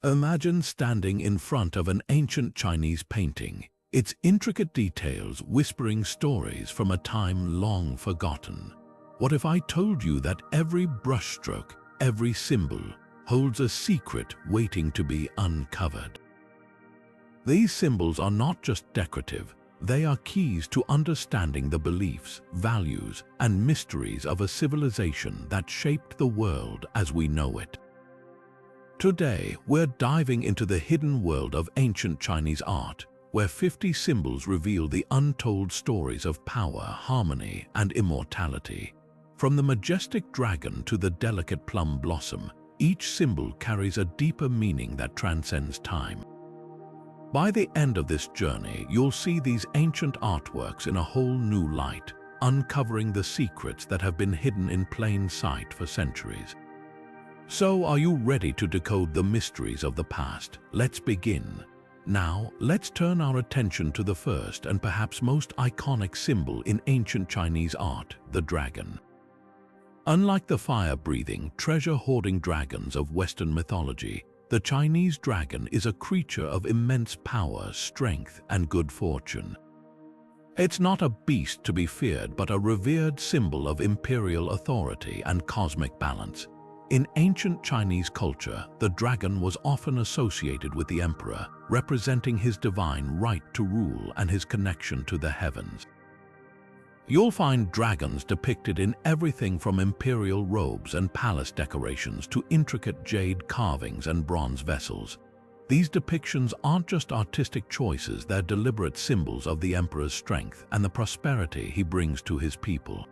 Imagine standing in front of an ancient Chinese painting, its intricate details whispering stories from a time long forgotten. What if I told you that every brushstroke, every symbol, holds a secret waiting to be uncovered? These symbols are not just decorative, they are keys to understanding the beliefs, values, and mysteries of a civilization that shaped the world as we know it. Today, we're diving into the hidden world of ancient Chinese art, where 50 symbols reveal the untold stories of power, harmony, and immortality. From the majestic dragon to the delicate plum blossom, each symbol carries a deeper meaning that transcends time. By the end of this journey, you'll see these ancient artworks in a whole new light, uncovering the secrets that have been hidden in plain sight for centuries. So, are you ready to decode the mysteries of the past? Let's begin. Now, let's turn our attention to the first and perhaps most iconic symbol in ancient Chinese art, the dragon. Unlike the fire-breathing, treasure-hoarding dragons of Western mythology, the Chinese dragon is a creature of immense power, strength, and good fortune. It's not a beast to be feared, but a revered symbol of imperial authority and cosmic balance. In ancient Chinese culture, the dragon was often associated with the emperor, representing his divine right to rule and his connection to the heavens. You'll find dragons depicted in everything from imperial robes and palace decorations to intricate jade carvings and bronze vessels. These depictions aren't just artistic choices, they're deliberate symbols of the emperor's strength and the prosperity he brings to his people.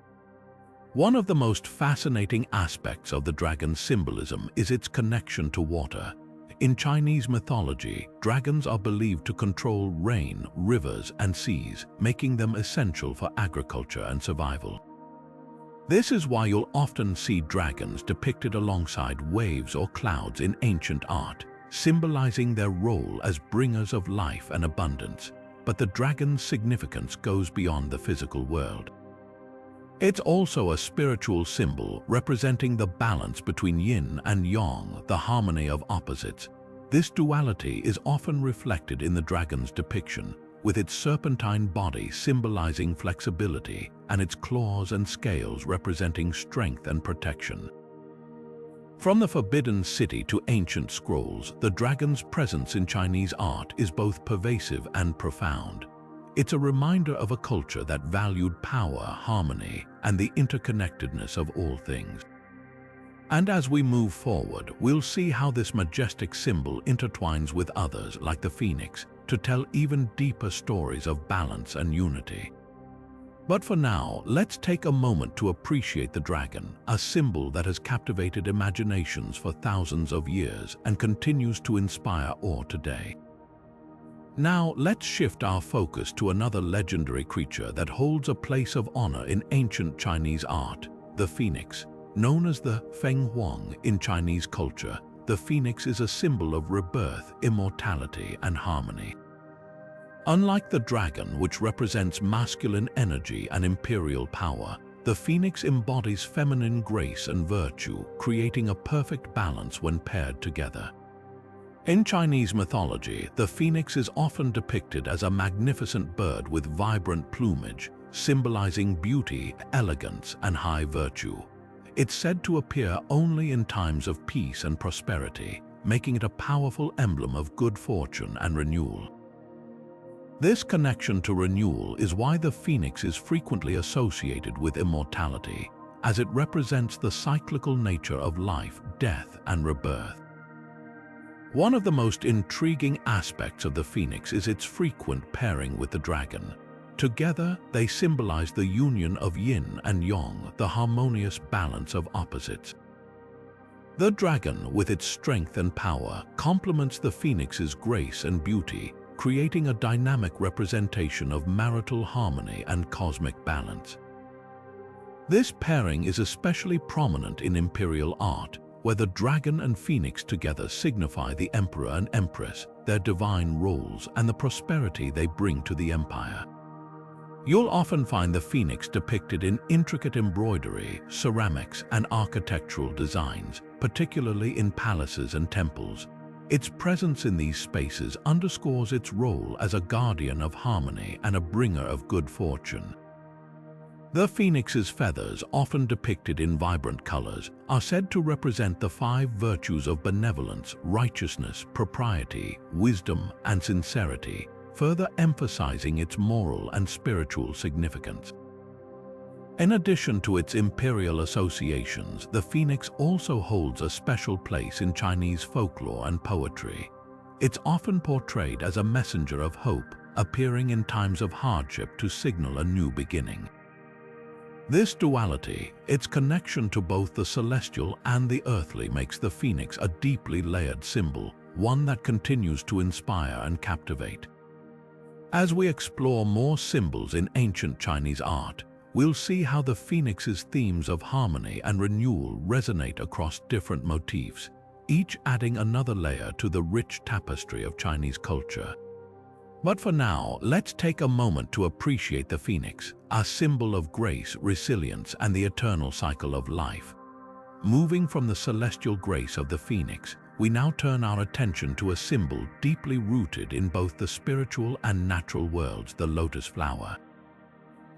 One of the most fascinating aspects of the dragon's symbolism is its connection to water. In Chinese mythology, dragons are believed to control rain, rivers, and seas, making them essential for agriculture and survival. This is why you'll often see dragons depicted alongside waves or clouds in ancient art, symbolizing their role as bringers of life and abundance. But the dragon's significance goes beyond the physical world. It's also a spiritual symbol representing the balance between yin and yang, the harmony of opposites. This duality is often reflected in the dragon's depiction, with its serpentine body symbolizing flexibility and its claws and scales representing strength and protection. From the Forbidden City to ancient scrolls, the dragon's presence in Chinese art is both pervasive and profound. It's a reminder of a culture that valued power, harmony, and the interconnectedness of all things. And as we move forward, we'll see how this majestic symbol intertwines with others like the phoenix to tell even deeper stories of balance and unity. But for now, let's take a moment to appreciate the dragon, a symbol that has captivated imaginations for thousands of years and continues to inspire awe today. Now, let's shift our focus to another legendary creature that holds a place of honor in ancient Chinese art, the phoenix. Known as the Feng Huang in Chinese culture, the phoenix is a symbol of rebirth, immortality, and harmony. Unlike the dragon, which represents masculine energy and imperial power, the phoenix embodies feminine grace and virtue, creating a perfect balance when paired together. In Chinese mythology, the phoenix is often depicted as a magnificent bird with vibrant plumage, symbolizing beauty, elegance, and high virtue. It's said to appear only in times of peace and prosperity, making it a powerful emblem of good fortune and renewal. This connection to renewal is why the phoenix is frequently associated with immortality, as it represents the cyclical nature of life, death, and rebirth. One of the most intriguing aspects of the phoenix is its frequent pairing with the dragon. Together, they symbolize the union of yin and yang, the harmonious balance of opposites. The dragon, with its strength and power, complements the phoenix's grace and beauty, creating a dynamic representation of marital harmony and cosmic balance. This pairing is especially prominent in imperial art, where the dragon and phoenix together signify the emperor and empress, their divine roles, and the prosperity they bring to the empire. You'll often find the phoenix depicted in intricate embroidery, ceramics, and architectural designs, particularly in palaces and temples. Its presence in these spaces underscores its role as a guardian of harmony and a bringer of good fortune. The phoenix's feathers, often depicted in vibrant colors, are said to represent the 5 virtues of benevolence, righteousness, propriety, wisdom, and sincerity, further emphasizing its moral and spiritual significance. In addition to its imperial associations, the phoenix also holds a special place in Chinese folklore and poetry. It's often portrayed as a messenger of hope, appearing in times of hardship to signal a new beginning. This duality, its connection to both the celestial and the earthly, makes the phoenix a deeply layered symbol, one that continues to inspire and captivate. As we explore more symbols in ancient Chinese art, we'll see how the phoenix's themes of harmony and renewal resonate across different motifs, each adding another layer to the rich tapestry of Chinese culture. But for now, let's take a moment to appreciate the phoenix, a symbol of grace, resilience, and the eternal cycle of life. Moving from the celestial grace of the phoenix, we now turn our attention to a symbol deeply rooted in both the spiritual and natural worlds, the lotus flower.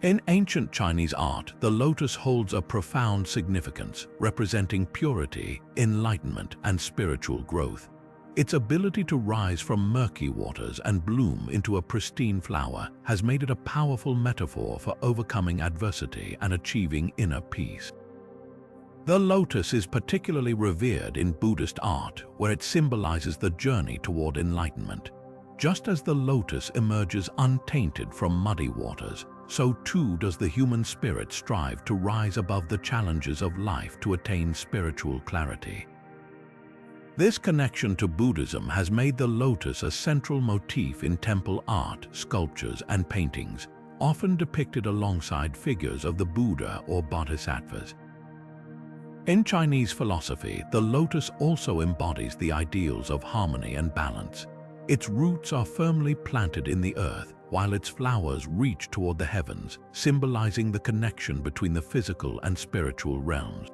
In ancient Chinese art, the lotus holds a profound significance, representing purity, enlightenment, and spiritual growth. Its ability to rise from murky waters and bloom into a pristine flower has made it a powerful metaphor for overcoming adversity and achieving inner peace. The lotus is particularly revered in Buddhist art, where it symbolizes the journey toward enlightenment. Just as the lotus emerges untainted from muddy waters, so too does the human spirit strive to rise above the challenges of life to attain spiritual clarity. This connection to Buddhism has made the lotus a central motif in temple art, sculptures, and paintings, often depicted alongside figures of the Buddha or bodhisattvas. In Chinese philosophy, the lotus also embodies the ideals of harmony and balance. Its roots are firmly planted in the earth, while its flowers reach toward the heavens, symbolizing the connection between the physical and spiritual realms.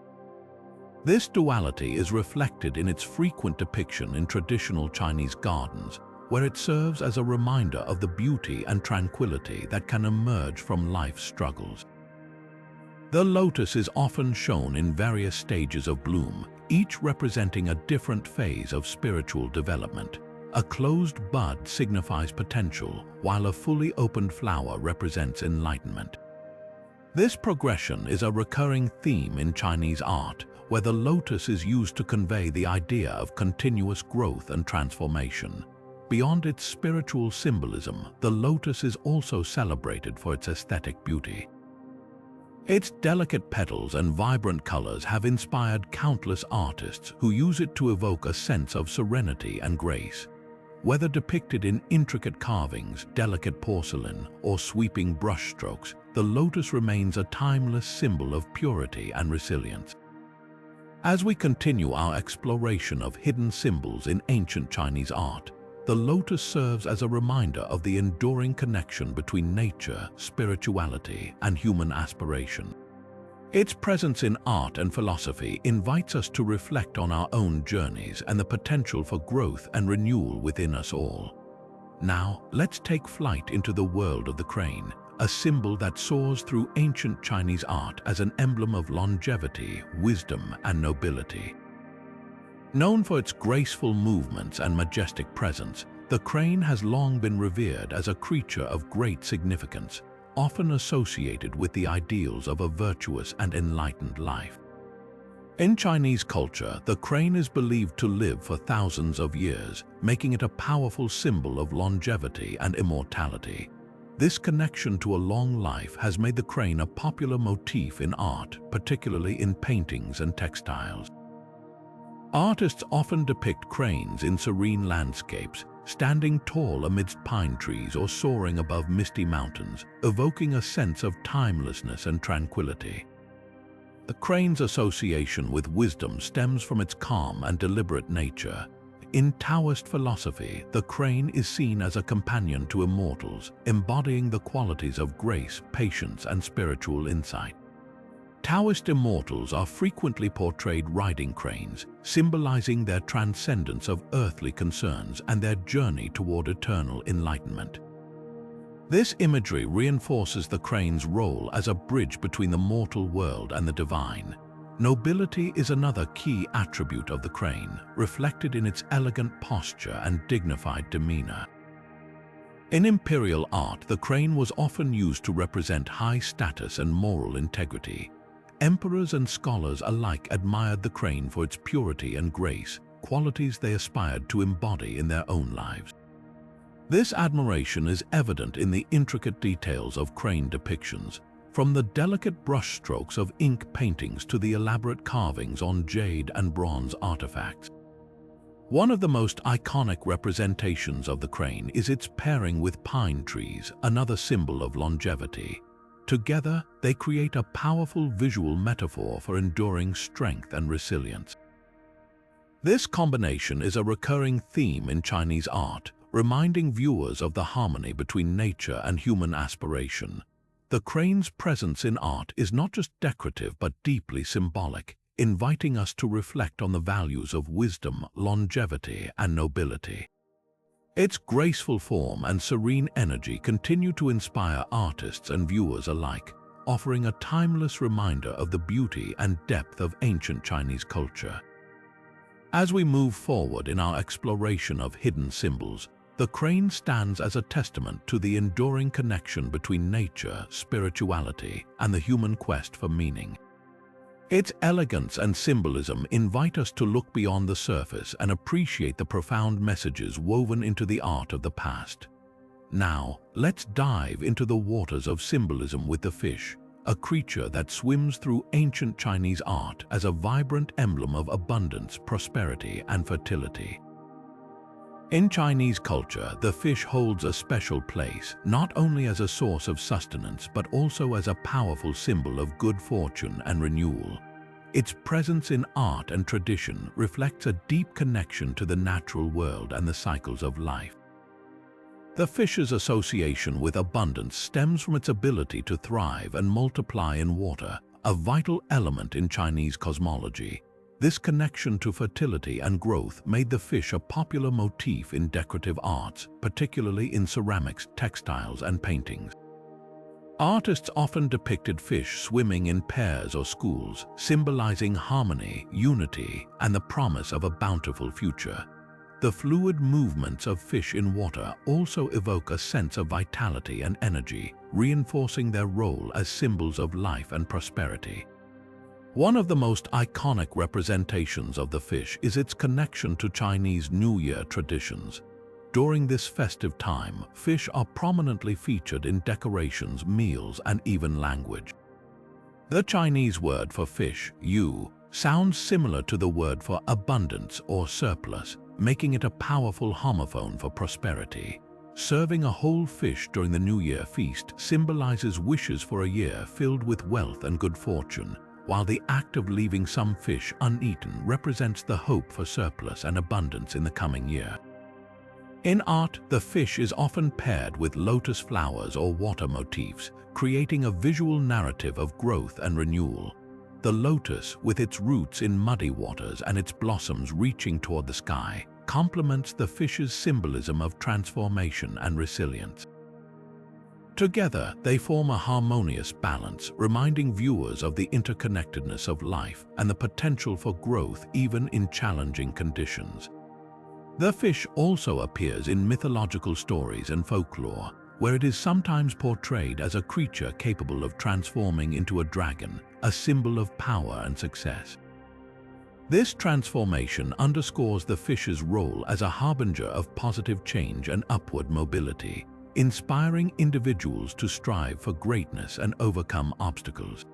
This duality is reflected in its frequent depiction in traditional Chinese gardens, where it serves as a reminder of the beauty and tranquility that can emerge from life's struggles. The lotus is often shown in various stages of bloom, each representing a different phase of spiritual development. A closed bud signifies potential, while a fully opened flower represents enlightenment. This progression is a recurring theme in Chinese art, where the lotus is used to convey the idea of continuous growth and transformation. Beyond its spiritual symbolism, the lotus is also celebrated for its aesthetic beauty. Its delicate petals and vibrant colors have inspired countless artists who use it to evoke a sense of serenity and grace. Whether depicted in intricate carvings, delicate porcelain, or sweeping brushstrokes, the lotus remains a timeless symbol of purity and resilience. As we continue our exploration of hidden symbols in ancient Chinese art, the lotus serves as a reminder of the enduring connection between nature, spirituality, and human aspiration. Its presence in art and philosophy invites us to reflect on our own journeys and the potential for growth and renewal within us all. Now, let's take flight into the world of the crane, a symbol that soars through ancient Chinese art as an emblem of longevity, wisdom, and nobility. Known for its graceful movements and majestic presence, the crane has long been revered as a creature of great significance, often associated with the ideals of a virtuous and enlightened life. In Chinese culture, the crane is believed to live for thousands of years, making it a powerful symbol of longevity and immortality. This connection to a long life has made the crane a popular motif in art, particularly in paintings and textiles. Artists often depict cranes in serene landscapes, standing tall amidst pine trees or soaring above misty mountains, evoking a sense of timelessness and tranquility. The crane's association with wisdom stems from its calm and deliberate nature. In Taoist philosophy, the crane is seen as a companion to immortals, embodying the qualities of grace, patience, and spiritual insight. Taoist immortals are frequently portrayed riding cranes, symbolizing their transcendence of earthly concerns and their journey toward eternal enlightenment. This imagery reinforces the crane's role as a bridge between the mortal world and the divine. Nobility is another key attribute of the crane, reflected in its elegant posture and dignified demeanor. In imperial art, the crane was often used to represent high status and moral integrity. Emperors and scholars alike admired the crane for its purity and grace, qualities they aspired to embody in their own lives. This admiration is evident in the intricate details of crane depictions, from the delicate brushstrokes of ink paintings to the elaborate carvings on jade and bronze artifacts. One of the most iconic representations of the crane is its pairing with pine trees, another symbol of longevity. Together, they create a powerful visual metaphor for enduring strength and resilience. This combination is a recurring theme in Chinese art, reminding viewers of the harmony between nature and human aspiration. The crane's presence in art is not just decorative but deeply symbolic, inviting us to reflect on the values of wisdom, longevity, and nobility. Its graceful form and serene energy continue to inspire artists and viewers alike, offering a timeless reminder of the beauty and depth of ancient Chinese culture. As we move forward in our exploration of hidden symbols, the crane stands as a testament to the enduring connection between nature, spirituality, and the human quest for meaning. Its elegance and symbolism invite us to look beyond the surface and appreciate the profound messages woven into the art of the past. Now, let's dive into the waters of symbolism with the fish, a creature that swims through ancient Chinese art as a vibrant emblem of abundance, prosperity, and fertility. In Chinese culture, the fish holds a special place, not only as a source of sustenance but also as a powerful symbol of good fortune and renewal. Its presence in art and tradition reflects a deep connection to the natural world and the cycles of life. The fish's association with abundance stems from its ability to thrive and multiply in water, a vital element in Chinese cosmology. This connection to fertility and growth made the fish a popular motif in decorative arts, particularly in ceramics, textiles, and paintings. Artists often depicted fish swimming in pairs or schools, symbolizing harmony, unity, and the promise of a bountiful future. The fluid movements of fish in water also evoke a sense of vitality and energy, reinforcing their role as symbols of life and prosperity. One of the most iconic representations of the fish is its connection to Chinese New Year traditions. During this festive time, fish are prominently featured in decorations, meals, and even language. The Chinese word for fish, yu, sounds similar to the word for abundance or surplus, making it a powerful homophone for prosperity. Serving a whole fish during the New Year feast symbolizes wishes for a year filled with wealth and good fortune, while the act of leaving some fish uneaten represents the hope for surplus and abundance in the coming year. In art, the fish is often paired with lotus flowers or water motifs, creating a visual narrative of growth and renewal. The lotus, with its roots in muddy waters and its blossoms reaching toward the sky, complements the fish's symbolism of transformation and resilience. Together, they form a harmonious balance, reminding viewers of the interconnectedness of life and the potential for growth even in challenging conditions. The fish also appears in mythological stories and folklore, where it is sometimes portrayed as a creature capable of transforming into a dragon, a symbol of power and success. This transformation underscores the fish's role as a harbinger of positive change and upward mobility, inspiring individuals to strive for greatness and overcome obstacles.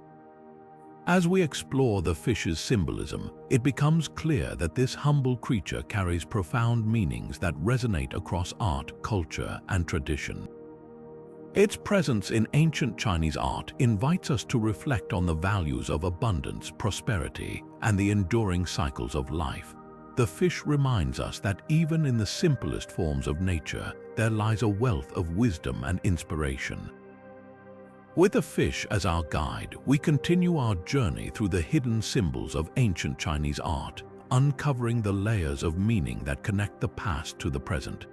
As we explore the fish's symbolism, it becomes clear that this humble creature carries profound meanings that resonate across art, culture, and tradition. Its presence in ancient Chinese art invites us to reflect on the values of abundance, prosperity, and the enduring cycles of life. The fish reminds us that even in the simplest forms of nature, there lies a wealth of wisdom and inspiration. With a fish as our guide, we continue our journey through the hidden symbols of ancient Chinese art, uncovering the layers of meaning that connect the past to the present.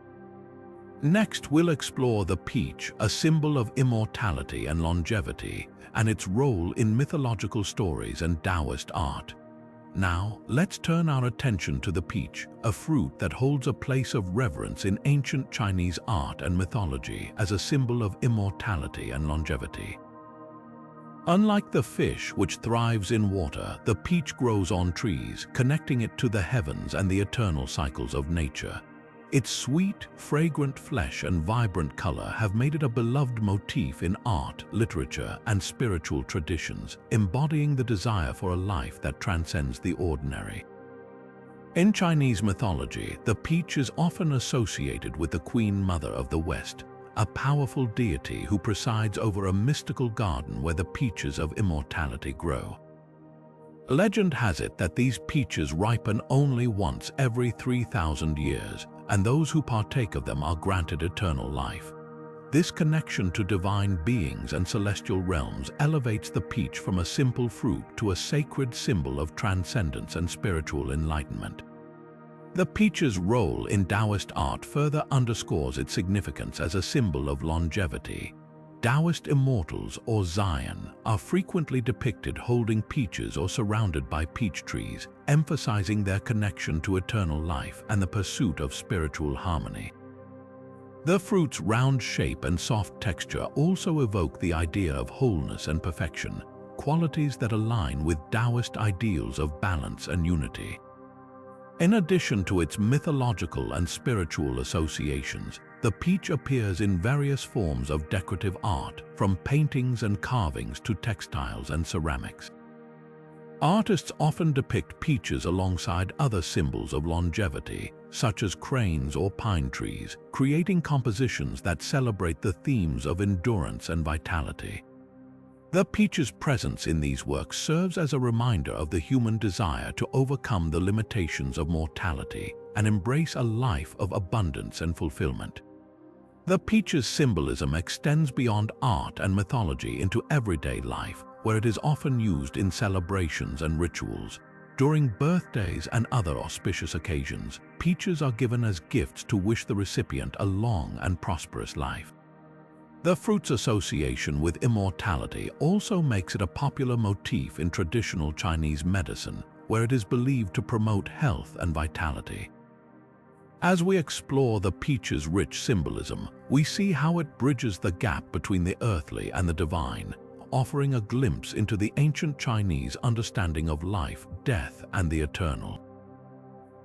Next, we'll explore the peach, a symbol of immortality and longevity, and its role in mythological stories and Daoist art. Now, let's turn our attention to the peach, a fruit that holds a place of reverence in ancient Chinese art and mythology as a symbol of immortality and longevity. Unlike the fish, which thrives in water, the peach grows on trees, connecting it to the heavens and the eternal cycles of nature. Its sweet, fragrant flesh and vibrant color have made it a beloved motif in art, literature, and spiritual traditions, embodying the desire for a life that transcends the ordinary. In Chinese mythology, the peach is often associated with the Queen Mother of the West, a powerful deity who presides over a mystical garden where the peaches of immortality grow. Legend has it that these peaches ripen only once every 3,000 years, and those who partake of them are granted eternal life. This connection to divine beings and celestial realms elevates the peach from a simple fruit to a sacred symbol of transcendence and spiritual enlightenment. The peach's role in Daoist art further underscores its significance as a symbol of longevity. Daoist immortals, or Zion, are frequently depicted holding peaches or surrounded by peach trees, emphasizing their connection to eternal life and the pursuit of spiritual harmony. The fruit's round shape and soft texture also evoke the idea of wholeness and perfection, qualities that align with Daoist ideals of balance and unity. In addition to its mythological and spiritual associations, the peach appears in various forms of decorative art, from paintings and carvings to textiles and ceramics. Artists often depict peaches alongside other symbols of longevity, such as cranes or pine trees, creating compositions that celebrate the themes of endurance and vitality. The peach's presence in these works serves as a reminder of the human desire to overcome the limitations of mortality and embrace a life of abundance and fulfillment. The peach's symbolism extends beyond art and mythology into everyday life, where it is often used in celebrations and rituals. During birthdays and other auspicious occasions, peaches are given as gifts to wish the recipient a long and prosperous life. The fruit's association with immortality also makes it a popular motif in traditional Chinese medicine, where it is believed to promote health and vitality. As we explore the peach's rich symbolism, we see how it bridges the gap between the earthly and the divine, offering a glimpse into the ancient Chinese understanding of life, death, and the eternal.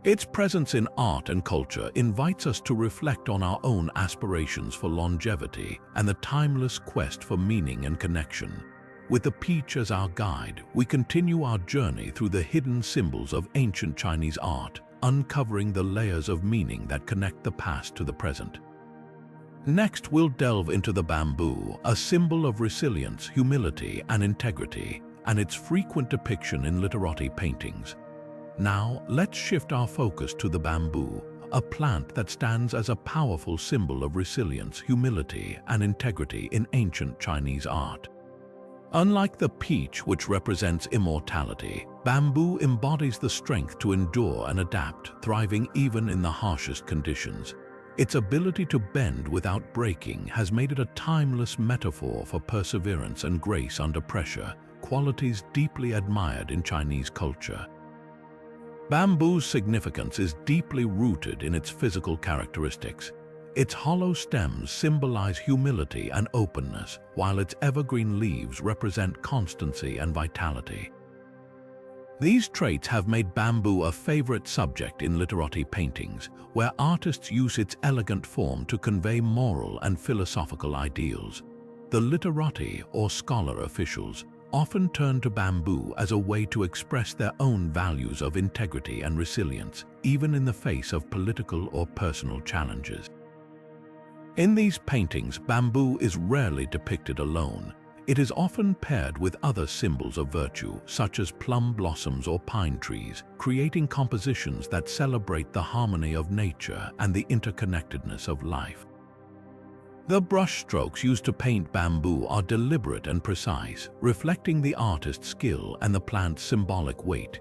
Its presence in art and culture invites us to reflect on our own aspirations for longevity and the timeless quest for meaning and connection. With the peach as our guide, we continue our journey through the hidden symbols of ancient Chinese art, uncovering the layers of meaning that connect the past to the present. Next, we'll delve into the bamboo, a symbol of resilience, humility, and integrity, and its frequent depiction in literati paintings. Now, let's shift our focus to the bamboo, a plant that stands as a powerful symbol of resilience, humility, and integrity in ancient Chinese art. Unlike the peach, which represents immortality, bamboo embodies the strength to endure and adapt, thriving even in the harshest conditions. Its ability to bend without breaking has made it a timeless metaphor for perseverance and grace under pressure, qualities deeply admired in Chinese culture. Bamboo's significance is deeply rooted in its physical characteristics. Its hollow stems symbolize humility and openness, while its evergreen leaves represent constancy and vitality. These traits have made bamboo a favorite subject in literati paintings, where artists use its elegant form to convey moral and philosophical ideals. The literati, or scholar officials, often turn to bamboo as a way to express their own values of integrity and resilience, even in the face of political or personal challenges. In these paintings, bamboo is rarely depicted alone. It is often paired with other symbols of virtue, such as plum blossoms or pine trees, creating compositions that celebrate the harmony of nature and the interconnectedness of life. The brushstrokes used to paint bamboo are deliberate and precise, reflecting the artist's skill and the plant's symbolic weight.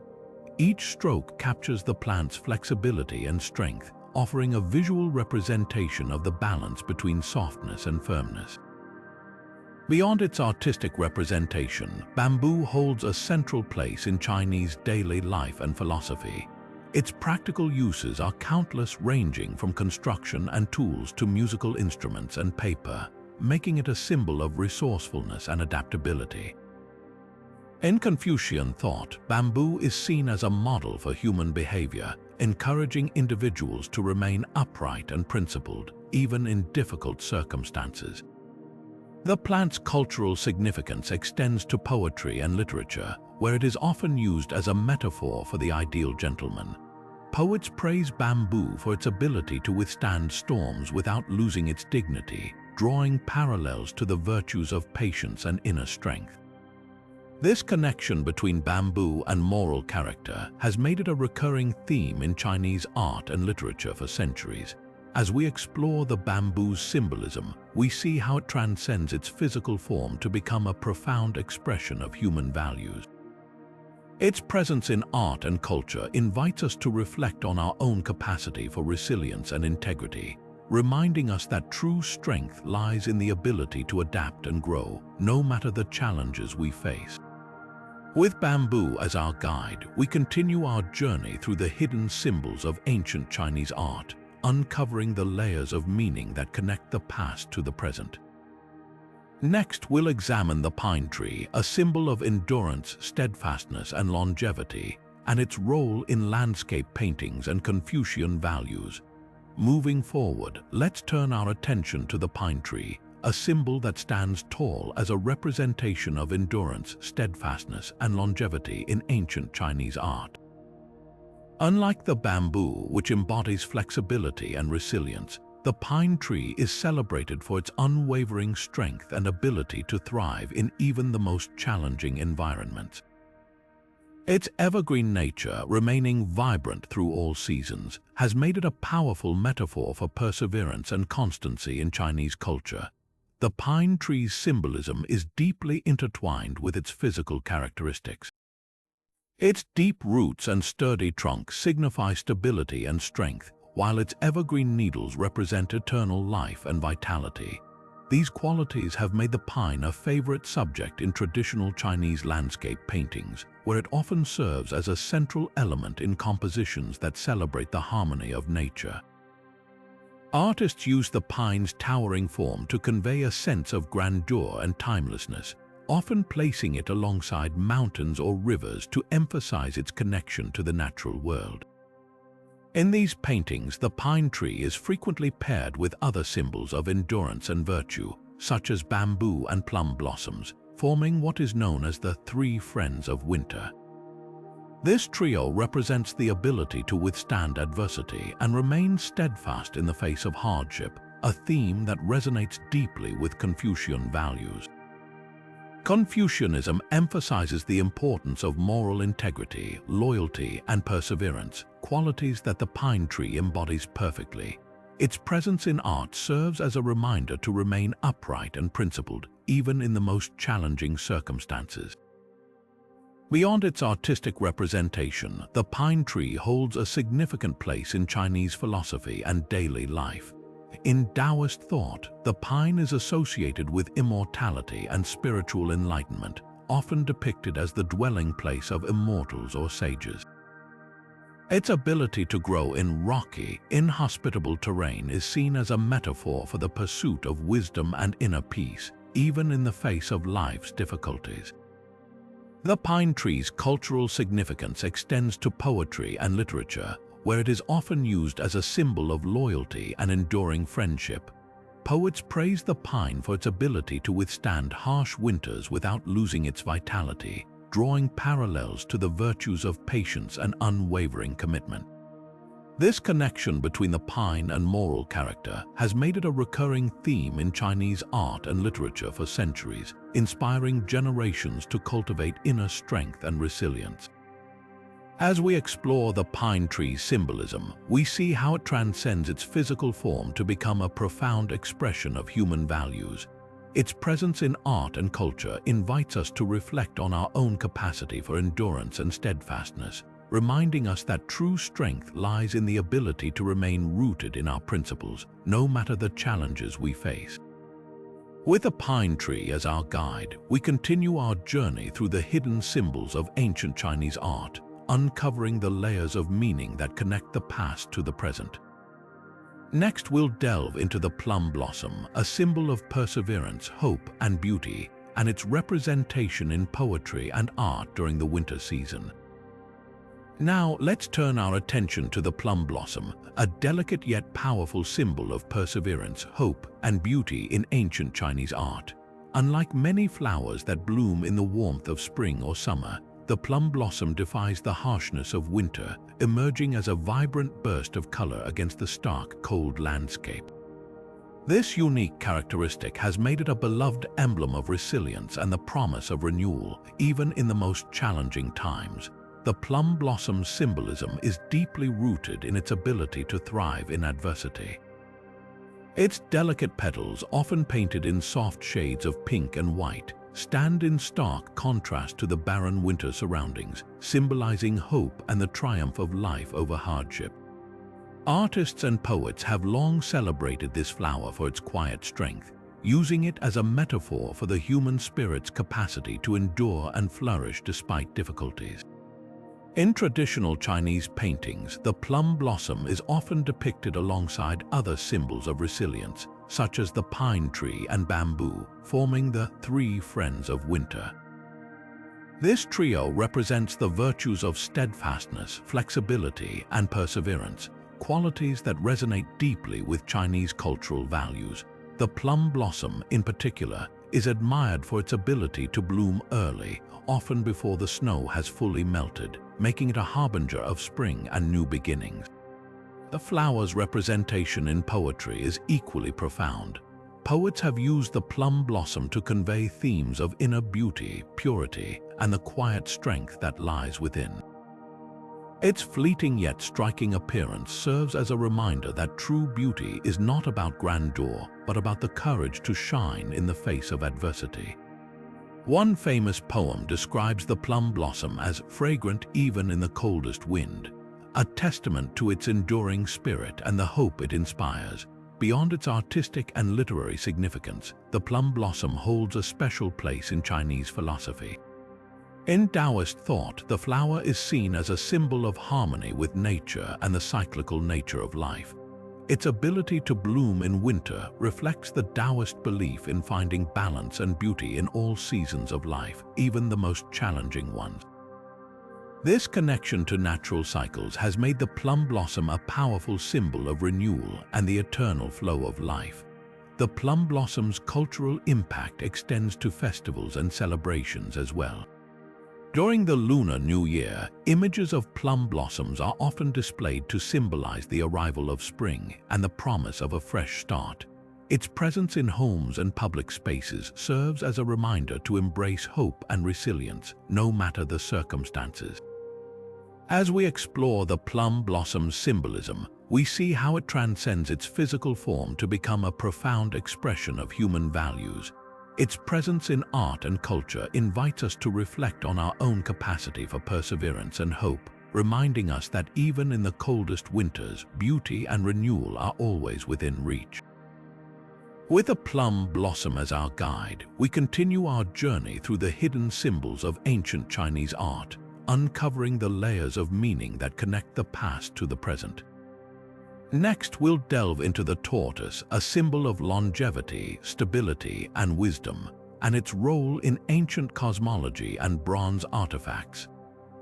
Each stroke captures the plant's flexibility and strength, offering a visual representation of the balance between softness and firmness. Beyond its artistic representation, bamboo holds a central place in Chinese daily life and philosophy. Its practical uses are countless, ranging from construction and tools to musical instruments and paper, making it a symbol of resourcefulness and adaptability. In Confucian thought, bamboo is seen as a model for human behavior, encouraging individuals to remain upright and principled, even in difficult circumstances. The plant's cultural significance extends to poetry and literature, where it is often used as a metaphor for the ideal gentleman. Poets praise bamboo for its ability to withstand storms without losing its dignity, drawing parallels to the virtues of patience and inner strength. This connection between bamboo and moral character has made it a recurring theme in Chinese art and literature for centuries. As we explore the bamboo's symbolism, we see how it transcends its physical form to become a profound expression of human values. Its presence in art and culture invites us to reflect on our own capacity for resilience and integrity, reminding us that true strength lies in the ability to adapt and grow, no matter the challenges we face. With bamboo as our guide, we continue our journey through the hidden symbols of ancient Chinese art, uncovering the layers of meaning that connect the past to the present. Next, we'll examine the pine tree, a symbol of endurance, steadfastness, and longevity, and its role in landscape paintings and Confucian values. Moving forward, let's turn our attention to the pine tree, a symbol that stands tall as a representation of endurance, steadfastness, and longevity in ancient Chinese art. Unlike the bamboo, which embodies flexibility and resilience, the pine tree is celebrated for its unwavering strength and ability to thrive in even the most challenging environments. Its evergreen nature, remaining vibrant through all seasons, has made it a powerful metaphor for perseverance and constancy in Chinese culture. The pine tree's symbolism is deeply intertwined with its physical characteristics. Its deep roots and sturdy trunk signify stability and strength, while its evergreen needles represent eternal life and vitality. These qualities have made the pine a favorite subject in traditional Chinese landscape paintings, where it often serves as a central element in compositions that celebrate the harmony of nature. Artists use the pine's towering form to convey a sense of grandeur and timelessness, often placing it alongside mountains or rivers to emphasize its connection to the natural world. In these paintings, the pine tree is frequently paired with other symbols of endurance and virtue, such as bamboo and plum blossoms, forming what is known as the three friends of winter. This trio represents the ability to withstand adversity and remain steadfast in the face of hardship, a theme that resonates deeply with Confucian values. Confucianism emphasizes the importance of moral integrity, loyalty, and perseverance, qualities that the pine tree embodies perfectly. Its presence in art serves as a reminder to remain upright and principled, even in the most challenging circumstances. Beyond its artistic representation, the pine tree holds a significant place in Chinese philosophy and daily life. In Daoist thought, the pine is associated with immortality and spiritual enlightenment, often depicted as the dwelling place of immortals or sages. Its ability to grow in rocky, inhospitable terrain is seen as a metaphor for the pursuit of wisdom and inner peace, even in the face of life's difficulties. The pine tree's cultural significance extends to poetry and literature, where it is often used as a symbol of loyalty and enduring friendship. Poets praise the pine for its ability to withstand harsh winters without losing its vitality, drawing parallels to the virtues of patience and unwavering commitment. This connection between the pine and moral character has made it a recurring theme in Chinese art and literature for centuries, inspiring generations to cultivate inner strength and resilience. As we explore the pine tree's symbolism, we see how it transcends its physical form to become a profound expression of human values. Its presence in art and culture invites us to reflect on our own capacity for endurance and steadfastness, reminding us that true strength lies in the ability to remain rooted in our principles, no matter the challenges we face. With a pine tree as our guide, we continue our journey through the hidden symbols of ancient Chinese art, uncovering the layers of meaning that connect the past to the present. Next, we'll delve into the plum blossom, a symbol of perseverance, hope, and beauty, and its representation in poetry and art during the winter season. Now, let's turn our attention to the plum blossom, a delicate yet powerful symbol of perseverance, hope, and beauty in ancient Chinese art. Unlike many flowers that bloom in the warmth of spring or summer, the plum blossom defies the harshness of winter, emerging as a vibrant burst of color against the stark, cold landscape. This unique characteristic has made it a beloved emblem of resilience and the promise of renewal, even in the most challenging times. The plum blossom's symbolism is deeply rooted in its ability to thrive in adversity. Its delicate petals, often painted in soft shades of pink and white, stand in stark contrast to the barren winter surroundings, symbolizing hope and the triumph of life over hardship. Artists and poets have long celebrated this flower for its quiet strength, using it as a metaphor for the human spirit's capacity to endure and flourish despite difficulties. In traditional Chinese paintings, the plum blossom is often depicted alongside other symbols of resilience, such as the pine tree and bamboo, forming the three friends of winter. This trio represents the virtues of steadfastness, flexibility, and perseverance, qualities that resonate deeply with Chinese cultural values. The plum blossom, in particular, is admired for its ability to bloom early, often before the snow has fully melted, making it a harbinger of spring and new beginnings. The flower's representation in poetry is equally profound. Poets have used the plum blossom to convey themes of inner beauty, purity, and the quiet strength that lies within. Its fleeting yet striking appearance serves as a reminder that true beauty is not about grandeur, but about the courage to shine in the face of adversity. One famous poem describes the plum blossom as fragrant even in the coldest wind, a testament to its enduring spirit and the hope it inspires. Beyond its artistic and literary significance, the plum blossom holds a special place in Chinese philosophy. In Daoist thought, the flower is seen as a symbol of harmony with nature and the cyclical nature of life. Its ability to bloom in winter reflects the Daoist belief in finding balance and beauty in all seasons of life, even the most challenging ones. This connection to natural cycles has made the plum blossom a powerful symbol of renewal and the eternal flow of life. The plum blossom's cultural impact extends to festivals and celebrations as well. During the Lunar New Year, images of plum blossoms are often displayed to symbolize the arrival of spring and the promise of a fresh start. Its presence in homes and public spaces serves as a reminder to embrace hope and resilience, no matter the circumstances. As we explore the plum blossom's symbolism, we see how it transcends its physical form to become a profound expression of human values. Its presence in art and culture invites us to reflect on our own capacity for perseverance and hope, reminding us that even in the coldest winters, beauty and renewal are always within reach. With a plum blossom as our guide, we continue our journey through the hidden symbols of ancient Chinese art, uncovering the layers of meaning that connect the past to the present. Next, we'll delve into the tortoise, a symbol of longevity, stability, and wisdom, and its role in ancient cosmology and bronze artifacts.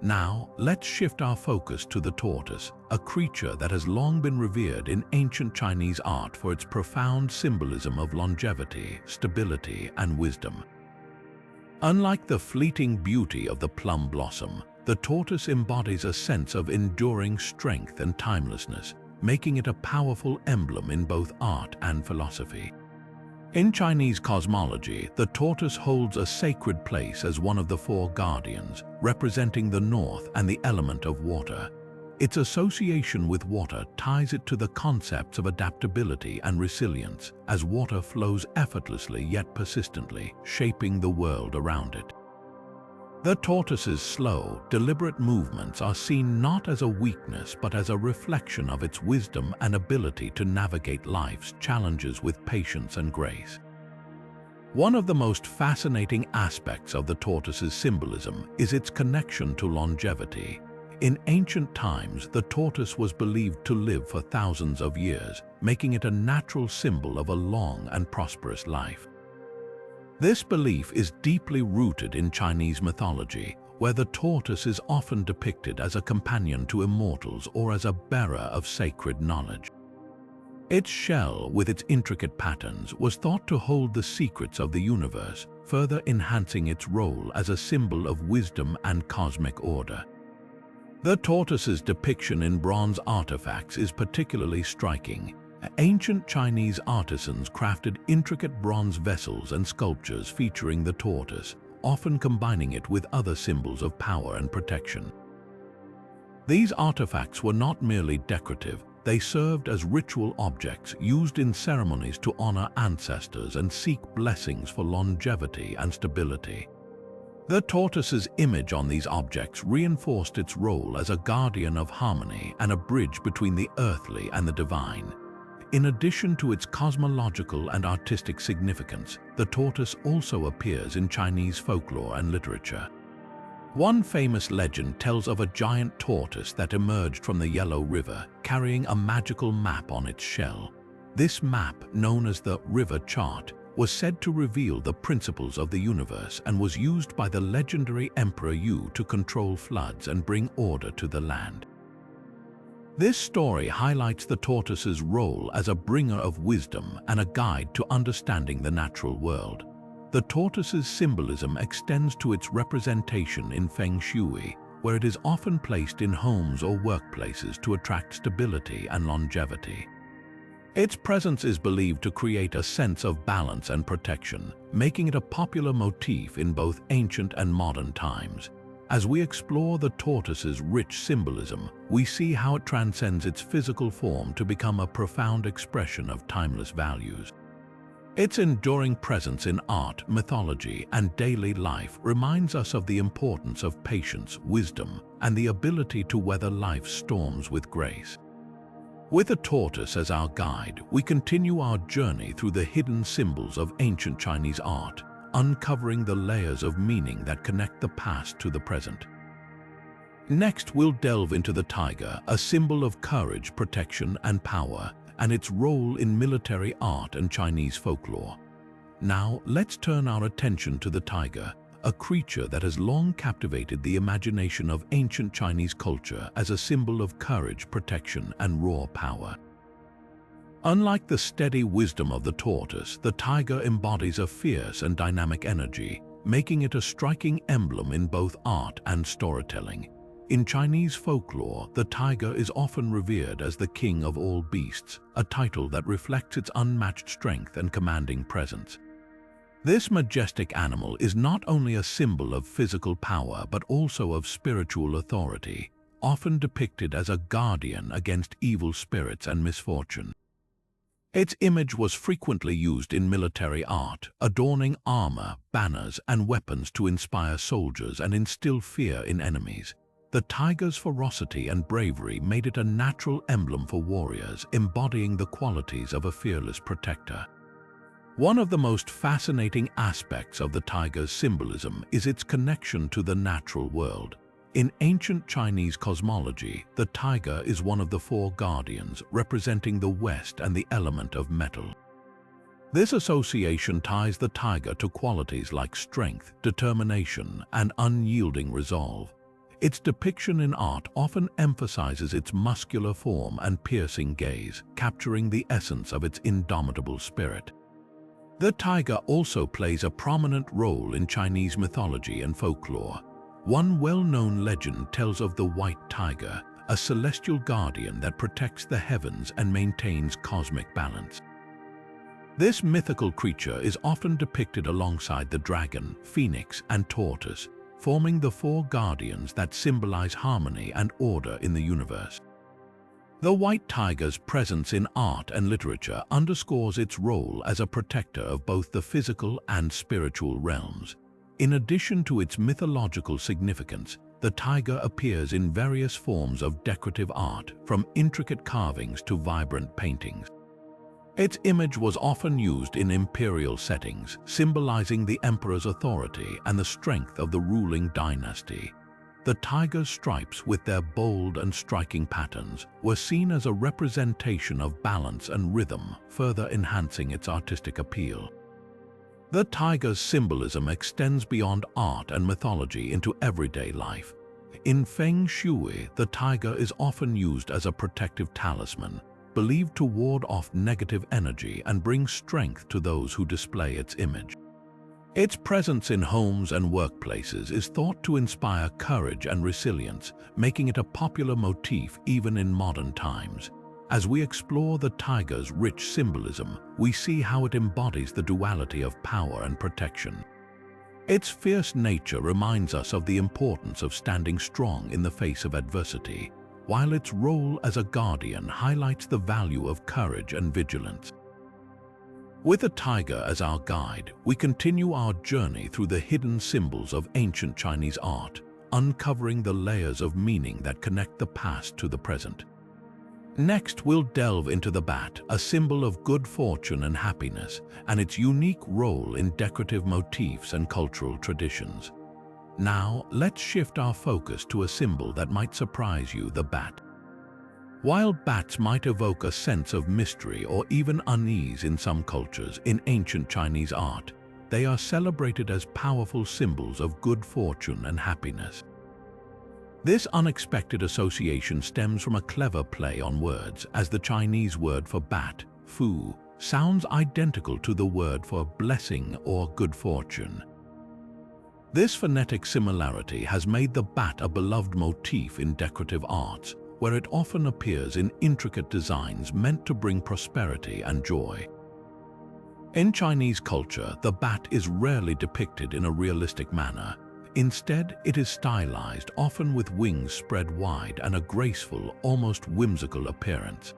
Now, let's shift our focus to the tortoise, a creature that has long been revered in ancient Chinese art for its profound symbolism of longevity, stability, and wisdom. Unlike the fleeting beauty of the plum blossom, the tortoise embodies a sense of enduring strength and timelessness, making it a powerful emblem in both art and philosophy. In Chinese cosmology, the tortoise holds a sacred place as one of the four guardians, representing the north and the element of water. Its association with water ties it to the concepts of adaptability and resilience, as water flows effortlessly yet persistently, shaping the world around it. The tortoise's slow, deliberate movements are seen not as a weakness but as a reflection of its wisdom and ability to navigate life's challenges with patience and grace. One of the most fascinating aspects of the tortoise's symbolism is its connection to longevity. In ancient times, the tortoise was believed to live for thousands of years, making it a natural symbol of a long and prosperous life. This belief is deeply rooted in Chinese mythology, where the tortoise is often depicted as a companion to immortals or as a bearer of sacred knowledge. Its shell, with its intricate patterns, was thought to hold the secrets of the universe, further enhancing its role as a symbol of wisdom and cosmic order. The tortoise's depiction in bronze artifacts is particularly striking. Ancient Chinese artisans crafted intricate bronze vessels and sculptures featuring the tortoise, often combining it with other symbols of power and protection. These artifacts were not merely decorative, they served as ritual objects used in ceremonies to honor ancestors and seek blessings for longevity and stability. The tortoise's image on these objects reinforced its role as a guardian of harmony and a bridge between the earthly and the divine. In addition to its cosmological and artistic significance, the tortoise also appears in Chinese folklore and literature. One famous legend tells of a giant tortoise that emerged from the Yellow River, carrying a magical map on its shell. This map, known as the River Chart, was said to reveal the principles of the universe and was used by the legendary Emperor Yu to control floods and bring order to the land. This story highlights the tortoise's role as a bringer of wisdom and a guide to understanding the natural world. The tortoise's symbolism extends to its representation in Feng Shui, where it is often placed in homes or workplaces to attract stability and longevity. Its presence is believed to create a sense of balance and protection, making it a popular motif in both ancient and modern times. As we explore the tortoise's rich symbolism, we see how it transcends its physical form to become a profound expression of timeless values. Its enduring presence in art, mythology, and daily life reminds us of the importance of patience, wisdom, and the ability to weather life's storms with grace. With a tortoise as our guide, we continue our journey through the hidden symbols of ancient Chinese art, uncovering the layers of meaning that connect the past to the present. Next, we'll delve into the tiger, a symbol of courage, protection, and power, and its role in military art and Chinese folklore. Now, let's turn our attention to the tiger, a creature that has long captivated the imagination of ancient Chinese culture as a symbol of courage, protection, and raw power. Unlike the steady wisdom of the tortoise, the tiger embodies a fierce and dynamic energy, making it a striking emblem in both art and storytelling. In Chinese folklore, the tiger is often revered as the king of all beasts, a title that reflects its unmatched strength and commanding presence. This majestic animal is not only a symbol of physical power but also of spiritual authority, often depicted as a guardian against evil spirits and misfortune. Its image was frequently used in military art, adorning armor, banners, and weapons to inspire soldiers and instill fear in enemies. The tiger's ferocity and bravery made it a natural emblem for warriors, embodying the qualities of a fearless protector. One of the most fascinating aspects of the tiger's symbolism is its connection to the natural world. In ancient Chinese cosmology, the tiger is one of the four guardians, representing the West and the element of metal. This association ties the tiger to qualities like strength, determination, and unyielding resolve. Its depiction in art often emphasizes its muscular form and piercing gaze, capturing the essence of its indomitable spirit. The tiger also plays a prominent role in Chinese mythology and folklore. One well-known legend tells of the white tiger, a celestial guardian that protects the heavens and maintains cosmic balance. This mythical creature is often depicted alongside the dragon, phoenix, and tortoise, forming the four guardians that symbolize harmony and order in the universe. The white tiger's presence in art and literature underscores its role as a protector of both the physical and spiritual realms. In addition to its mythological significance, the tiger appears in various forms of decorative art, from intricate carvings to vibrant paintings. Its image was often used in imperial settings, symbolizing the emperor's authority and the strength of the ruling dynasty. The tiger's stripes, with their bold and striking patterns, were seen as a representation of balance and rhythm, further enhancing its artistic appeal. The tiger's symbolism extends beyond art and mythology into everyday life. In Feng Shui, the tiger is often used as a protective talisman, believed to ward off negative energy and bring strength to those who display its image. Its presence in homes and workplaces is thought to inspire courage and resilience, making it a popular motif even in modern times. As we explore the tiger's rich symbolism, we see how it embodies the duality of power and protection. Its fierce nature reminds us of the importance of standing strong in the face of adversity, while its role as a guardian highlights the value of courage and vigilance. With a tiger as our guide, we continue our journey through the hidden symbols of ancient Chinese art, uncovering the layers of meaning that connect the past to the present. Next, we'll delve into the bat, a symbol of good fortune and happiness, and its unique role in decorative motifs and cultural traditions. Now, let's shift our focus to a symbol that might surprise you: the bat. While bats might evoke a sense of mystery or even unease in some cultures, in ancient Chinese art, they are celebrated as powerful symbols of good fortune and happiness. This unexpected association stems from a clever play on words, as the Chinese word for bat, fu, sounds identical to the word for blessing or good fortune. This phonetic similarity has made the bat a beloved motif in decorative arts, where it often appears in intricate designs meant to bring prosperity and joy. In Chinese culture, the bat is rarely depicted in a realistic manner. Instead, it is stylized, often with wings spread wide and a graceful, almost whimsical appearance.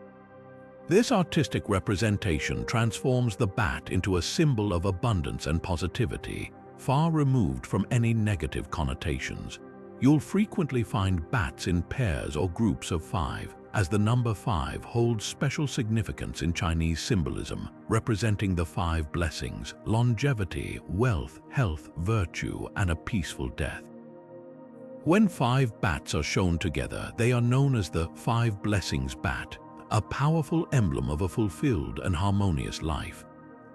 This artistic representation transforms the bat into a symbol of abundance and positivity, far removed from any negative connotations. You'll frequently find bats in pairs or groups of 5, as the number 5 holds special significance in Chinese symbolism, representing the 5 blessings: longevity, wealth, health, virtue, and a peaceful death. When 5 bats are shown together, they are known as the 5 blessings bat, a powerful emblem of a fulfilled and harmonious life.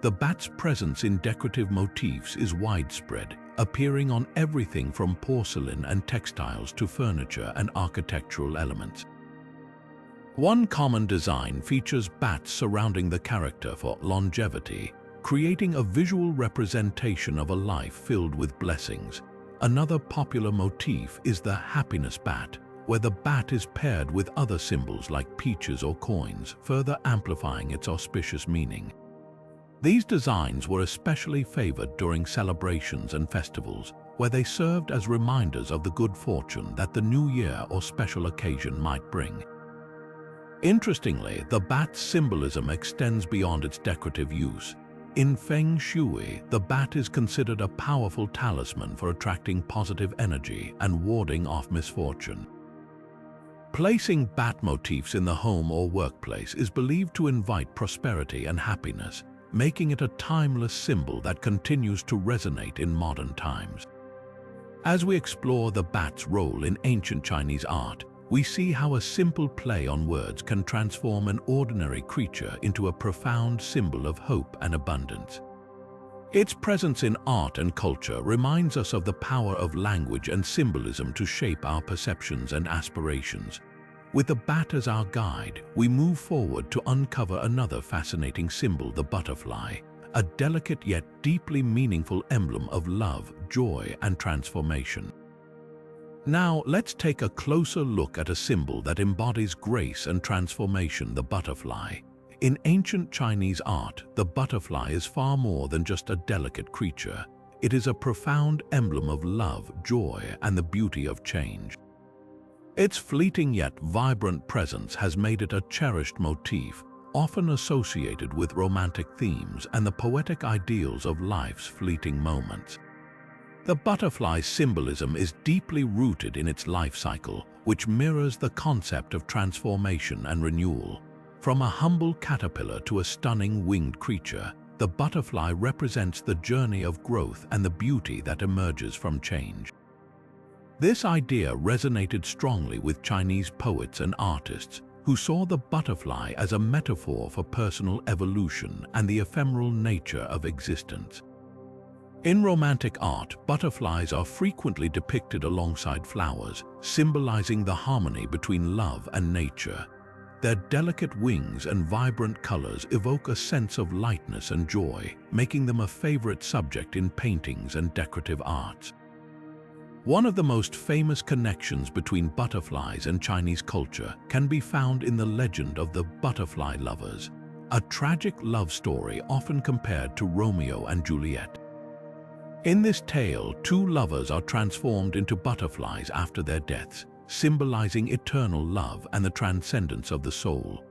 The bat's presence in decorative motifs is widespread, appearing on everything from porcelain and textiles to furniture and architectural elements. One common design features bats surrounding the character for longevity, creating a visual representation of a life filled with blessings. Another popular motif is the happiness bat, where the bat is paired with other symbols like peaches or coins, further amplifying its auspicious meaning. These designs were especially favored during celebrations and festivals, where they served as reminders of the good fortune that the new year or special occasion might bring. Interestingly, the bat's symbolism extends beyond its decorative use. In Feng Shui, the bat is considered a powerful talisman for attracting positive energy and warding off misfortune. Placing bat motifs in the home or workplace is believed to invite prosperity and happiness, making it a timeless symbol that continues to resonate in modern times. As we explore the bat's role in ancient Chinese art, we see how a simple play on words can transform an ordinary creature into a profound symbol of hope and abundance. Its presence in art and culture reminds us of the power of language and symbolism to shape our perceptions and aspirations. With the bat as our guide, we move forward to uncover another fascinating symbol: the butterfly, a delicate yet deeply meaningful emblem of love, joy, and transformation. Now, let's take a closer look at a symbol that embodies grace and transformation: the butterfly. In ancient Chinese art, the butterfly is far more than just a delicate creature. It is a profound emblem of love, joy, and the beauty of change. Its fleeting yet vibrant presence has made it a cherished motif, often associated with romantic themes and the poetic ideals of life's fleeting moments. The butterfly's symbolism is deeply rooted in its life cycle, which mirrors the concept of transformation and renewal. From a humble caterpillar to a stunning winged creature, the butterfly represents the journey of growth and the beauty that emerges from change. This idea resonated strongly with Chinese poets and artists who saw the butterfly as a metaphor for personal evolution and the ephemeral nature of existence. In romantic art, butterflies are frequently depicted alongside flowers, symbolizing the harmony between love and nature. Their delicate wings and vibrant colors evoke a sense of lightness and joy, making them a favorite subject in paintings and decorative arts. One of the most famous connections between butterflies and Chinese culture can be found in the legend of the butterfly lovers, a tragic love story often compared to Romeo and Juliet. In this tale, two lovers are transformed into butterflies after their deaths, symbolizing eternal love and the transcendence of the soul.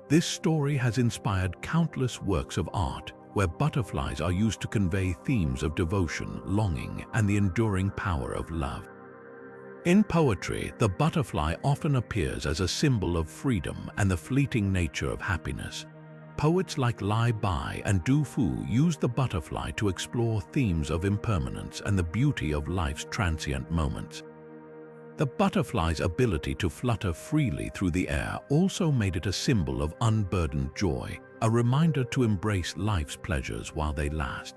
This story has inspired countless works of art, where butterflies are used to convey themes of devotion, longing, and the enduring power of love. In poetry, the butterfly often appears as a symbol of freedom and the fleeting nature of happiness. Poets like Lai Bai and Du Fu use the butterfly to explore themes of impermanence and the beauty of life's transient moments. The butterfly's ability to flutter freely through the air also made it a symbol of unburdened joy, a reminder to embrace life's pleasures while they last.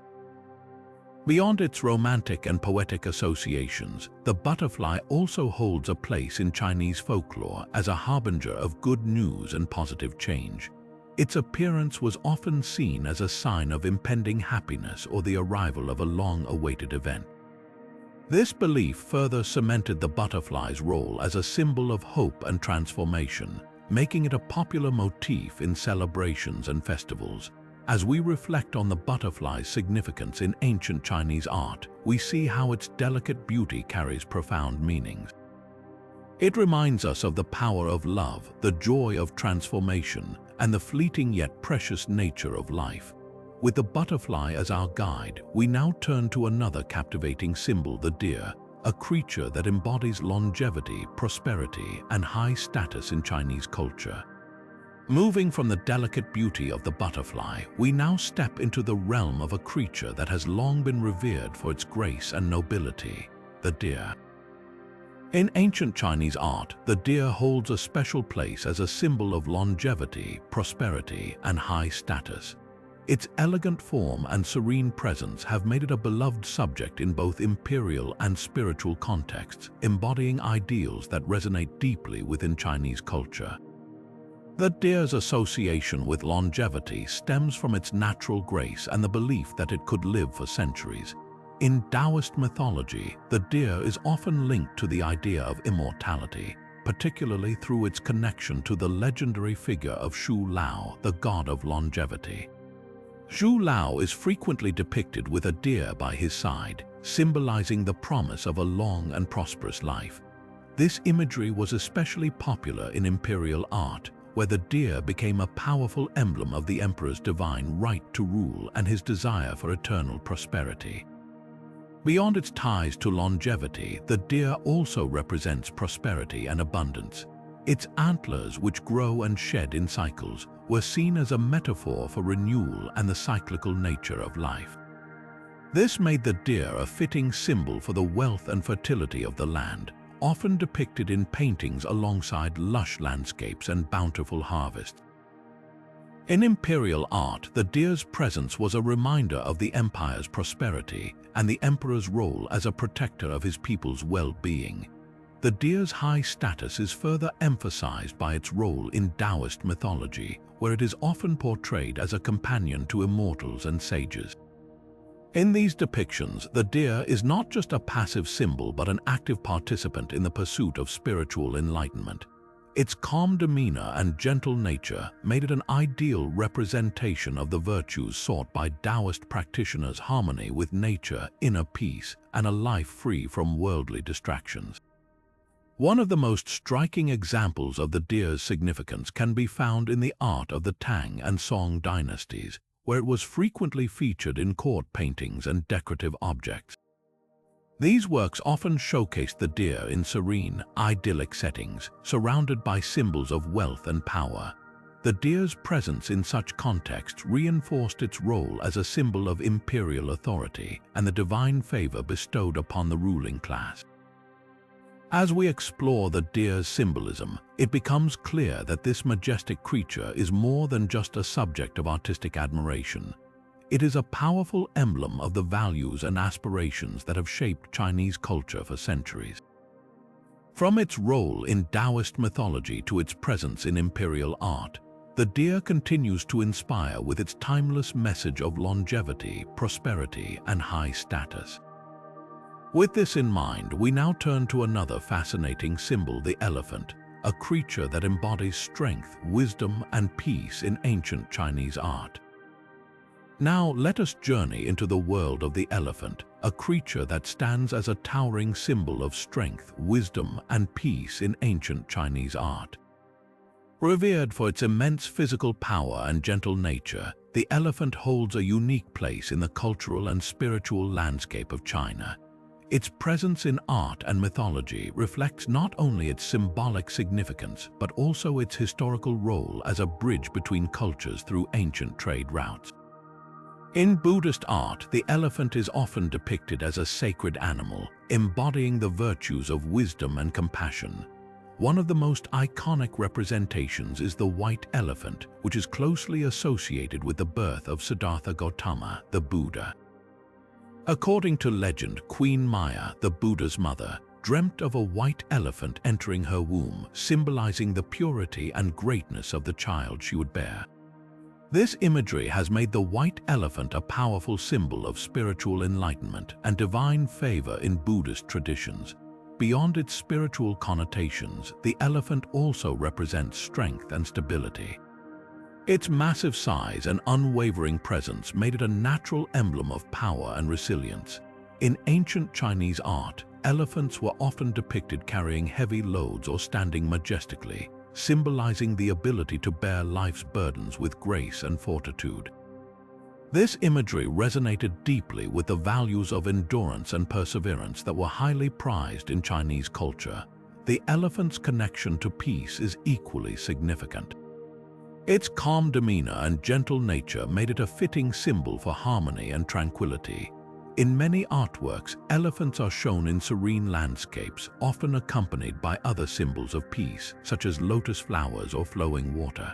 Beyond its romantic and poetic associations, the butterfly also holds a place in Chinese folklore as a harbinger of good news and positive change. Its appearance was often seen as a sign of impending happiness or the arrival of a long-awaited event. This belief further cemented the butterfly's role as a symbol of hope and transformation, making it a popular motif in celebrations and festivals. As we reflect on the butterfly's significance in ancient Chinese art, we see how its delicate beauty carries profound meanings. It reminds us of the power of love, the joy of transformation, and the fleeting yet precious nature of life. With the butterfly as our guide, we now turn to another captivating symbol, the deer, a creature that embodies longevity, prosperity, and high status in Chinese culture. Moving from the delicate beauty of the butterfly, we now step into the realm of a creature that has long been revered for its grace and nobility, the deer. In ancient Chinese art, the deer holds a special place as a symbol of longevity, prosperity, and high status. Its elegant form and serene presence have made it a beloved subject in both imperial and spiritual contexts, embodying ideals that resonate deeply within Chinese culture. The deer's association with longevity stems from its natural grace and the belief that it could live for centuries. In Daoist mythology, the deer is often linked to the idea of immortality, particularly through its connection to the legendary figure of Shu Lao, the god of longevity. Shu Lao is frequently depicted with a deer by his side, symbolizing the promise of a long and prosperous life. This imagery was especially popular in imperial art, where the deer became a powerful emblem of the emperor's divine right to rule and his desire for eternal prosperity. Beyond its ties to longevity, the deer also represents prosperity and abundance. Its antlers, which grow and shed in cycles, were seen as a metaphor for renewal and the cyclical nature of life. This made the deer a fitting symbol for the wealth and fertility of the land, often depicted in paintings alongside lush landscapes and bountiful harvests. In imperial art, the deer's presence was a reminder of the empire's prosperity and the emperor's role as a protector of his people's well-being. The deer's high status is further emphasized by its role in Daoist mythology, where it is often portrayed as a companion to immortals and sages. In these depictions, the deer is not just a passive symbol but an active participant in the pursuit of spiritual enlightenment. Its calm demeanor and gentle nature made it an ideal representation of the virtues sought by Taoist practitioners: harmony with nature, inner peace, and a life free from worldly distractions. One of the most striking examples of the deer's significance can be found in the art of the Tang and Song dynasties, where it was frequently featured in court paintings and decorative objects. These works often showcased the deer in serene, idyllic settings, surrounded by symbols of wealth and power. The deer's presence in such contexts reinforced its role as a symbol of imperial authority and the divine favor bestowed upon the ruling class. As we explore the deer's symbolism, it becomes clear that this majestic creature is more than just a subject of artistic admiration. It is a powerful emblem of the values and aspirations that have shaped Chinese culture for centuries. From its role in Taoist mythology to its presence in imperial art, the deer continues to inspire with its timeless message of longevity, prosperity, and high status. With this in mind, we now turn to another fascinating symbol, the elephant, a creature that embodies strength, wisdom, and peace in ancient Chinese art. Now let us journey into the world of the elephant, a creature that stands as a towering symbol of strength, wisdom, and peace in ancient Chinese art. Revered for its immense physical power and gentle nature, the elephant holds a unique place in the cultural and spiritual landscape of China. Its presence in art and mythology reflects not only its symbolic significance, but also its historical role as a bridge between cultures through ancient trade routes. In Buddhist art, the elephant is often depicted as a sacred animal, embodying the virtues of wisdom and compassion. One of the most iconic representations is the white elephant, which is closely associated with the birth of Siddhartha Gautama, the Buddha. According to legend, Queen Maya, the Buddha's mother, dreamt of a white elephant entering her womb, symbolizing the purity and greatness of the child she would bear. This imagery has made the white elephant a powerful symbol of spiritual enlightenment and divine favor in Buddhist traditions. Beyond its spiritual connotations, the elephant also represents strength and stability. Its massive size and unwavering presence made it a natural emblem of power and resilience. In ancient Chinese art, elephants were often depicted carrying heavy loads or standing majestically, symbolizing the ability to bear life's burdens with grace and fortitude. This imagery resonated deeply with the values of endurance and perseverance that were highly prized in Chinese culture. The elephant's connection to peace is equally significant. Its calm demeanor and gentle nature made it a fitting symbol for harmony and tranquility. In many artworks, elephants are shown in serene landscapes, often accompanied by other symbols of peace, such as lotus flowers or flowing water.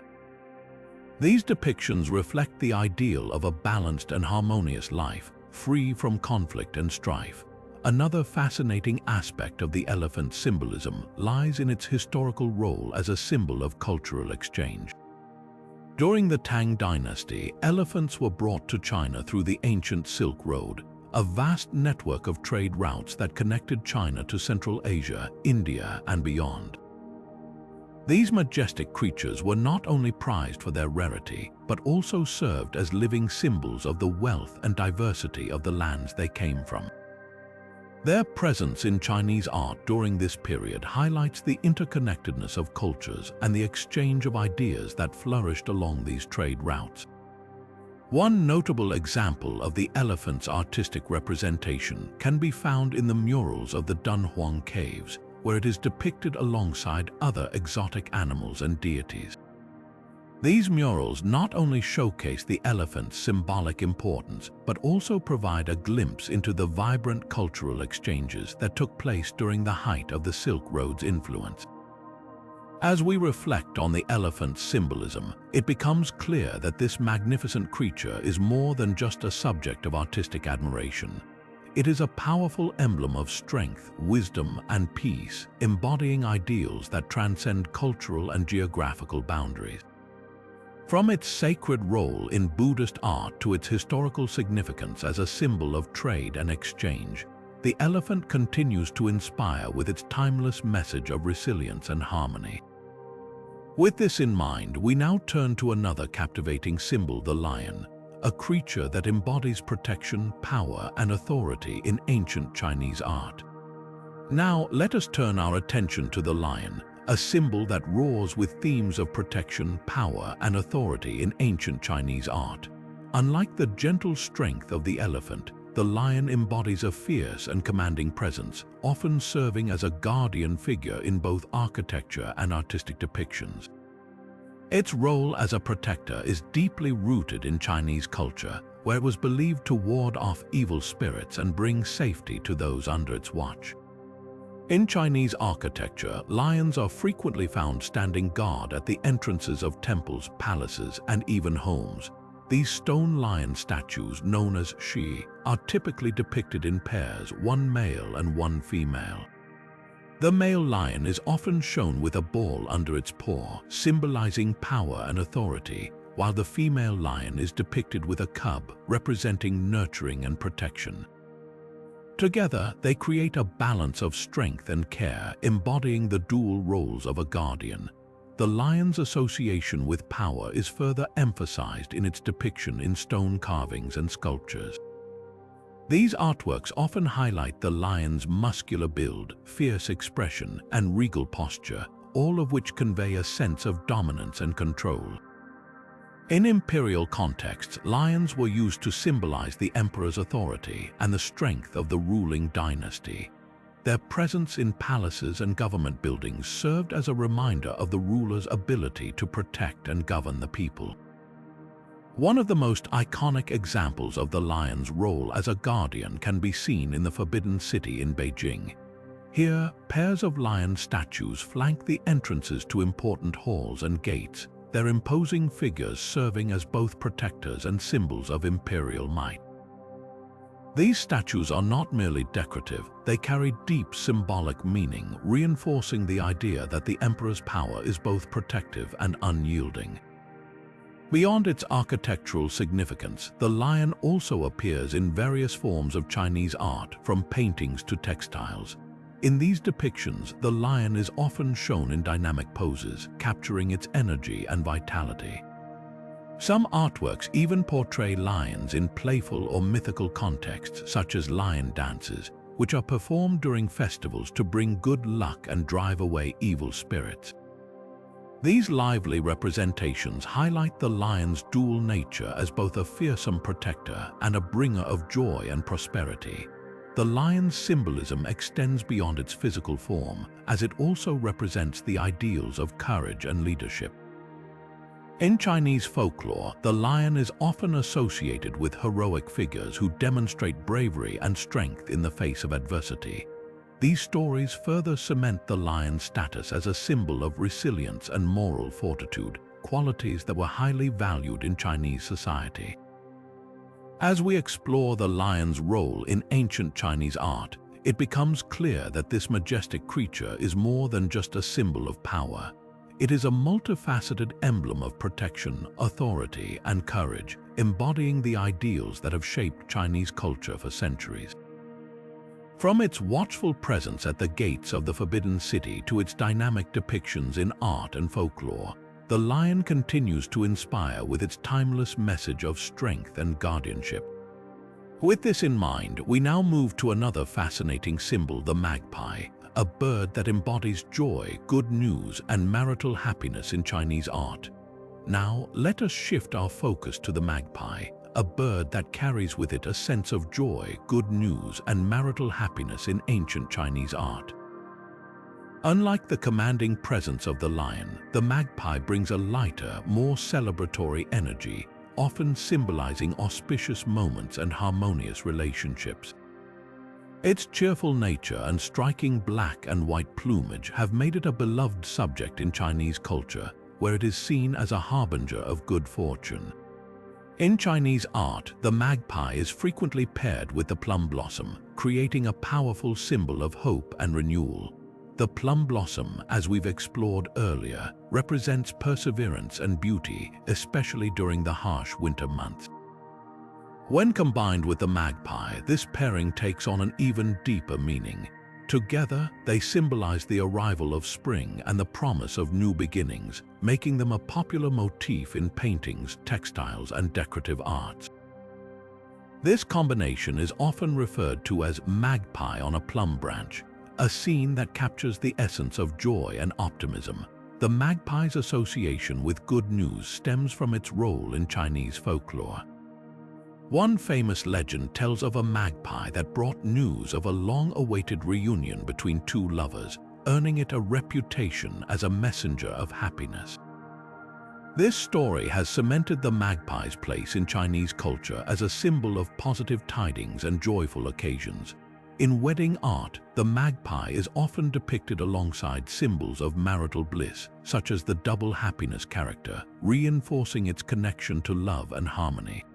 These depictions reflect the ideal of a balanced and harmonious life, free from conflict and strife. Another fascinating aspect of the elephant's symbolism lies in its historical role as a symbol of cultural exchange. During the Tang dynasty, elephants were brought to China through the ancient Silk Road, a vast network of trade routes that connected China to Central Asia, India, and beyond. These majestic creatures were not only prized for their rarity, but also served as living symbols of the wealth and diversity of the lands they came from. Their presence in Chinese art during this period highlights the interconnectedness of cultures and the exchange of ideas that flourished along these trade routes. One notable example of the elephant's artistic representation can be found in the murals of the Dunhuang Caves, where it is depicted alongside other exotic animals and deities. These murals not only showcase the elephant's symbolic importance, but also provide a glimpse into the vibrant cultural exchanges that took place during the height of the Silk Road's influence. As we reflect on the elephant's symbolism, it becomes clear that this magnificent creature is more than just a subject of artistic admiration. It is a powerful emblem of strength, wisdom, and peace, embodying ideals that transcend cultural and geographical boundaries. From its sacred role in Buddhist art to its historical significance as a symbol of trade and exchange, the elephant continues to inspire with its timeless message of resilience and harmony. With this in mind, we now turn to another captivating symbol, the lion, a creature that embodies protection, power, and authority in ancient Chinese art. Now, let us turn our attention to the lion, a symbol that roars with themes of protection, power, and authority in ancient Chinese art. Unlike the gentle strength of the elephant, the lion embodies a fierce and commanding presence, often serving as a guardian figure in both architecture and artistic depictions. Its role as a protector is deeply rooted in Chinese culture, where it was believed to ward off evil spirits and bring safety to those under its watch. In Chinese architecture, lions are frequently found standing guard at the entrances of temples, palaces, and even homes. These stone lion statues, known as shi, are typically depicted in pairs, one male and one female. The male lion is often shown with a ball under its paw, symbolizing power and authority, while the female lion is depicted with a cub, representing nurturing and protection. Together, they create a balance of strength and care, embodying the dual roles of a guardian. The lion's association with power is further emphasized in its depiction in stone carvings and sculptures. These artworks often highlight the lion's muscular build, fierce expression, and regal posture, all of which convey a sense of dominance and control. In imperial contexts, lions were used to symbolize the emperor's authority and the strength of the ruling dynasty. Their presence in palaces and government buildings served as a reminder of the ruler's ability to protect and govern the people. One of the most iconic examples of the lion's role as a guardian can be seen in the Forbidden City in Beijing. Here, pairs of lion statues flank the entrances to important halls and gates, their imposing figures serving as both protectors and symbols of imperial might. These statues are not merely decorative, they carry deep symbolic meaning, reinforcing the idea that the emperor's power is both protective and unyielding. Beyond its architectural significance, the lion also appears in various forms of Chinese art, from paintings to textiles. In these depictions, the lion is often shown in dynamic poses, capturing its energy and vitality. Some artworks even portray lions in playful or mythical contexts, such as lion dances, which are performed during festivals to bring good luck and drive away evil spirits. These lively representations highlight the lion's dual nature as both a fearsome protector and a bringer of joy and prosperity. The lion's symbolism extends beyond its physical form, as it also represents the ideals of courage and leadership. In Chinese folklore, the lion is often associated with heroic figures who demonstrate bravery and strength in the face of adversity. These stories further cement the lion's status as a symbol of resilience and moral fortitude, qualities that were highly valued in Chinese society. As we explore the lion's role in ancient Chinese art, it becomes clear that this majestic creature is more than just a symbol of power. It is a multifaceted emblem of protection, authority, and courage, embodying the ideals that have shaped Chinese culture for centuries. From its watchful presence at the gates of the Forbidden City to its dynamic depictions in art and folklore, the lion continues to inspire with its timeless message of strength and guardianship. With this in mind, we now move to another fascinating symbol, the magpie, a bird that embodies joy, good news, and marital happiness in Chinese art. Now, let us shift our focus to the magpie, a bird that carries with it a sense of joy, good news, and marital happiness in ancient Chinese art. Unlike the commanding presence of the lion, the magpie brings a lighter, more celebratory energy, often symbolizing auspicious moments and harmonious relationships. Its cheerful nature and striking black and white plumage have made it a beloved subject in Chinese culture, where it is seen as a harbinger of good fortune. In Chinese art, the magpie is frequently paired with the plum blossom, creating a powerful symbol of hope and renewal. The plum blossom, as we've explored earlier, represents perseverance and beauty, especially during the harsh winter months. When combined with the magpie, this pairing takes on an even deeper meaning. Together, they symbolize the arrival of spring and the promise of new beginnings, making them a popular motif in paintings, textiles, and decorative arts. This combination is often referred to as magpie on a plum branch, a scene that captures the essence of joy and optimism. The magpie's association with good news stems from its role in Chinese folklore. One famous legend tells of a magpie that brought news of a long-awaited reunion between two lovers, earning it a reputation as a messenger of happiness. This story has cemented the magpie's place in Chinese culture as a symbol of positive tidings and joyful occasions. In wedding art, the magpie is often depicted alongside symbols of marital bliss, such as the double happiness character, reinforcing its connection to love and harmony.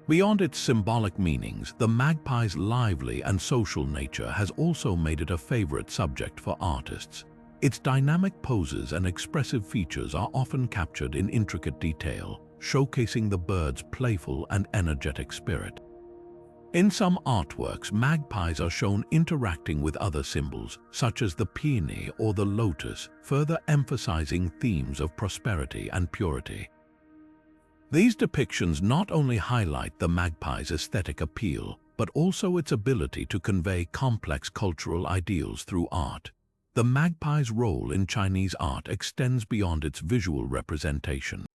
Beyond its symbolic meanings, the magpie's lively and social nature has also made it a favorite subject for artists. Its dynamic poses and expressive features are often captured in intricate detail, showcasing the bird's playful and energetic spirit. In some artworks, magpies are shown interacting with other symbols, such as the peony or the lotus, further emphasizing themes of prosperity and purity. These depictions not only highlight the magpie's aesthetic appeal, but also its ability to convey complex cultural ideals through art. The magpie's role in Chinese art extends beyond its visual representation.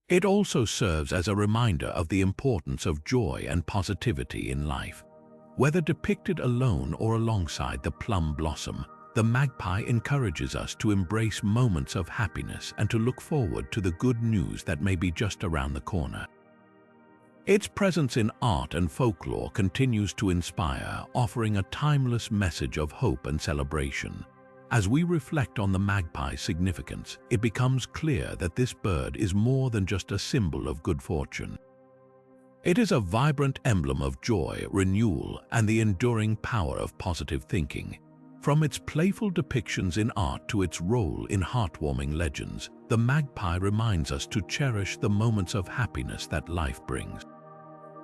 It also serves as a reminder of the importance of joy and positivity in life. Whether depicted alone or alongside the plum blossom, the magpie encourages us to embrace moments of happiness and to look forward to the good news that may be just around the corner. Its presence in art and folklore continues to inspire, offering a timeless message of hope and celebration. As we reflect on the magpie's significance, it becomes clear that this bird is more than just a symbol of good fortune. It is a vibrant emblem of joy, renewal, and the enduring power of positive thinking. From its playful depictions in art to its role in heartwarming legends, the magpie reminds us to cherish the moments of happiness that life brings.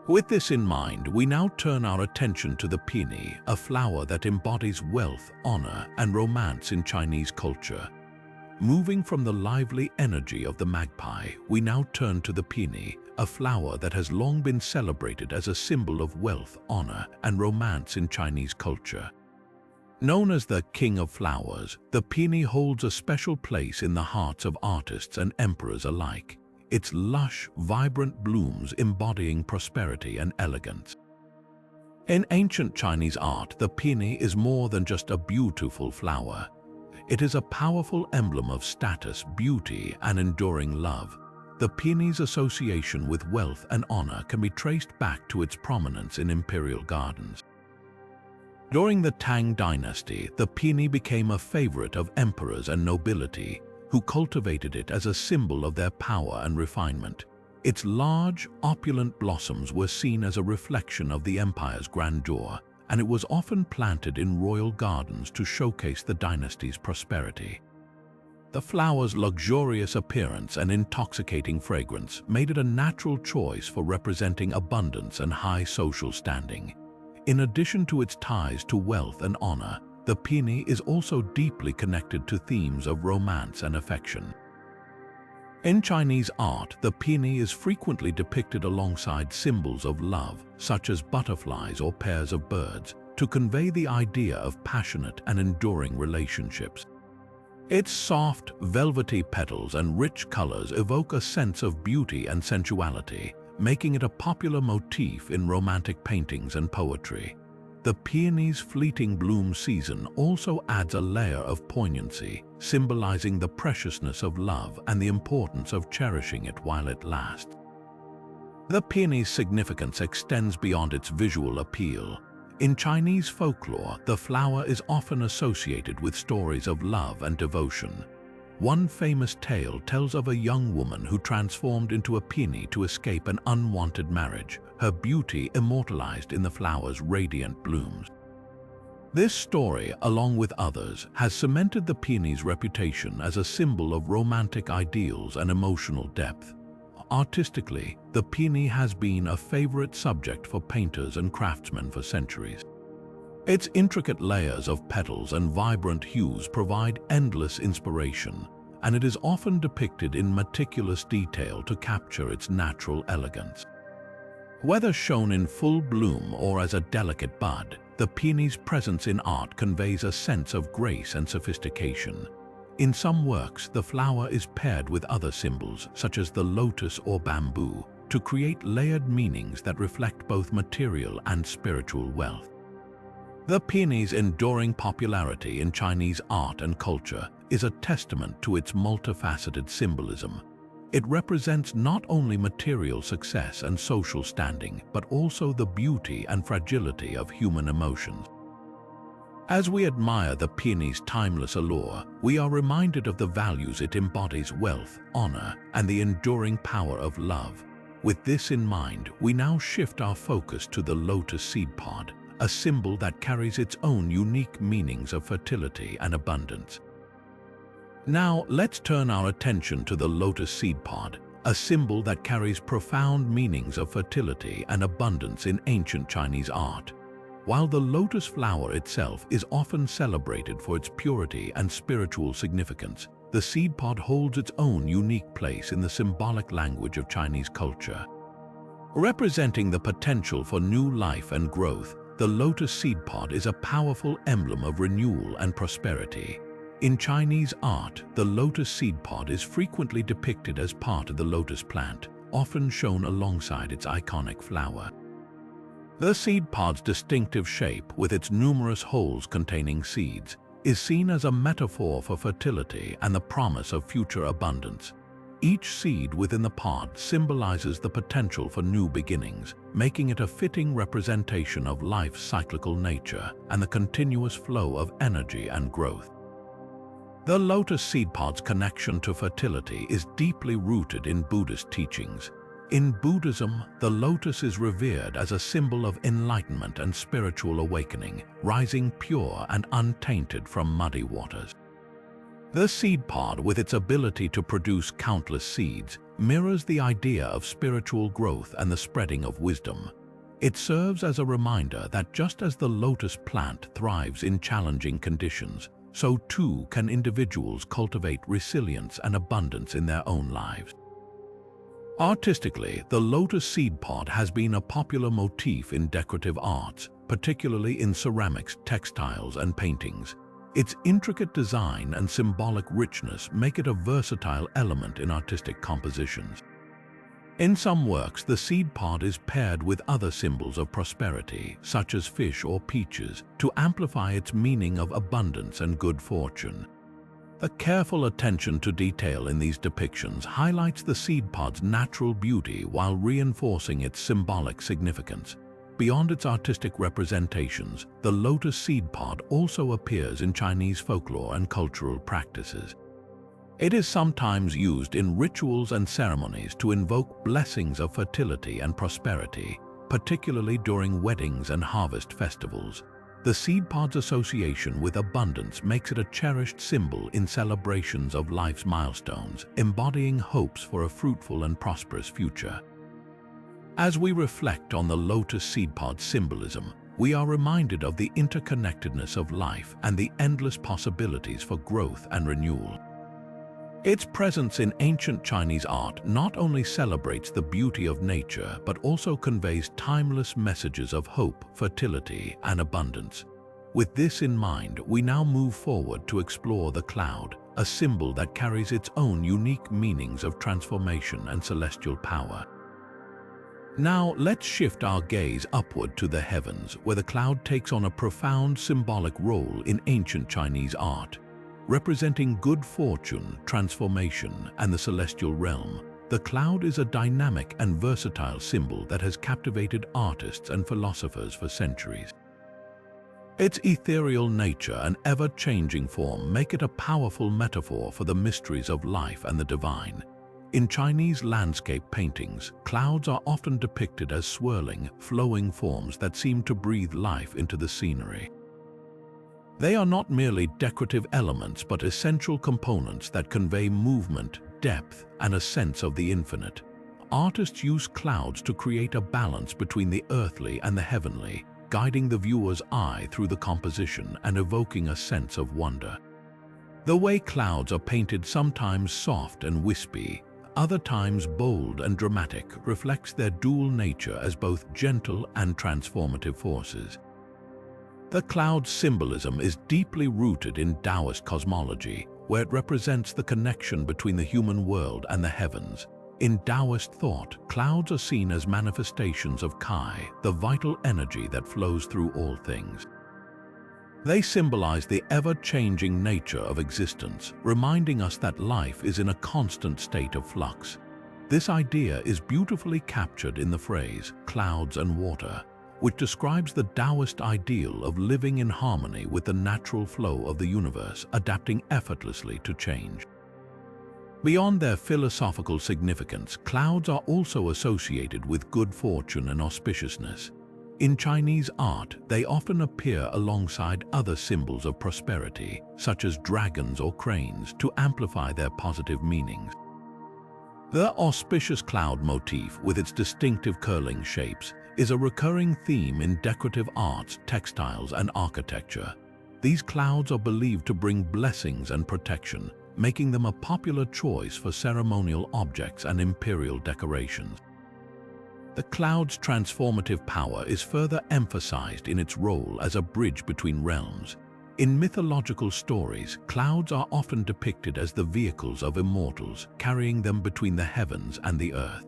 With this in mind, we now turn our attention to the peony, a flower that embodies wealth, honor, and romance in Chinese culture. Moving from the lively energy of the magpie, we now turn to the peony, a flower that has long been celebrated as a symbol of wealth, honor, and romance in Chinese culture. Known as the King of Flowers, the peony holds a special place in the hearts of artists and emperors alike, its lush, vibrant blooms embodying prosperity and elegance. In ancient Chinese art, the peony is more than just a beautiful flower. It is a powerful emblem of status, beauty, and enduring love. The peony's association with wealth and honor can be traced back to its prominence in imperial gardens. During the Tang dynasty, the peony became a favorite of emperors and nobility, who cultivated it as a symbol of their power and refinement. Its large, opulent blossoms were seen as a reflection of the empire's grandeur, and it was often planted in royal gardens to showcase the dynasty's prosperity. The flower's luxurious appearance and intoxicating fragrance made it a natural choice for representing abundance and high social standing. In addition to its ties to wealth and honor, the peony is also deeply connected to themes of romance and affection. In Chinese art, the peony is frequently depicted alongside symbols of love, such as butterflies or pairs of birds, to convey the idea of passionate and enduring relationships. Its soft, velvety petals and rich colors evoke a sense of beauty and sensuality, making it a popular motif in romantic paintings and poetry. The peony's fleeting bloom season also adds a layer of poignancy, symbolizing the preciousness of love and the importance of cherishing it while it lasts. The peony's significance extends beyond its visual appeal. In Chinese folklore, the flower is often associated with stories of love and devotion. One famous tale tells of a young woman who transformed into a peony to escape an unwanted marriage, her beauty immortalized in the flower's radiant blooms. This story, along with others, has cemented the peony's reputation as a symbol of romantic ideals and emotional depth. Artistically, the peony has been a favorite subject for painters and craftsmen for centuries. Its intricate layers of petals and vibrant hues provide endless inspiration, and it is often depicted in meticulous detail to capture its natural elegance. Whether shown in full bloom or as a delicate bud, the peony's presence in art conveys a sense of grace and sophistication. In some works, the flower is paired with other symbols, such as the lotus or bamboo, to create layered meanings that reflect both material and spiritual wealth. The peony's enduring popularity in Chinese art and culture is a testament to its multifaceted symbolism. It represents not only material success and social standing, but also the beauty and fragility of human emotions. As we admire the peony's timeless allure, we are reminded of the values it embodies: wealth, honor, and the enduring power of love. With this in mind, we now shift our focus to the lotus seed pod, a symbol that carries its own unique meanings of fertility and abundance. Now, let's turn our attention to the lotus seed pod, a symbol that carries profound meanings of fertility and abundance in ancient Chinese art. While the lotus flower itself is often celebrated for its purity and spiritual significance, the seed pod holds its own unique place in the symbolic language of Chinese culture. Representing the potential for new life and growth, the lotus seed pod is a powerful emblem of renewal and prosperity. In Chinese art, the lotus seed pod is frequently depicted as part of the lotus plant, often shown alongside its iconic flower. The seed pod's distinctive shape, with its numerous holes containing seeds, is seen as a metaphor for fertility and the promise of future abundance. Each seed within the pod symbolizes the potential for new beginnings, making it a fitting representation of life's cyclical nature and the continuous flow of energy and growth. The lotus seed pod's connection to fertility is deeply rooted in Buddhist teachings. In Buddhism, the lotus is revered as a symbol of enlightenment and spiritual awakening, rising pure and untainted from muddy waters. The seed pod, with its ability to produce countless seeds, mirrors the idea of spiritual growth and the spreading of wisdom. It serves as a reminder that just as the lotus plant thrives in challenging conditions, so too can individuals cultivate resilience and abundance in their own lives. Artistically, the lotus seed pod has been a popular motif in decorative arts, particularly in ceramics, textiles, and paintings. Its intricate design and symbolic richness make it a versatile element in artistic compositions. In some works, the seed pod is paired with other symbols of prosperity, such as fish or peaches, to amplify its meaning of abundance and good fortune. The careful attention to detail in these depictions highlights the seed pod's natural beauty while reinforcing its symbolic significance. Beyond its artistic representations, the lotus seed pod also appears in Chinese folklore and cultural practices. It is sometimes used in rituals and ceremonies to invoke blessings of fertility and prosperity, particularly during weddings and harvest festivals. The seed pod's association with abundance makes it a cherished symbol in celebrations of life's milestones, embodying hopes for a fruitful and prosperous future. As we reflect on the lotus seed pod's symbolism, we are reminded of the interconnectedness of life and the endless possibilities for growth and renewal. Its presence in ancient Chinese art not only celebrates the beauty of nature, but also conveys timeless messages of hope, fertility, and abundance. With this in mind, we now move forward to explore the cloud, a symbol that carries its own unique meanings of transformation and celestial power. Now, let's shift our gaze upward to the heavens, where the cloud takes on a profound symbolic role in ancient Chinese art. Representing good fortune, transformation, and the celestial realm, the cloud is a dynamic and versatile symbol that has captivated artists and philosophers for centuries. Its ethereal nature and ever-changing form make it a powerful metaphor for the mysteries of life and the divine. In Chinese landscape paintings, clouds are often depicted as swirling, flowing forms that seem to breathe life into the scenery. They are not merely decorative elements, but essential components that convey movement, depth, and a sense of the infinite. Artists use clouds to create a balance between the earthly and the heavenly, guiding the viewer's eye through the composition and evoking a sense of wonder. The way clouds are painted, sometimes soft and wispy, other times bold and dramatic, reflects their dual nature as both gentle and transformative forces. The cloud's symbolism is deeply rooted in Taoist cosmology, where it represents the connection between the human world and the heavens. In Taoist thought, clouds are seen as manifestations of Kai, the vital energy that flows through all things. They symbolize the ever-changing nature of existence, reminding us that life is in a constant state of flux. This idea is beautifully captured in the phrase, "clouds and water," which describes the Taoist ideal of living in harmony with the natural flow of the universe, adapting effortlessly to change. Beyond their philosophical significance, clouds are also associated with good fortune and auspiciousness. In Chinese art, they often appear alongside other symbols of prosperity, such as dragons or cranes, to amplify their positive meanings. The auspicious cloud motif, with its distinctive curling shapes, is a recurring theme in decorative arts, textiles, and architecture. These clouds are believed to bring blessings and protection, making them a popular choice for ceremonial objects and imperial decorations. The cloud's transformative power is further emphasized in its role as a bridge between realms. In mythological stories, clouds are often depicted as the vehicles of immortals, carrying them between the heavens and the earth.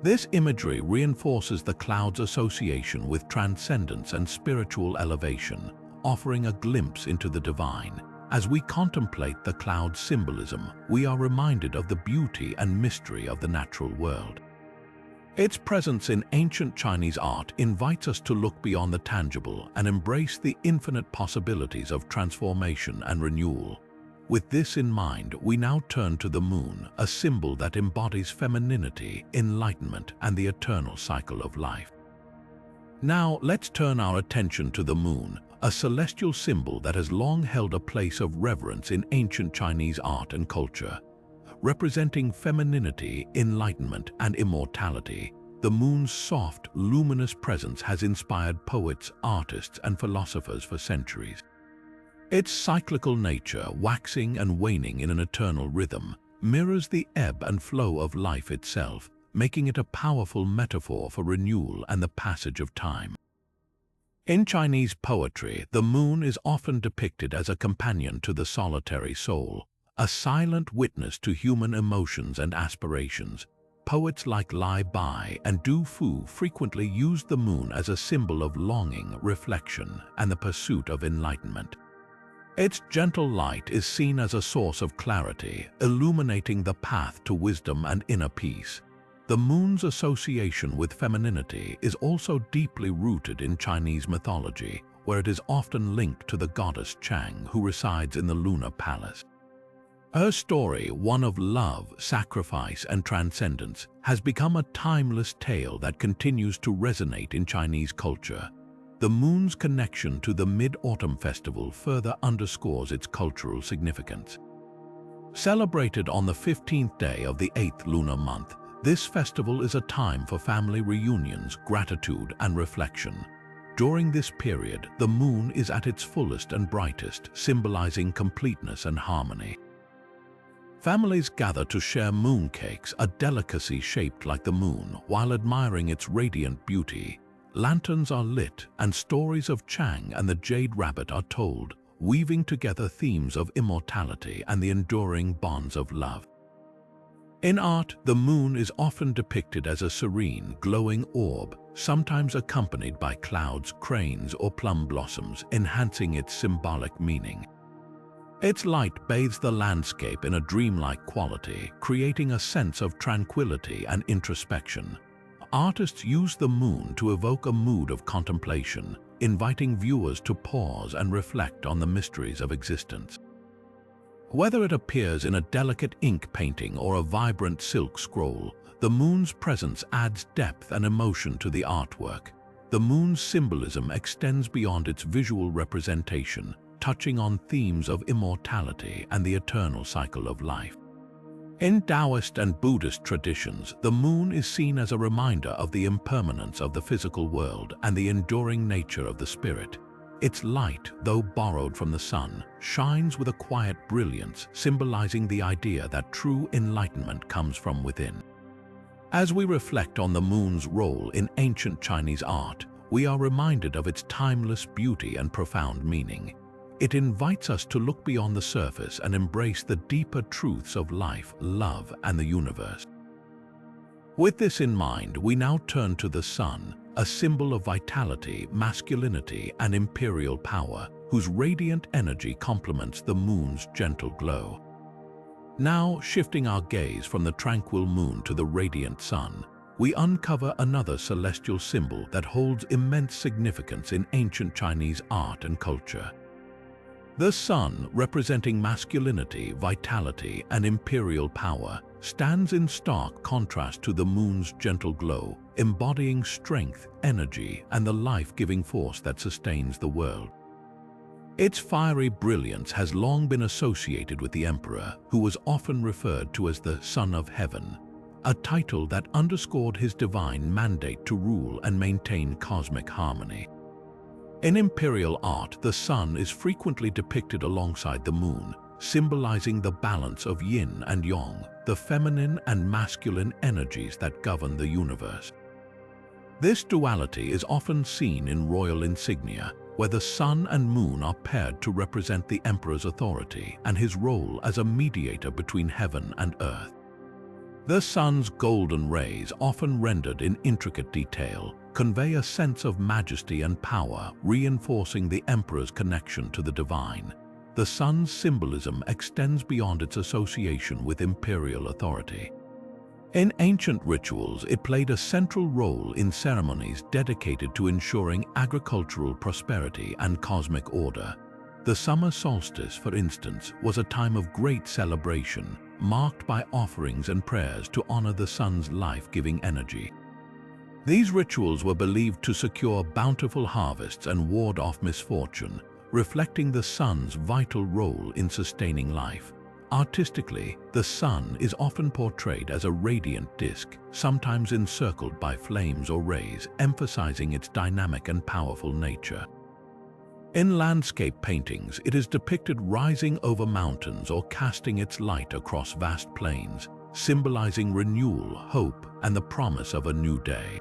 This imagery reinforces the cloud's association with transcendence and spiritual elevation, offering a glimpse into the divine. As we contemplate the cloud's symbolism, we are reminded of the beauty and mystery of the natural world. Its presence in ancient Chinese art invites us to look beyond the tangible and embrace the infinite possibilities of transformation and renewal. With this in mind, we now turn to the moon, a symbol that embodies femininity, enlightenment, and the eternal cycle of life. Now, let's turn our attention to the moon, a celestial symbol that has long held a place of reverence in ancient Chinese art and culture. Representing femininity, enlightenment, and immortality, the moon's soft, luminous presence has inspired poets, artists, and philosophers for centuries. Its cyclical nature, waxing and waning in an eternal rhythm, mirrors the ebb and flow of life itself, making it a powerful metaphor for renewal and the passage of time. In Chinese poetry, the moon is often depicted as a companion to the solitary soul, a silent witness to human emotions and aspirations. Poets like Lai Bai and Du Fu frequently used the moon as a symbol of longing, reflection, and the pursuit of enlightenment. Its gentle light is seen as a source of clarity, illuminating the path to wisdom and inner peace. The moon's association with femininity is also deeply rooted in Chinese mythology, where it is often linked to the goddess Chang, who resides in the lunar palace. Her story, one of love, sacrifice, and transcendence, has become a timeless tale that continues to resonate in Chinese culture. The moon's connection to the Mid-Autumn Festival further underscores its cultural significance. Celebrated on the 15th day of the 8th lunar month, this festival is a time for family reunions, gratitude, and reflection. During this period, the moon is at its fullest and brightest, symbolizing completeness and harmony. Families gather to share mooncakes, a delicacy shaped like the moon, while admiring its radiant beauty. Lanterns are lit, and stories of Chang and the jade rabbit are told, weaving together themes of immortality and the enduring bonds of love. In art, the moon is often depicted as a serene, glowing orb, sometimes accompanied by clouds, cranes, or plum blossoms, enhancing its symbolic meaning. Its light bathes the landscape in a dreamlike quality, creating a sense of tranquility and introspection. Artists use the moon to evoke a mood of contemplation, inviting viewers to pause and reflect on the mysteries of existence. Whether it appears in a delicate ink painting or a vibrant silk scroll, the moon's presence adds depth and emotion to the artwork. The moon's symbolism extends beyond its visual representation, touching on themes of immortality and the eternal cycle of life. In Taoist and Buddhist traditions, the moon is seen as a reminder of the impermanence of the physical world and the enduring nature of the spirit. Its light, though borrowed from the sun, shines with a quiet brilliance, symbolizing the idea that true enlightenment comes from within. As we reflect on the moon's role in ancient Chinese art, we are reminded of its timeless beauty and profound meaning. It invites us to look beyond the surface and embrace the deeper truths of life, love, and the universe. With this in mind, we now turn to the sun, a symbol of vitality, masculinity, and imperial power, whose radiant energy complements the moon's gentle glow. Now, shifting our gaze from the tranquil moon to the radiant sun, we uncover another celestial symbol that holds immense significance in ancient Chinese art and culture. The sun, representing masculinity, vitality, and imperial power, stands in stark contrast to the moon's gentle glow, embodying strength, energy, and the life-giving force that sustains the world. Its fiery brilliance has long been associated with the emperor, who was often referred to as the Son of Heaven, a title that underscored his divine mandate to rule and maintain cosmic harmony. In imperial art, the sun is frequently depicted alongside the moon, symbolizing the balance of yin and yang, the feminine and masculine energies that govern the universe. This duality is often seen in royal insignia, where the sun and moon are paired to represent the emperor's authority and his role as a mediator between heaven and earth. The sun's golden rays, often rendered in intricate detail, convey a sense of majesty and power, reinforcing the emperor's connection to the divine. The sun's symbolism extends beyond its association with imperial authority. In ancient rituals, it played a central role in ceremonies dedicated to ensuring agricultural prosperity and cosmic order. The summer solstice, for instance, was a time of great celebration, marked by offerings and prayers to honor the sun's life-giving energy. These rituals were believed to secure bountiful harvests and ward off misfortune, reflecting the sun's vital role in sustaining life. Artistically, the sun is often portrayed as a radiant disk, sometimes encircled by flames or rays, emphasizing its dynamic and powerful nature. In landscape paintings, it is depicted rising over mountains or casting its light across vast plains, symbolizing renewal, hope, and the promise of a new day.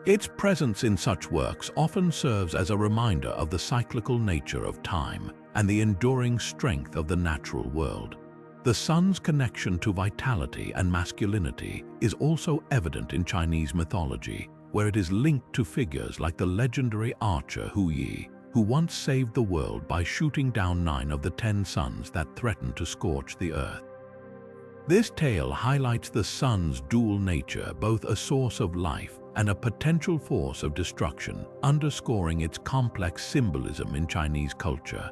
Its presence in such works often serves as a reminder of the cyclical nature of time and the enduring strength of the natural world. The sun's connection to vitality and masculinity is also evident in Chinese mythology, where it is linked to figures like the legendary archer Hu Yi, who once saved the world by shooting down 9 of the 10 suns that threatened to scorch the earth. This tale highlights the sun's dual nature, both a source of life and a potential force of destruction, underscoring its complex symbolism in Chinese culture.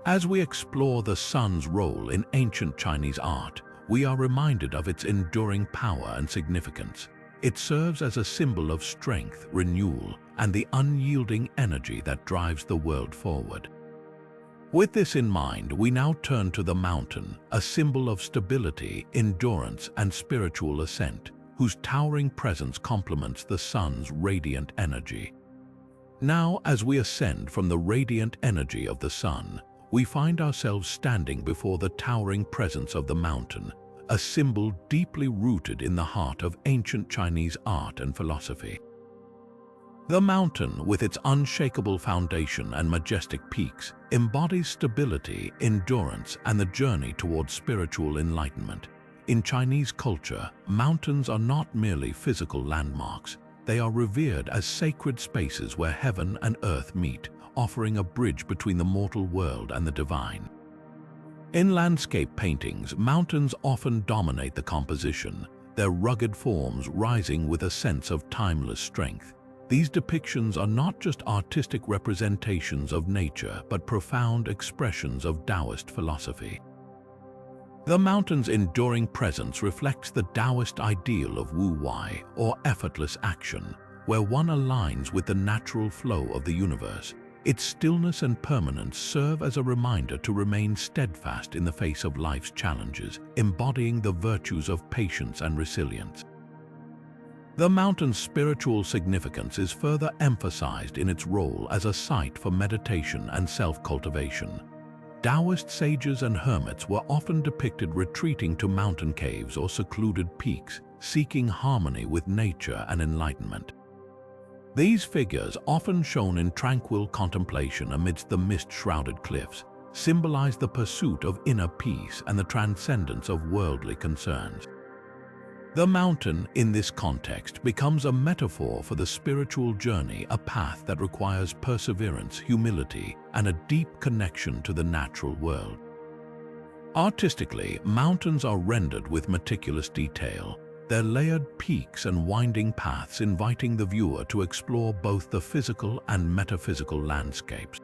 As we explore the sun's role in ancient Chinese art, we are reminded of its enduring power and significance. It serves as a symbol of strength, renewal, and the unyielding energy that drives the world forward. With this in mind, we now turn to the mountain, a symbol of stability, endurance, and spiritual ascent, whose towering presence complements the sun's radiant energy. Now, as we ascend from the radiant energy of the sun, we find ourselves standing before the towering presence of the mountain, a symbol deeply rooted in the heart of ancient Chinese art and philosophy. The mountain, with its unshakable foundation and majestic peaks, embodies stability, endurance, and the journey towards spiritual enlightenment. In Chinese culture, mountains are not merely physical landmarks. They are revered as sacred spaces where heaven and earth meet, offering a bridge between the mortal world and the divine. In landscape paintings, mountains often dominate the composition, their rugged forms rising with a sense of timeless strength. These depictions are not just artistic representations of nature, but profound expressions of Taoist philosophy. The mountain's enduring presence reflects the Taoist ideal of wu wei, or effortless action, where one aligns with the natural flow of the universe. Its stillness and permanence serve as a reminder to remain steadfast in the face of life's challenges, embodying the virtues of patience and resilience. The mountain's spiritual significance is further emphasized in its role as a site for meditation and self-cultivation. Taoist sages and hermits were often depicted retreating to mountain caves or secluded peaks, seeking harmony with nature and enlightenment. These figures, often shown in tranquil contemplation amidst the mist-shrouded cliffs, symbolize the pursuit of inner peace and the transcendence of worldly concerns. The mountain, in this context, becomes a metaphor for the spiritual journey, a path that requires perseverance, humility, and a deep connection to the natural world. Artistically, mountains are rendered with meticulous detail, their layered peaks and winding paths inviting the viewer to explore both the physical and metaphysical landscapes.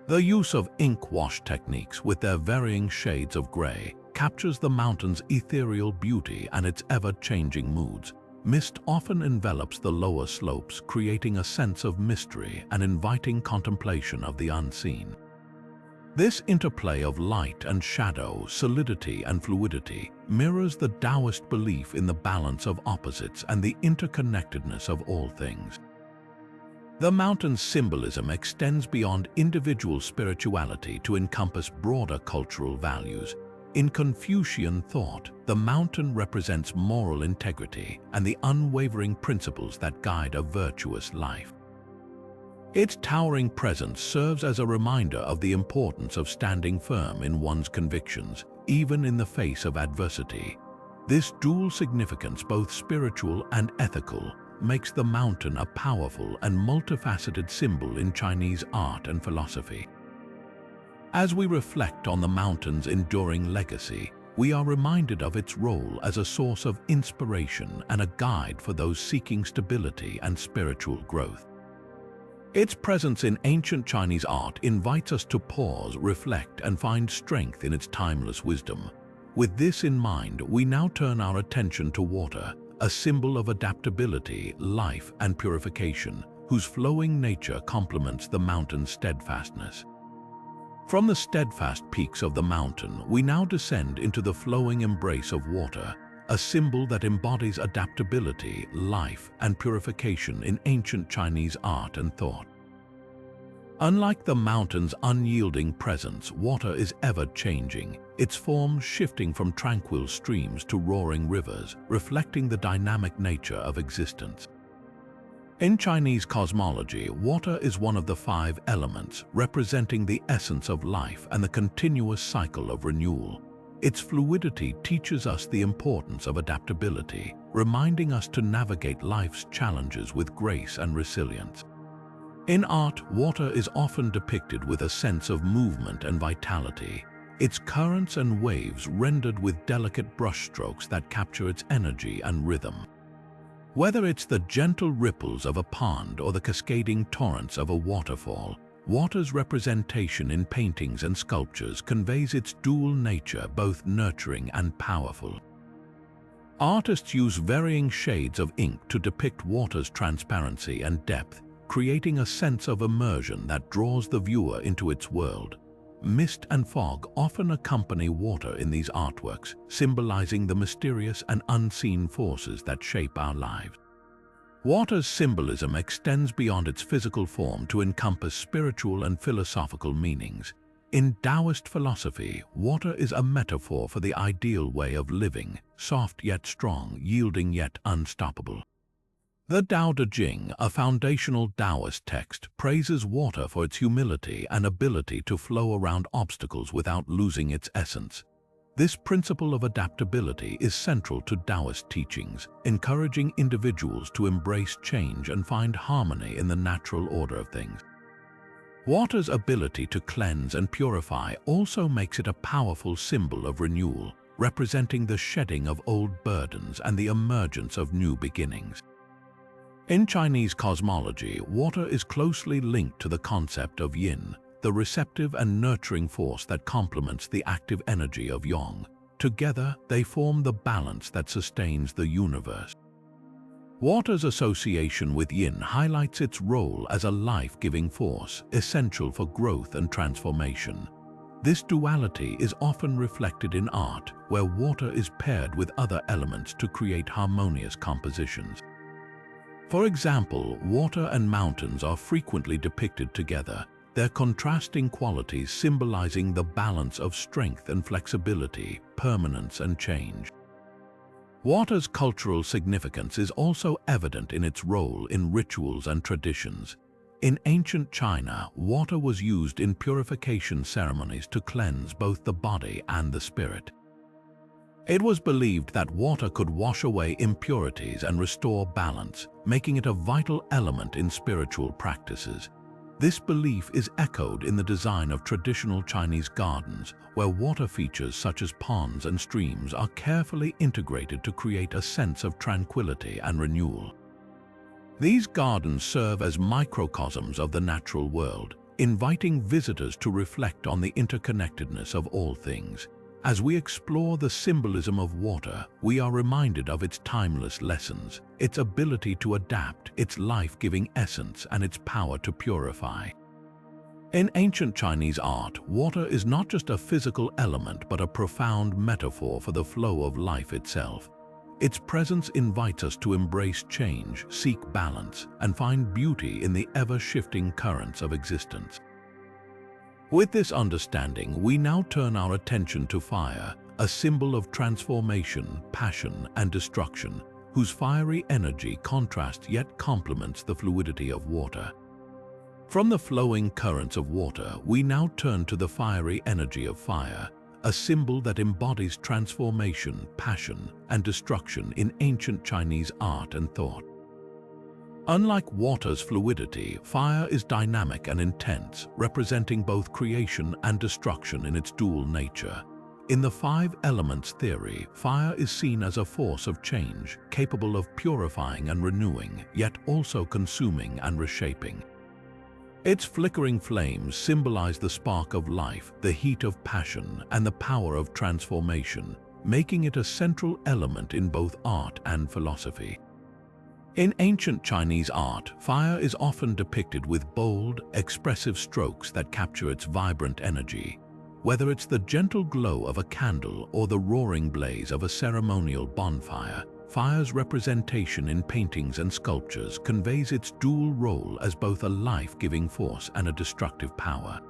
The use of ink wash techniques with their varying shades of gray captures the mountain's ethereal beauty and its ever-changing moods. Mist often envelops the lower slopes, creating a sense of mystery and inviting contemplation of the unseen. This interplay of light and shadow, solidity and fluidity, mirrors the Taoist belief in the balance of opposites and the interconnectedness of all things. The mountain's symbolism extends beyond individual spirituality to encompass broader cultural values. In Confucian thought, the mountain represents moral integrity and the unwavering principles that guide a virtuous life. Its towering presence serves as a reminder of the importance of standing firm in one's convictions, even in the face of adversity. This dual significance, both spiritual and ethical, makes the mountain a powerful and multifaceted symbol in Chinese art and philosophy. As we reflect on the mountain's enduring legacy, we are reminded of its role as a source of inspiration and a guide for those seeking stability and spiritual growth. Its presence in ancient Chinese art invites us to pause, reflect, and find strength in its timeless wisdom. With this in mind, we now turn our attention to water, a symbol of adaptability, life, and purification, whose flowing nature complements the mountain's steadfastness. From the steadfast peaks of the mountain, we now descend into the flowing embrace of water, a symbol that embodies adaptability, life, and purification in ancient Chinese art and thought. Unlike the mountain's unyielding presence, water is ever-changing, its forms shifting from tranquil streams to roaring rivers, reflecting the dynamic nature of existence. In Chinese cosmology, water is one of the 5 elements, representing the essence of life and the continuous cycle of renewal. Its fluidity teaches us the importance of adaptability, reminding us to navigate life's challenges with grace and resilience. In art, water is often depicted with a sense of movement and vitality, its currents and waves rendered with delicate brushstrokes that capture its energy and rhythm. Whether it's the gentle ripples of a pond or the cascading torrents of a waterfall, water's representation in paintings and sculptures conveys its dual nature, both nurturing and powerful. Artists use varying shades of ink to depict water's transparency and depth, creating a sense of immersion that draws the viewer into its world. Mist and fog often accompany water in these artworks, symbolizing the mysterious and unseen forces that shape our lives. Water's symbolism extends beyond its physical form to encompass spiritual and philosophical meanings. In Taoist philosophy, water is a metaphor for the ideal way of living, soft yet strong, yielding yet unstoppable. The Tao Te Ching, a foundational Taoist text, praises water for its humility and ability to flow around obstacles without losing its essence. This principle of adaptability is central to Taoist teachings, encouraging individuals to embrace change and find harmony in the natural order of things. Water's ability to cleanse and purify also makes it a powerful symbol of renewal, representing the shedding of old burdens and the emergence of new beginnings. In Chinese cosmology, water is closely linked to the concept of yin, the receptive and nurturing force that complements the active energy of yang. Together, they form the balance that sustains the universe. Water's association with yin highlights its role as a life-giving force, essential for growth and transformation. This duality is often reflected in art, where water is paired with other elements to create harmonious compositions. For example, water and mountains are frequently depicted together, their contrasting qualities symbolizing the balance of strength and flexibility, permanence and change. Water's cultural significance is also evident in its role in rituals and traditions. In ancient China, water was used in purification ceremonies to cleanse both the body and the spirit. It was believed that water could wash away impurities and restore balance, making it a vital element in spiritual practices. This belief is echoed in the design of traditional Chinese gardens, where water features such as ponds and streams are carefully integrated to create a sense of tranquility and renewal. These gardens serve as microcosms of the natural world, inviting visitors to reflect on the interconnectedness of all things. As we explore the symbolism of water, we are reminded of its timeless lessons, its ability to adapt, its life-giving essence, and its power to purify. In ancient Chinese art, water is not just a physical element but a profound metaphor for the flow of life itself. Its presence invites us to embrace change, seek balance, and find beauty in the ever-shifting currents of existence. With this understanding, we now turn our attention to fire, a symbol of transformation, passion, and destruction, whose fiery energy contrasts yet complements the fluidity of water. From the flowing currents of water, we now turn to the fiery energy of fire, a symbol that embodies transformation, passion, and destruction in ancient Chinese art and thought. Unlike water's fluidity, fire is dynamic and intense, representing both creation and destruction in its dual nature. In the five elements theory, fire is seen as a force of change, capable of purifying and renewing, yet also consuming and reshaping. Its flickering flames symbolize the spark of life, the heat of passion, and the power of transformation, making it a central element in both art and philosophy. In ancient Chinese art, fire is often depicted with bold, expressive strokes that capture its vibrant energy. Whether it's the gentle glow of a candle or the roaring blaze of a ceremonial bonfire, fire's representation in paintings and sculptures conveys its dual role as both a life-giving force and a destructive power.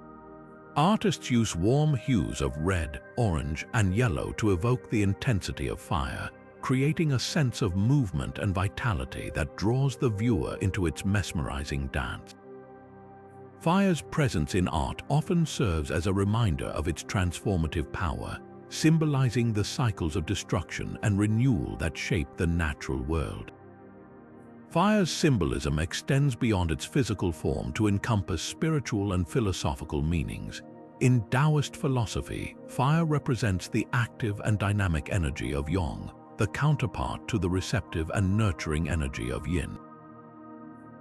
Artists use warm hues of red, orange, and yellow to evoke the intensity of fire, creating a sense of movement and vitality that draws the viewer into its mesmerizing dance. Fire's presence in art often serves as a reminder of its transformative power, symbolizing the cycles of destruction and renewal that shape the natural world. Fire's symbolism extends beyond its physical form to encompass spiritual and philosophical meanings. In Daoist philosophy, fire represents the active and dynamic energy of yang, the counterpart to the receptive and nurturing energy of yin.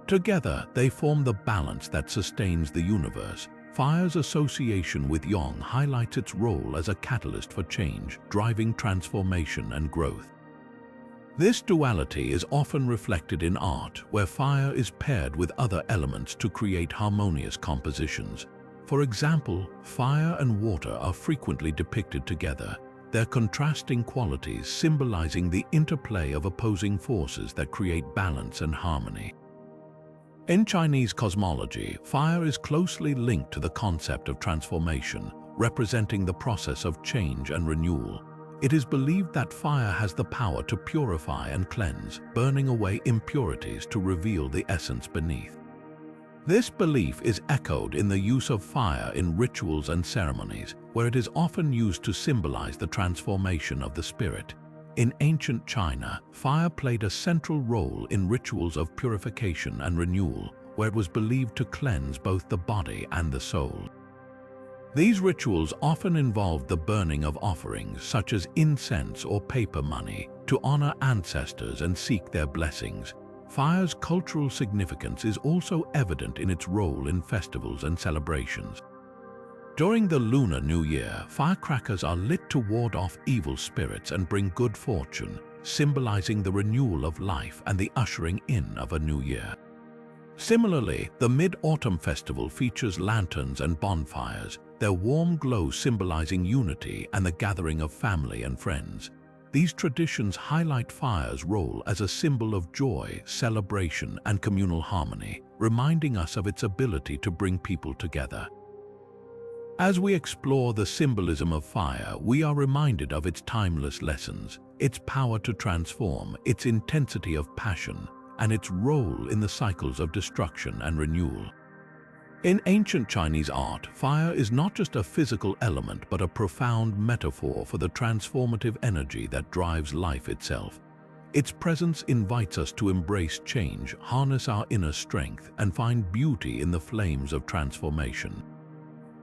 Together, they form the balance that sustains the universe. Fire's association with yang highlights its role as a catalyst for change, driving transformation and growth. This duality is often reflected in art, where fire is paired with other elements to create harmonious compositions. For example, fire and water are frequently depicted together, their contrasting qualities symbolizing the interplay of opposing forces that create balance and harmony. In Chinese cosmology, fire is closely linked to the concept of transformation, representing the process of change and renewal. It is believed that fire has the power to purify and cleanse, burning away impurities to reveal the essence beneath. This belief is echoed in the use of fire in rituals and ceremonies, where it is often used to symbolize the transformation of the spirit. In ancient China, fire played a central role in rituals of purification and renewal, where it was believed to cleanse both the body and the soul. These rituals often involved the burning of offerings such as incense or paper money to honor ancestors and seek their blessings. Fire's cultural significance is also evident in its role in festivals and celebrations. During the Lunar New Year, firecrackers are lit to ward off evil spirits and bring good fortune, symbolizing the renewal of life and the ushering in of a new year. Similarly, the Mid-Autumn Festival features lanterns and bonfires, their warm glow symbolizing unity and the gathering of family and friends. These traditions highlight fire's role as a symbol of joy, celebration, and communal harmony, reminding us of its ability to bring people together. As we explore the symbolism of fire, we are reminded of its timeless lessons, its power to transform, its intensity of passion, and its role in the cycles of destruction and renewal. In ancient Chinese art, fire is not just a physical element but a profound metaphor for the transformative energy that drives life itself. Its presence invites us to embrace change, harness our inner strength, and find beauty in the flames of transformation.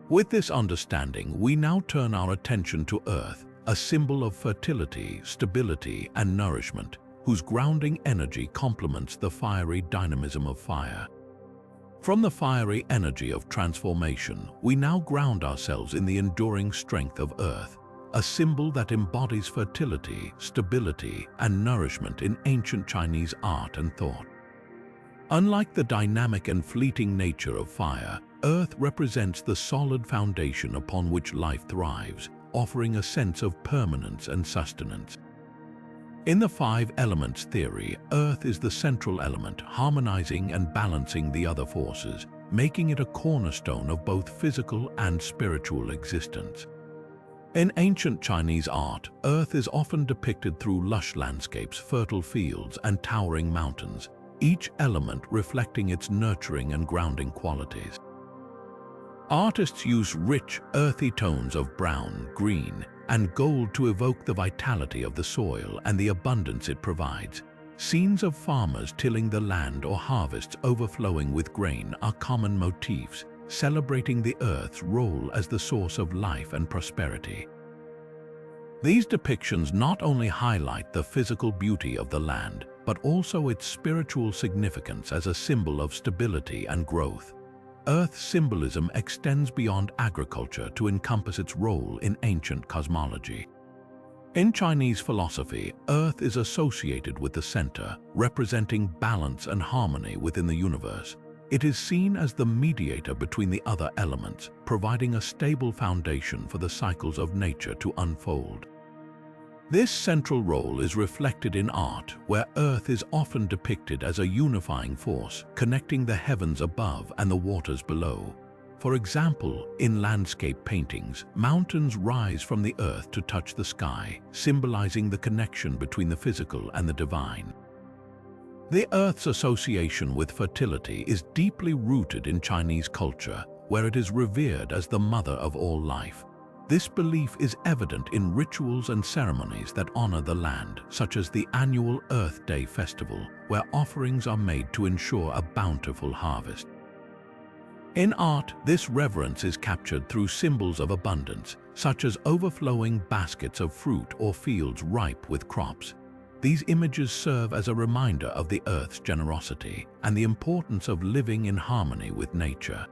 With this understanding, we now turn our attention to Earth, a symbol of fertility, stability, and nourishment, whose grounding energy complements the fiery dynamism of fire. From the fiery energy of transformation, we now ground ourselves in the enduring strength of Earth, a symbol that embodies fertility, stability, and nourishment in ancient Chinese art and thought. Unlike the dynamic and fleeting nature of fire, Earth represents the solid foundation upon which life thrives, offering a sense of permanence and sustenance. In the five elements theory, Earth is the central element, harmonizing and balancing the other forces, making it a cornerstone of both physical and spiritual existence. In ancient Chinese art, Earth is often depicted through lush landscapes, fertile fields, and towering mountains, each element reflecting its nurturing and grounding qualities. Artists use rich, earthy tones of brown, green, and gold to evoke the vitality of the soil and the abundance it provides. Scenes of farmers tilling the land or harvests overflowing with grain are common motifs, celebrating the earth's role as the source of life and prosperity. These depictions not only highlight the physical beauty of the land, but also its spiritual significance as a symbol of stability and growth. Earth symbolism extends beyond agriculture to encompass its role in ancient cosmology. In Chinese philosophy, Earth is associated with the center, representing balance and harmony within the universe. It is seen as the mediator between the other elements, providing a stable foundation for the cycles of nature to unfold. This central role is reflected in art, where Earth is often depicted as a unifying force, connecting the heavens above and the waters below. For example, in landscape paintings, mountains rise from the earth to touch the sky, symbolizing the connection between the physical and the divine. The Earth's association with fertility is deeply rooted in Chinese culture, where it is revered as the mother of all life. This belief is evident in rituals and ceremonies that honor the land, such as the annual Earth Day festival, where offerings are made to ensure a bountiful harvest. In art, this reverence is captured through symbols of abundance, such as overflowing baskets of fruit or fields ripe with crops. These images serve as a reminder of the Earth's generosity and the importance of living in harmony with nature.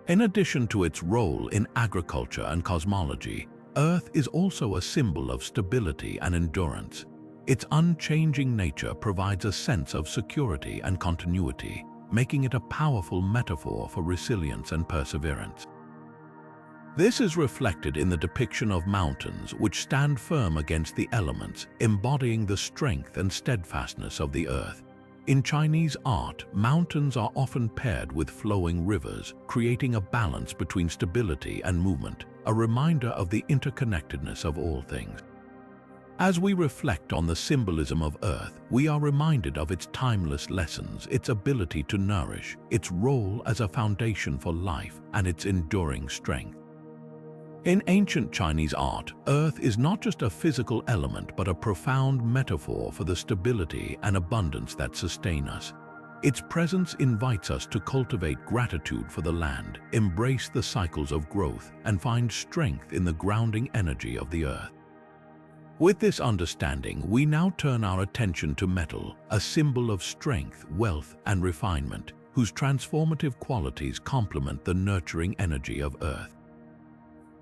In addition to its role in agriculture and cosmology, Earth is also a symbol of stability and endurance. Its unchanging nature provides a sense of security and continuity, making it a powerful metaphor for resilience and perseverance. This is reflected in the depiction of mountains which stand firm against the elements, embodying the strength and steadfastness of the earth. In Chinese art, mountains are often paired with flowing rivers, creating a balance between stability and movement, a reminder of the interconnectedness of all things. As we reflect on the symbolism of Earth, we are reminded of its timeless lessons, its ability to nourish, its role as a foundation for life, and its enduring strength. In ancient Chinese art, Earth is not just a physical element but a profound metaphor for the stability and abundance that sustain us. Its presence invites us to cultivate gratitude for the land, embrace the cycles of growth, and find strength in the grounding energy of the earth. With this understanding, we now turn our attention to metal, a symbol of strength, wealth, and refinement, whose transformative qualities complement the nurturing energy of Earth.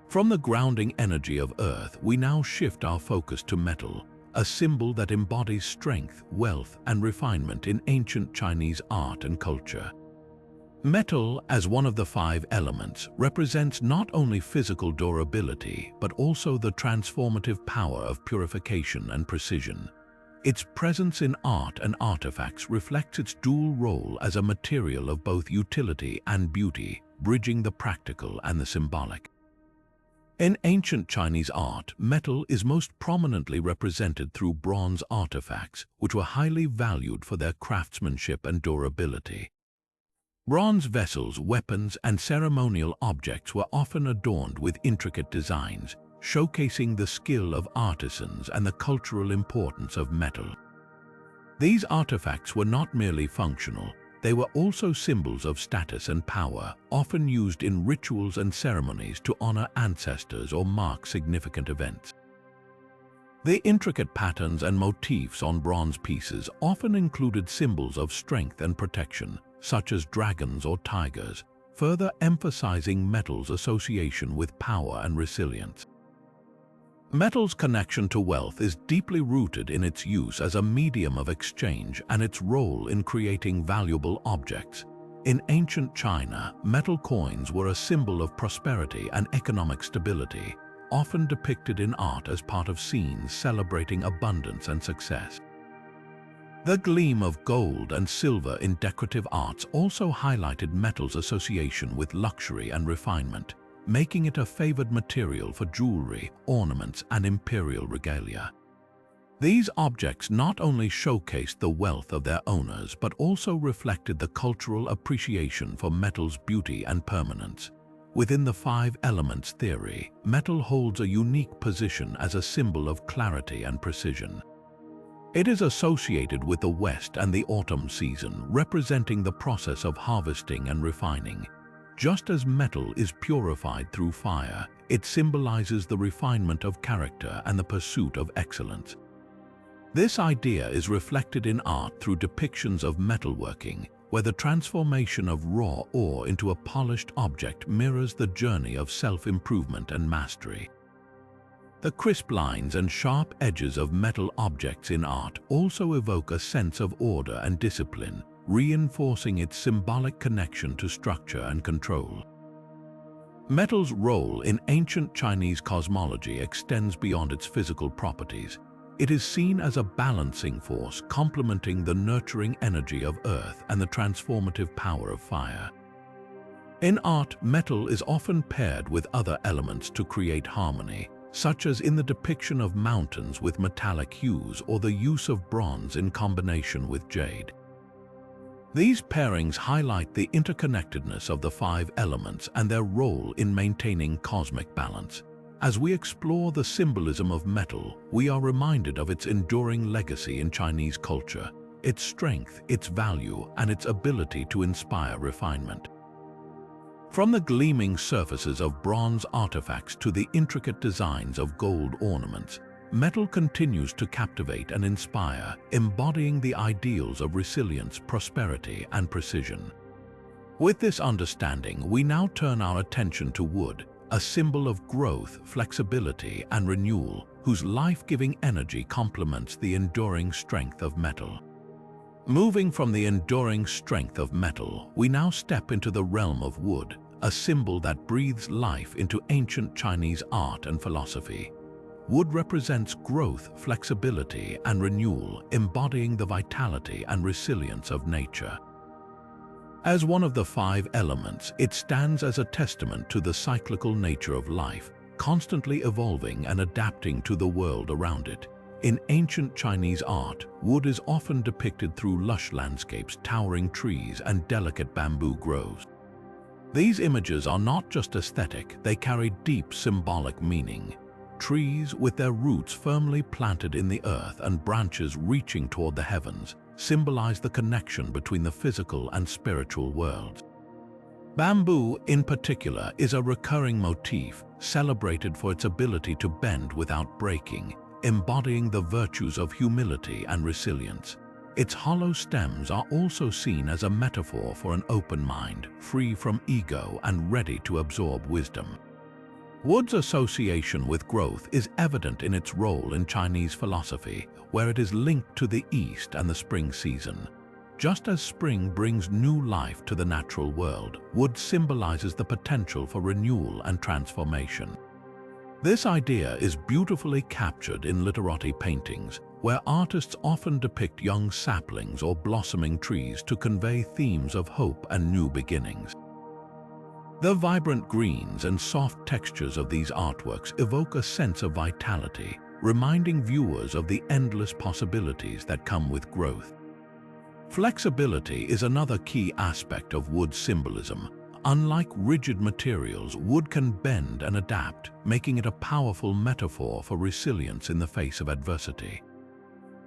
From the grounding energy of Earth, we now shift our focus to metal, a symbol that embodies strength, wealth, and refinement in ancient Chinese art and culture. Metal, as one of the 5 elements, represents not only physical durability, but also the transformative power of purification and precision. Its presence in art and artifacts reflects its dual role as a material of both utility and beauty, bridging the practical and the symbolic. In ancient Chinese art, metal is most prominently represented through bronze artifacts, which were highly valued for their craftsmanship and durability. Bronze vessels, weapons, and ceremonial objects were often adorned with intricate designs, showcasing the skill of artisans and the cultural importance of metal. These artifacts were not merely functional, they were also symbols of status and power, often used in rituals and ceremonies to honor ancestors or mark significant events. The intricate patterns and motifs on bronze pieces often included symbols of strength and protection, such as dragons or tigers, further emphasizing metal's association with power and resilience. Metal's connection to wealth is deeply rooted in its use as a medium of exchange and its role in creating valuable objects. In ancient China, metal coins were a symbol of prosperity and economic stability, often depicted in art as part of scenes celebrating abundance and success. The gleam of gold and silver in decorative arts also highlighted metal's association with luxury and refinement, making it a favored material for jewelry, ornaments, and imperial regalia. These objects not only showcased the wealth of their owners but also reflected the cultural appreciation for metal's beauty and permanence. Within the 5 elements theory, metal holds a unique position as a symbol of clarity and precision. It is associated with the West and the autumn season, representing the process of harvesting and refining. Just as metal is purified through fire, it symbolizes the refinement of character and the pursuit of excellence. This idea is reflected in art through depictions of metalworking, where the transformation of raw ore into a polished object mirrors the journey of self-improvement and mastery. The crisp lines and sharp edges of metal objects in art also evoke a sense of order and discipline, reinforcing its symbolic connection to structure and control. Metal's role in ancient Chinese cosmology extends beyond its physical properties. It is seen as a balancing force complementing the nurturing energy of earth and the transformative power of fire. In art, metal is often paired with other elements to create harmony, such as in the depiction of mountains with metallic hues or the use of bronze in combination with jade. These pairings highlight the interconnectedness of the 5 elements and their role in maintaining cosmic balance. As we explore the symbolism of metal, we are reminded of its enduring legacy in Chinese culture, its strength, its value, and its ability to inspire refinement. From the gleaming surfaces of bronze artifacts to the intricate designs of gold ornaments, metal continues to captivate and inspire, embodying the ideals of resilience, prosperity, and precision. With this understanding, we now turn our attention to wood, a symbol of growth, flexibility, and renewal, whose life-giving energy complements the enduring strength of metal. Moving from the enduring strength of metal, we now step into the realm of wood, a symbol that breathes life into ancient Chinese art and philosophy. Wood represents growth, flexibility, and renewal, embodying the vitality and resilience of nature. As one of the 5 elements, it stands as a testament to the cyclical nature of life, constantly evolving and adapting to the world around it. In ancient Chinese art, wood is often depicted through lush landscapes, towering trees, and delicate bamboo groves. These images are not just aesthetic, they carry deep symbolic meaning. Trees, with their roots firmly planted in the earth and branches reaching toward the heavens, symbolize the connection between the physical and spiritual worlds. Bamboo, in particular, is a recurring motif, celebrated for its ability to bend without breaking, embodying the virtues of humility and resilience. Its hollow stems are also seen as a metaphor for an open mind, free from ego and ready to absorb wisdom. Wood's association with growth is evident in its role in Chinese philosophy, where it is linked to the East and the spring season. Just as spring brings new life to the natural world, wood symbolizes the potential for renewal and transformation. This idea is beautifully captured in literati paintings, where artists often depict young saplings or blossoming trees to convey themes of hope and new beginnings. The vibrant greens and soft textures of these artworks evoke a sense of vitality, reminding viewers of the endless possibilities that come with growth. Flexibility is another key aspect of wood's symbolism. Unlike rigid materials, wood can bend and adapt, making it a powerful metaphor for resilience in the face of adversity.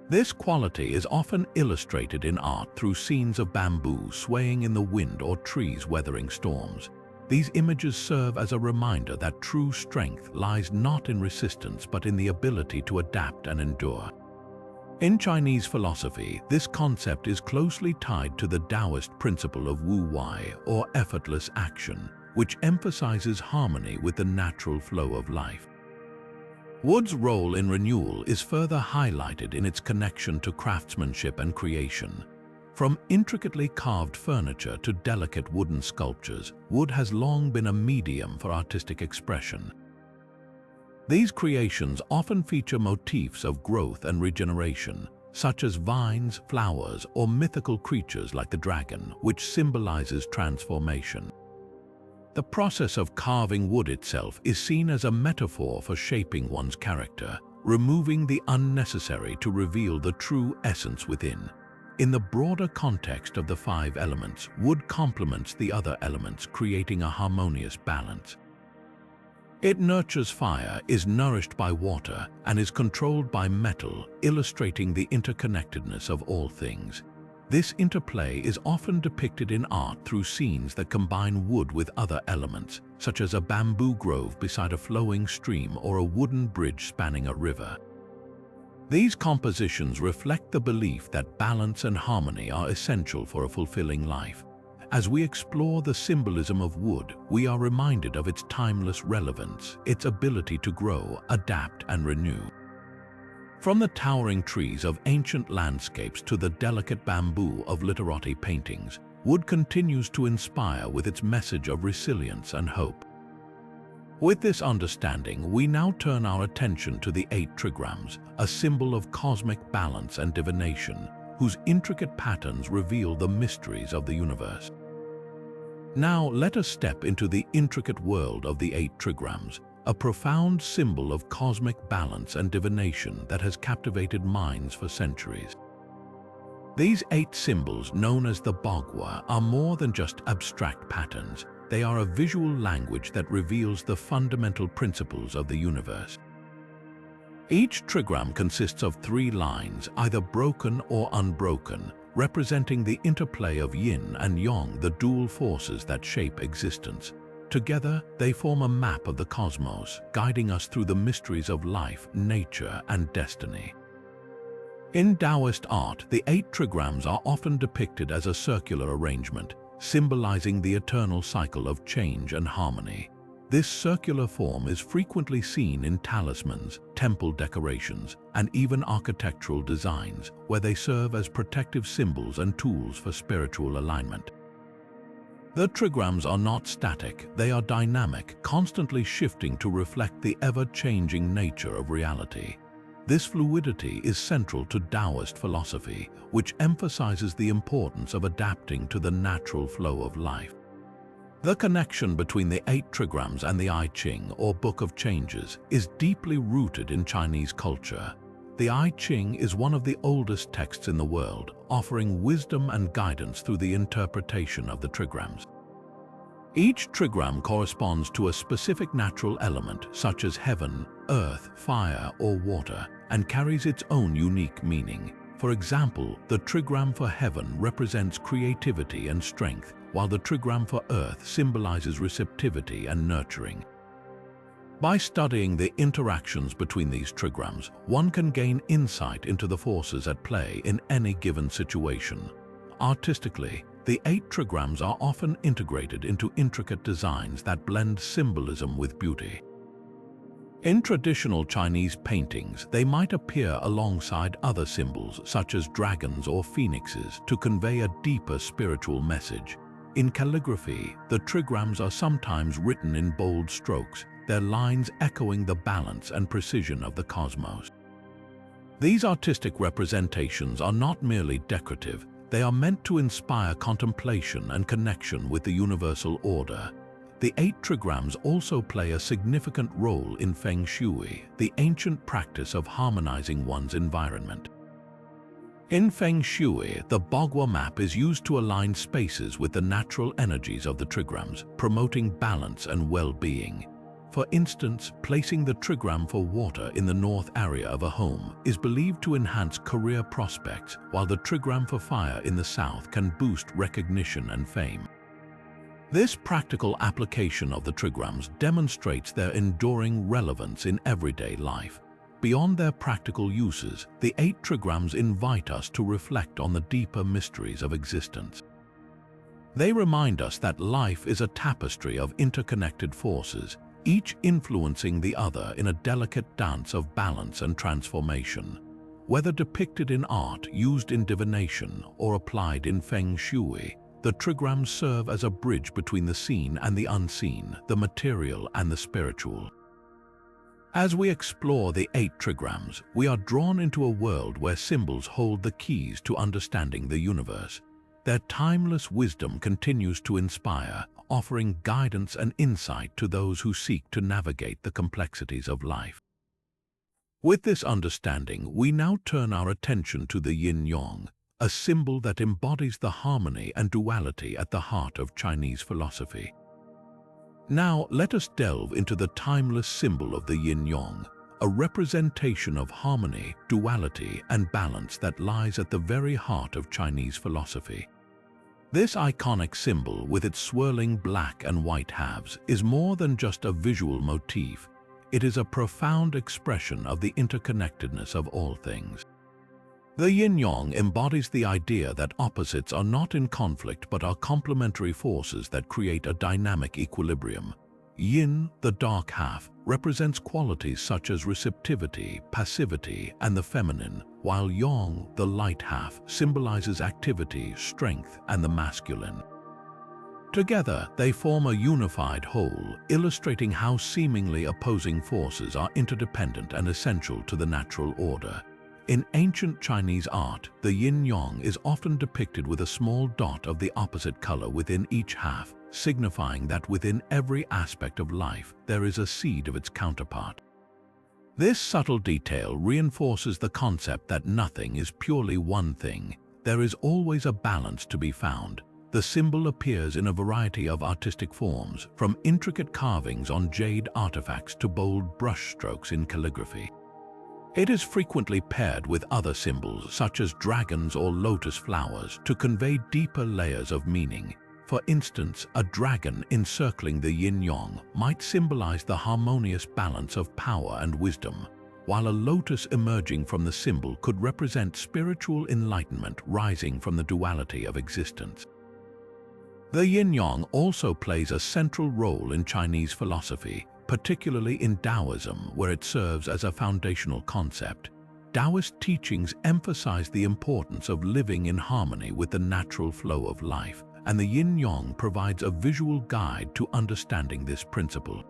This quality is often illustrated in art through scenes of bamboo swaying in the wind or trees weathering storms. These images serve as a reminder that true strength lies not in resistance but in the ability to adapt and endure. In Chinese philosophy, this concept is closely tied to the Daoist principle of Wu Wei, or effortless action, which emphasizes harmony with the natural flow of life. Wood's role in renewal is further highlighted in its connection to craftsmanship and creation. From intricately carved furniture to delicate wooden sculptures, wood has long been a medium for artistic expression. These creations often feature motifs of growth and regeneration, such as vines, flowers, or mythical creatures like the dragon, which symbolizes transformation. The process of carving wood itself is seen as a metaphor for shaping one's character, removing the unnecessary to reveal the true essence within. In the broader context of the 5 elements, wood complements the other elements, creating a harmonious balance. It nurtures fire, is nourished by water, and is controlled by metal, illustrating the interconnectedness of all things. This interplay is often depicted in art through scenes that combine wood with other elements, such as a bamboo grove beside a flowing stream or a wooden bridge spanning a river. These compositions reflect the belief that balance and harmony are essential for a fulfilling life. As we explore the symbolism of wood, we are reminded of its timeless relevance, its ability to grow, adapt, and renew. From the towering trees of ancient landscapes to the delicate bamboo of literati paintings, wood continues to inspire with its message of resilience and hope. With this understanding, we now turn our attention to the 8 trigrams, a symbol of cosmic balance and divination, whose intricate patterns reveal the mysteries of the universe. Now let us step into the intricate world of the 8 trigrams, a profound symbol of cosmic balance and divination that has captivated minds for centuries. These 8 symbols, known as the Bagua, are more than just abstract patterns. They are a visual language that reveals the fundamental principles of the universe. Each trigram consists of 3 lines, either broken or unbroken, representing the interplay of yin and yang, the dual forces that shape existence. Together, they form a map of the cosmos, guiding us through the mysteries of life, nature, and destiny. In Daoist art, the 8 trigrams are often depicted as a circular arrangement, symbolizing the eternal cycle of change and harmony. This circular form is frequently seen in talismans, temple decorations, and even architectural designs, where they serve as protective symbols and tools for spiritual alignment. The trigrams are not static, they are dynamic, constantly shifting to reflect the ever-changing nature of reality. This fluidity is central to Daoist philosophy, which emphasizes the importance of adapting to the natural flow of life. The connection between the 8 trigrams and the I Ching, or Book of Changes, is deeply rooted in Chinese culture. The I Ching is one of the oldest texts in the world, offering wisdom and guidance through the interpretation of the trigrams. Each trigram corresponds to a specific natural element, such as heaven, earth, fire, or water, and carries its own unique meaning. For example, the trigram for heaven represents creativity and strength, while the trigram for earth symbolizes receptivity and nurturing. By studying the interactions between these trigrams, one can gain insight into the forces at play in any given situation. Artistically, the 8 trigrams are often integrated into intricate designs that blend symbolism with beauty. In traditional Chinese paintings, they might appear alongside other symbols such as dragons or phoenixes to convey a deeper spiritual message. In calligraphy, the trigrams are sometimes written in bold strokes, their lines echoing the balance and precision of the cosmos. These artistic representations are not merely decorative, they are meant to inspire contemplation and connection with the universal order. The 8 trigrams also play a significant role in Feng Shui, the ancient practice of harmonizing one's environment. In Feng Shui, the Bagua map is used to align spaces with the natural energies of the trigrams, promoting balance and well-being. For instance, placing the trigram for water in the north area of a home is believed to enhance career prospects, while the trigram for fire in the south can boost recognition and fame. This practical application of the trigrams demonstrates their enduring relevance in everyday life. Beyond their practical uses, the 8 trigrams invite us to reflect on the deeper mysteries of existence. They remind us that life is a tapestry of interconnected forces, each influencing the other in a delicate dance of balance and transformation. Whether depicted in art, used in divination, or applied in Feng Shui, the trigrams serve as a bridge between the seen and the unseen, the material and the spiritual. As we explore the 8 trigrams, we are drawn into a world where symbols hold the keys to understanding the universe. Their timeless wisdom continues to inspire, offering guidance and insight to those who seek to navigate the complexities of life. With this understanding, we now turn our attention to the yin-yang, a symbol that embodies the harmony and duality at the heart of Chinese philosophy. Now, let us delve into the timeless symbol of the yin-yang, a representation of harmony, duality, and balance that lies at the very heart of Chinese philosophy. This iconic symbol, with its swirling black and white halves, is more than just a visual motif. It is a profound expression of the interconnectedness of all things. The yin-yang embodies the idea that opposites are not in conflict but are complementary forces that create a dynamic equilibrium. Yin, the dark half, represents qualities such as receptivity, passivity, and the feminine, while yang, the light half, symbolizes activity, strength, and the masculine. Together, they form a unified whole, illustrating how seemingly opposing forces are interdependent and essential to the natural order. In ancient Chinese art, the yin-yang is often depicted with a small dot of the opposite color within each half, signifying that within every aspect of life there is a seed of its counterpart. This subtle detail reinforces the concept that nothing is purely one thing. There is always a balance to be found. The symbol appears in a variety of artistic forms, from intricate carvings on jade artifacts to bold brushstrokes in calligraphy. It is frequently paired with other symbols such as dragons or lotus flowers to convey deeper layers of meaning. For instance, a dragon encircling the yin-yang might symbolize the harmonious balance of power and wisdom, while a lotus emerging from the symbol could represent spiritual enlightenment rising from the duality of existence. The yin-yang also plays a central role in Chinese philosophy, particularly in Daoism, where it serves as a foundational concept. Taoist teachings emphasize the importance of living in harmony with the natural flow of life, and the yin-yang provides a visual guide to understanding this principle.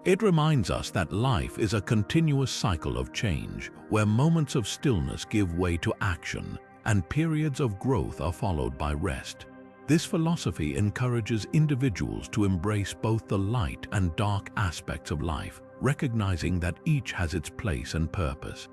It reminds us that life is a continuous cycle of change, where moments of stillness give way to action, and periods of growth are followed by rest. This philosophy encourages individuals to embrace both the light and dark aspects of life, recognizing that each has its place and purpose.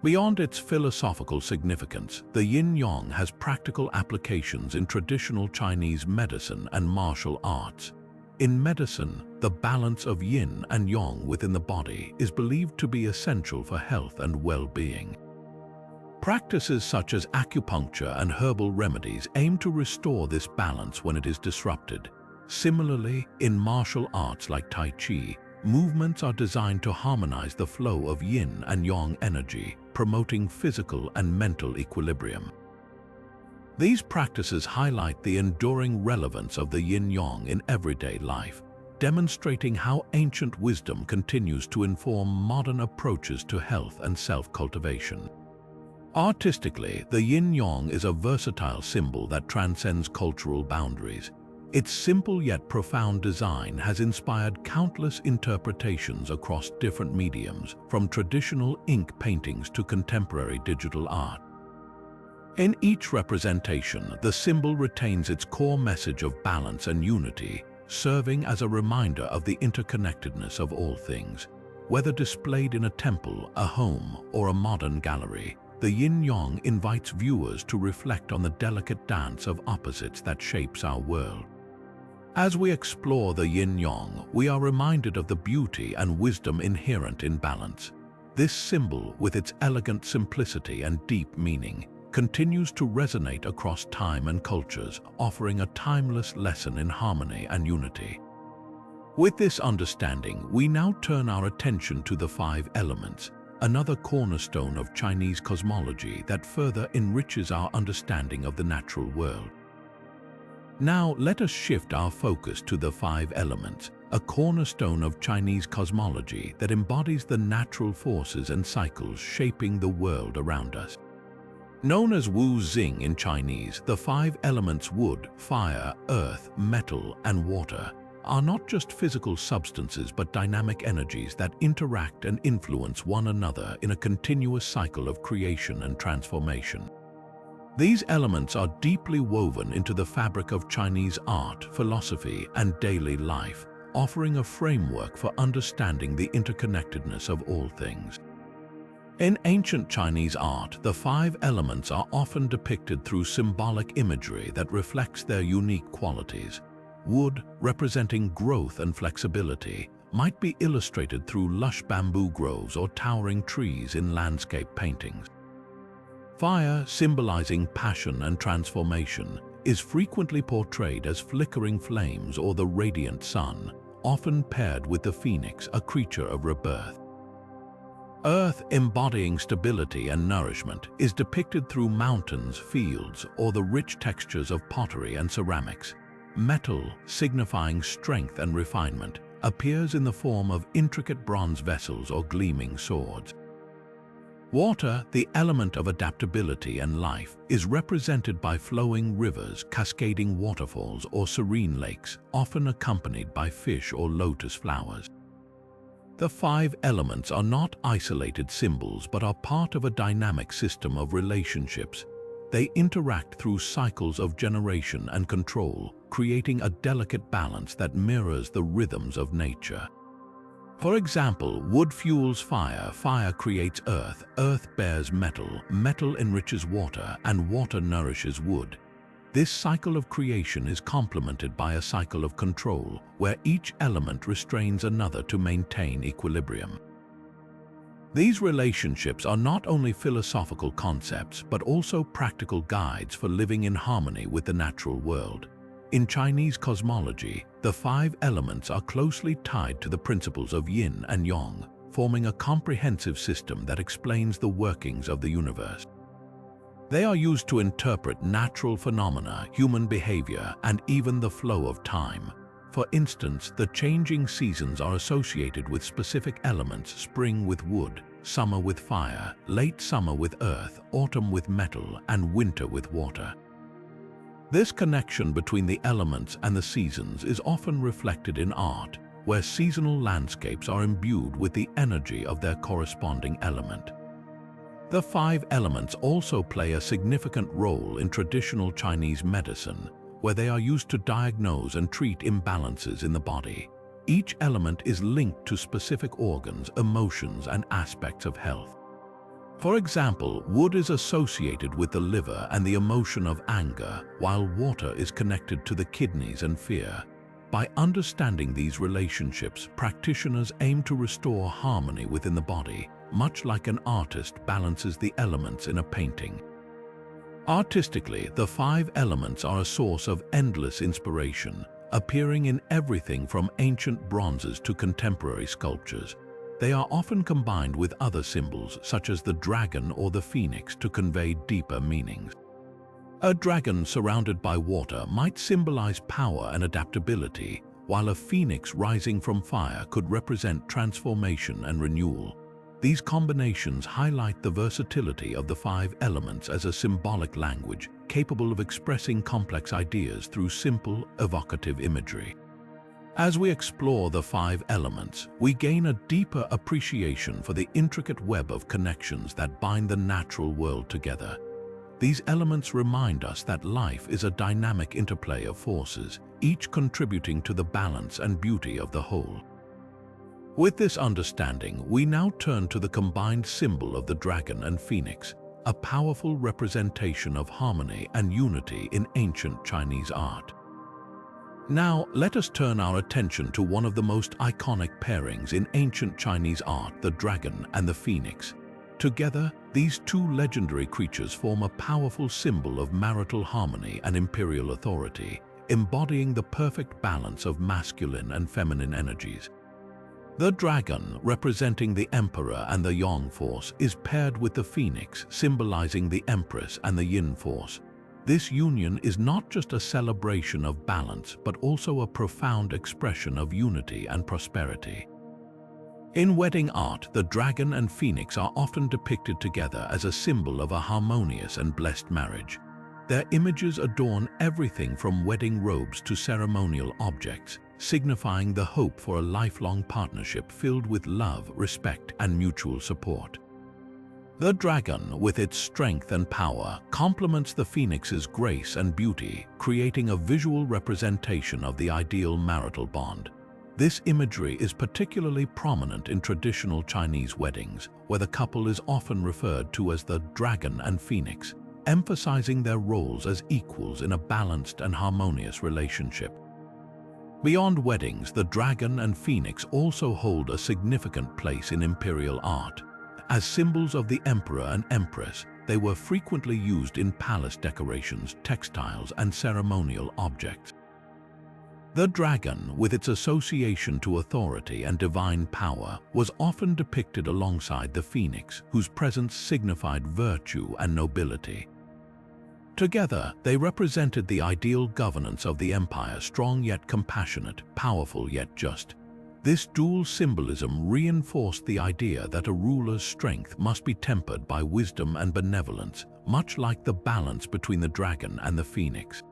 Beyond its philosophical significance, the yin-yang has practical applications in traditional Chinese medicine and martial arts. In medicine, the balance of yin and yang within the body is believed to be essential for health and well-being. Practices such as acupuncture and herbal remedies aim to restore this balance when it is disrupted. Similarly, in martial arts like Tai Chi, movements are designed to harmonize the flow of yin and yang energy, promoting physical and mental equilibrium. These practices highlight the enduring relevance of the yin-yang in everyday life. demonstrating how ancient wisdom continues to inform modern approaches to health and self-cultivation. Artistically, the yin-yang is a versatile symbol that transcends cultural boundaries. Its simple yet profound design has inspired countless interpretations across different mediums, from traditional ink paintings to contemporary digital art. In each representation, the symbol retains its core message of balance and unity, serving as a reminder of the interconnectedness of all things. Whether displayed in a temple, a home, or a modern gallery, the yin-yang invites viewers to reflect on the delicate dance of opposites that shapes our world. As we explore the yin-yang, we are reminded of the beauty and wisdom inherent in balance. This symbol, with its elegant simplicity and deep meaning, continues to resonate across time and cultures, offering a timeless lesson in harmony and unity. With this understanding, we now turn our attention to the five elements, another cornerstone of Chinese cosmology that further enriches our understanding of the natural world. Now, let us shift our focus to the five elements, a cornerstone of Chinese cosmology that embodies the natural forces and cycles shaping the world around us. Known as Wu Xing in Chinese, the five elements wood, fire, earth, metal, and water are not just physical substances but dynamic energies that interact and influence one another in a continuous cycle of creation and transformation. These elements are deeply woven into the fabric of Chinese art, philosophy, and daily life, offering a framework for understanding the interconnectedness of all things. In ancient Chinese art, the five elements are often depicted through symbolic imagery that reflects their unique qualities. Wood, representing growth and flexibility, might be illustrated through lush bamboo groves or towering trees in landscape paintings. Fire, symbolizing passion and transformation, is frequently portrayed as flickering flames or the radiant sun, often paired with the phoenix, a creature of rebirth. Earth, embodying stability and nourishment, is depicted through mountains, fields, or the rich textures of pottery and ceramics. Metal, signifying strength and refinement, appears in the form of intricate bronze vessels or gleaming swords. Water, the element of adaptability and life, is represented by flowing rivers, cascading waterfalls, or serene lakes, often accompanied by fish or lotus flowers. The five elements are not isolated symbols but are part of a dynamic system of relationships. They interact through cycles of generation and control, creating a delicate balance that mirrors the rhythms of nature. For example, wood fuels fire, fire creates earth, earth bears metal, metal enriches water, and water nourishes wood. This cycle of creation is complemented by a cycle of control, where each element restrains another to maintain equilibrium. These relationships are not only philosophical concepts, but also practical guides for living in harmony with the natural world. In Chinese cosmology, the five elements are closely tied to the principles of yin and yang, forming a comprehensive system that explains the workings of the universe. They are used to interpret natural phenomena, human behavior, and even the flow of time. For instance, the changing seasons are associated with specific elements: spring with wood, summer with fire, late summer with earth, autumn with metal, and winter with water. This connection between the elements and the seasons is often reflected in art, where seasonal landscapes are imbued with the energy of their corresponding element. The five elements also play a significant role in traditional Chinese medicine, where they are used to diagnose and treat imbalances in the body. Each element is linked to specific organs, emotions, and aspects of health. For example, wood is associated with the liver and the emotion of anger, while water is connected to the kidneys and fear. By understanding these relationships, practitioners aim to restore harmony within the body, much like an artist balances the elements in a painting. Artistically, the five elements are a source of endless inspiration, appearing in everything from ancient bronzes to contemporary sculptures. They are often combined with other symbols, such as the dragon or the phoenix, to convey deeper meanings. A dragon surrounded by water might symbolize power and adaptability, while a phoenix rising from fire could represent transformation and renewal. These combinations highlight the versatility of the five elements as a symbolic language capable of expressing complex ideas through simple, evocative imagery. As we explore the five elements, we gain a deeper appreciation for the intricate web of connections that bind the natural world together. These elements remind us that life is a dynamic interplay of forces, each contributing to the balance and beauty of the whole. With this understanding, we now turn to the combined symbol of the dragon and phoenix, a powerful representation of harmony and unity in ancient Chinese art. Now, let us turn our attention to one of the most iconic pairings in ancient Chinese art, the dragon and the phoenix. Together, these two legendary creatures form a powerful symbol of marital harmony and imperial authority, embodying the perfect balance of masculine and feminine energies. The dragon, representing the emperor and the yang force, is paired with the phoenix, symbolizing the empress and the yin force. This union is not just a celebration of balance, but also a profound expression of unity and prosperity. In wedding art, the dragon and phoenix are often depicted together as a symbol of a harmonious and blessed marriage. Their images adorn everything from wedding robes to ceremonial objects, signifying the hope for a lifelong partnership filled with love, respect, and mutual support. The dragon, with its strength and power, complements the phoenix's grace and beauty, creating a visual representation of the ideal marital bond. This imagery is particularly prominent in traditional Chinese weddings, where the couple is often referred to as the dragon and phoenix, emphasizing their roles as equals in a balanced and harmonious relationship. Beyond weddings, the dragon and phoenix also hold a significant place in imperial art. As symbols of the emperor and empress, they were frequently used in palace decorations, textiles, and ceremonial objects. The dragon, with its association to authority and divine power, was often depicted alongside the phoenix, whose presence signified virtue and nobility. Together, they represented the ideal governance of the empire, strong yet compassionate, powerful yet just. This dual symbolism reinforced the idea that a ruler's strength must be tempered by wisdom and benevolence, much like the balance between the dragon and the phoenix.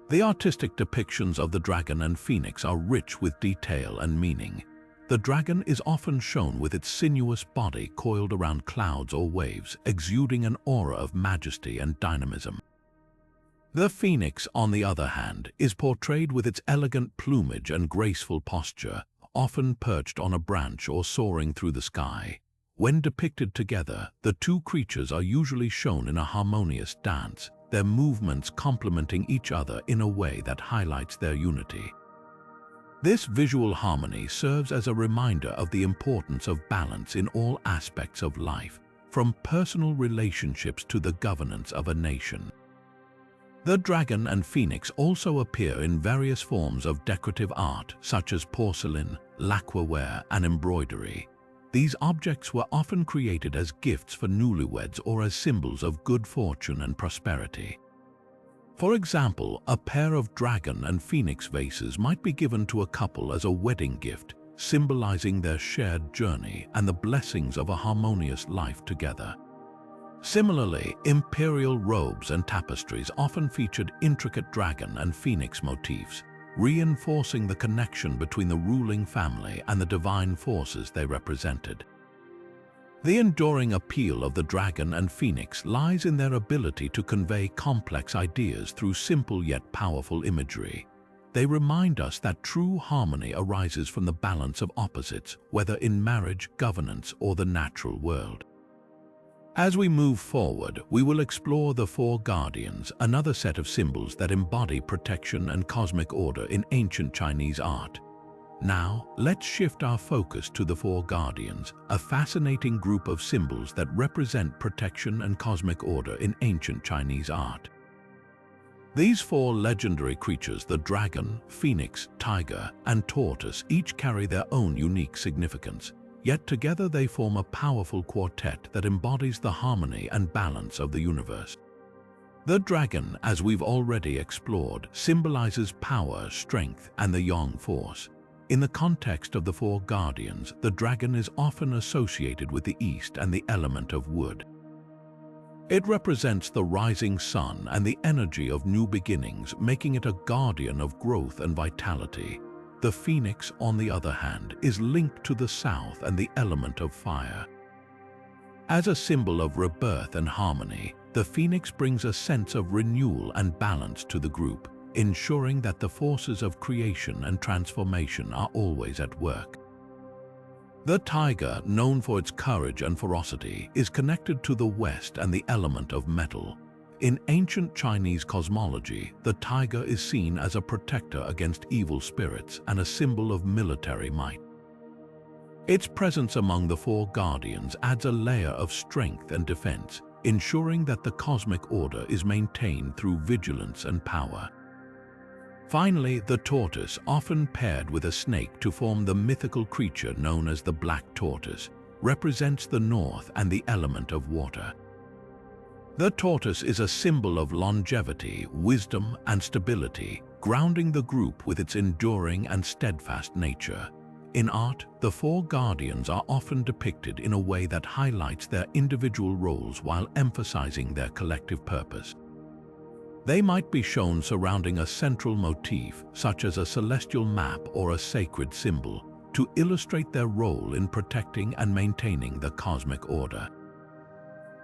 The artistic depictions of the dragon and phoenix are rich with detail and meaning. The dragon is often shown with its sinuous body coiled around clouds or waves, exuding an aura of majesty and dynamism. The phoenix, on the other hand, is portrayed with its elegant plumage and graceful posture, often perched on a branch or soaring through the sky. When depicted together, the two creatures are usually shown in a harmonious dance, their movements complementing each other in a way that highlights their unity. This visual harmony serves as a reminder of the importance of balance in all aspects of life, from personal relationships to the governance of a nation. The dragon and phoenix also appear in various forms of decorative art, such as porcelain, lacquerware, and embroidery. These objects were often created as gifts for newlyweds or as symbols of good fortune and prosperity. For example, a pair of dragon and phoenix vases might be given to a couple as a wedding gift, symbolizing their shared journey and the blessings of a harmonious life together. Similarly, imperial robes and tapestries often featured intricate dragon and phoenix motifs, reinforcing the connection between the ruling family and the divine forces they represented. The enduring appeal of the dragon and phoenix lies in their ability to convey complex ideas through simple yet powerful imagery. They remind us that true harmony arises from the balance of opposites, whether in marriage, governance, or the natural world. As we move forward, we will explore the four guardians, another set of symbols that embody protection and cosmic order in ancient Chinese art. Now, let's shift our focus to the four guardians, a fascinating group of symbols that represent protection and cosmic order in ancient Chinese art. These four legendary creatures, the dragon, phoenix, tiger, and tortoise, each carry their own unique significance. Yet together they form a powerful quartet that embodies the harmony and balance of the universe. The dragon, as we've already explored, symbolizes power, strength, and the yang force. In the context of the four guardians, the dragon is often associated with the east and the element of wood. It represents the rising sun and the energy of new beginnings, making it a guardian of growth and vitality. The phoenix, on the other hand, is linked to the south and the element of fire. As a symbol of rebirth and harmony, the phoenix brings a sense of renewal and balance to the group, ensuring that the forces of creation and transformation are always at work. The tiger, known for its courage and ferocity, is connected to the west and the element of metal. In ancient Chinese cosmology, the tiger is seen as a protector against evil spirits and a symbol of military might. Its presence among the four guardians adds a layer of strength and defense, ensuring that the cosmic order is maintained through vigilance and power. Finally, the tortoise, often paired with a snake to form the mythical creature known as the black tortoise, represents the north and the element of water. The tortoise is a symbol of longevity, wisdom, and stability, grounding the group with its enduring and steadfast nature. In art, the four guardians are often depicted in a way that highlights their individual roles while emphasizing their collective purpose. They might be shown surrounding a central motif, such as a celestial map or a sacred symbol, to illustrate their role in protecting and maintaining the cosmic order.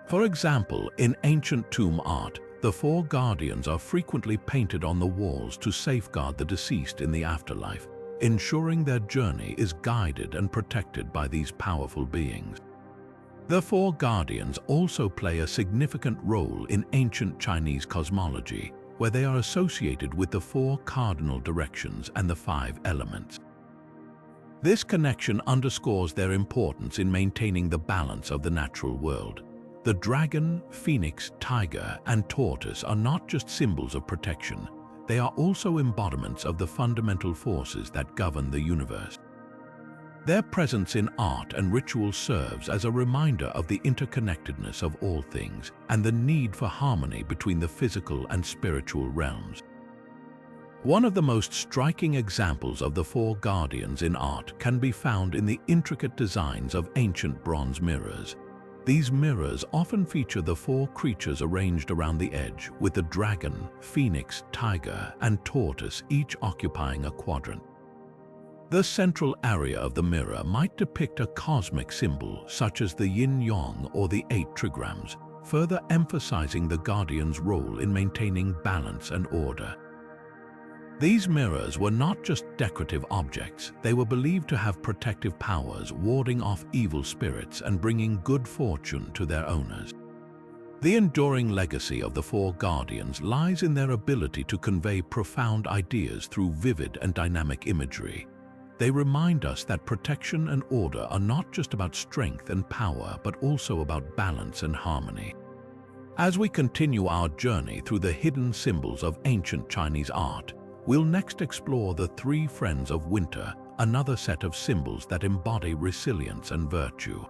For example, in ancient tomb art, the four guardians are frequently painted on the walls to safeguard the deceased in the afterlife, ensuring their journey is guided and protected by these powerful beings. The four guardians also play a significant role in ancient Chinese cosmology, where they are associated with the four cardinal directions and the five elements. This connection underscores their importance in maintaining the balance of the natural world. The dragon, phoenix, tiger, and tortoise are not just symbols of protection. They are also embodiments of the fundamental forces that govern the universe. Their presence in art and ritual serves as a reminder of the interconnectedness of all things and the need for harmony between the physical and spiritual realms. One of the most striking examples of the four guardians in art can be found in the intricate designs of ancient bronze mirrors. These mirrors often feature the four creatures arranged around the edge, with the dragon, phoenix, tiger, and tortoise each occupying a quadrant. The central area of the mirror might depict a cosmic symbol, such as the yin-yang or the 8 trigrams, further emphasizing the guardian's role in maintaining balance and order. These mirrors were not just decorative objects, they were believed to have protective powers, warding off evil spirits and bringing good fortune to their owners. The enduring legacy of the four guardians lies in their ability to convey profound ideas through vivid and dynamic imagery. They remind us that protection and order are not just about strength and power, but also about balance and harmony. As we continue our journey through the hidden symbols of ancient Chinese art, we'll next explore the three friends of winter, another set of symbols that embody resilience and virtue.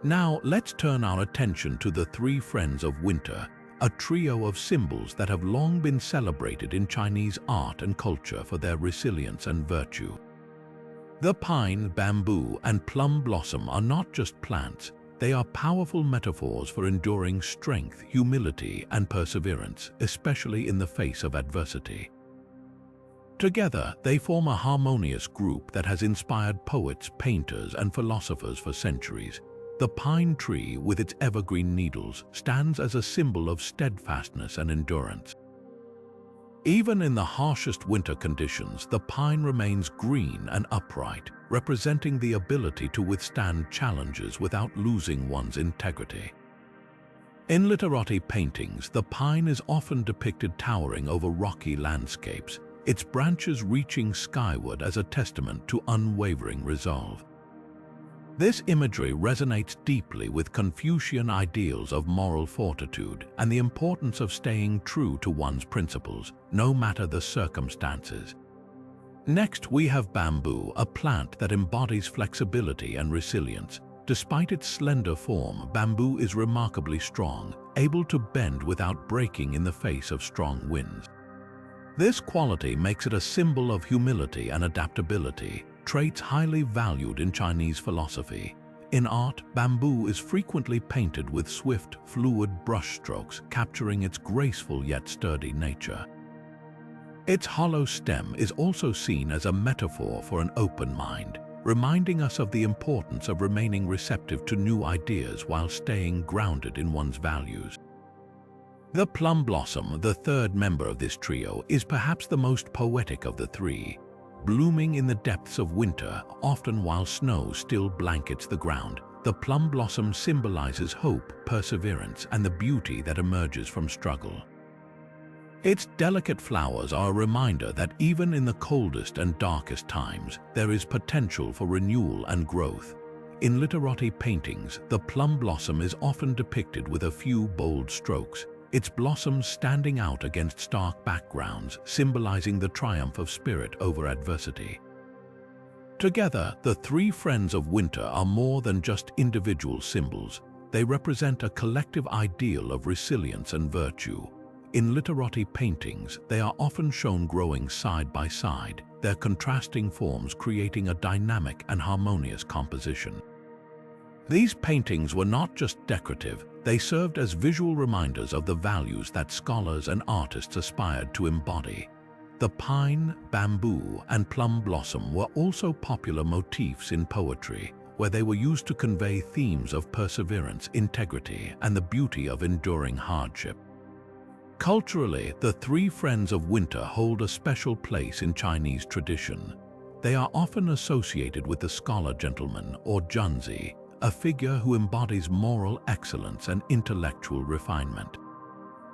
Now, let's turn our attention to the three friends of winter, a trio of symbols that have long been celebrated in Chinese art and culture for their resilience and virtue. The pine, bamboo, and plum blossom are not just plants, they are powerful metaphors for enduring strength, humility, and perseverance, especially in the face of adversity. Together, they form a harmonious group that has inspired poets, painters, and philosophers for centuries. The pine tree, with its evergreen needles, stands as a symbol of steadfastness and endurance. Even in the harshest winter conditions, the pine remains green and upright, representing the ability to withstand challenges without losing one's integrity. In literati paintings, the pine is often depicted towering over rocky landscapes, its branches reaching skyward as a testament to unwavering resolve. This imagery resonates deeply with Confucian ideals of moral fortitude and the importance of staying true to one's principles, no matter the circumstances. Next, we have bamboo, a plant that embodies flexibility and resilience. Despite its slender form, bamboo is remarkably strong, able to bend without breaking in the face of strong winds. This quality makes it a symbol of humility and adaptability, traits highly valued in Chinese philosophy. In art, bamboo is frequently painted with swift, fluid brushstrokes, capturing its graceful yet sturdy nature. Its hollow stem is also seen as a metaphor for an open mind, reminding us of the importance of remaining receptive to new ideas while staying grounded in one's values. The plum blossom, the third member of this trio, is perhaps the most poetic of the three. Blooming in the depths of winter, often while snow still blankets the ground, the plum blossom symbolizes hope, perseverance, and the beauty that emerges from struggle. Its delicate flowers are a reminder that even in the coldest and darkest times, there is potential for renewal and growth. In literati paintings, the plum blossom is often depicted with a few bold strokes, its blossoms standing out against stark backgrounds, symbolizing the triumph of spirit over adversity. Together, the three friends of winter are more than just individual symbols. They represent a collective ideal of resilience and virtue. In literati paintings, they are often shown growing side by side, their contrasting forms creating a dynamic and harmonious composition. These paintings were not just decorative, they served as visual reminders of the values that scholars and artists aspired to embody. The pine, bamboo, and plum blossom were also popular motifs in poetry, where they were used to convey themes of perseverance, integrity, and the beauty of enduring hardship. Culturally, the three friends of winter hold a special place in Chinese tradition. They are often associated with the scholar gentleman, or junzi, a figure who embodies moral excellence and intellectual refinement.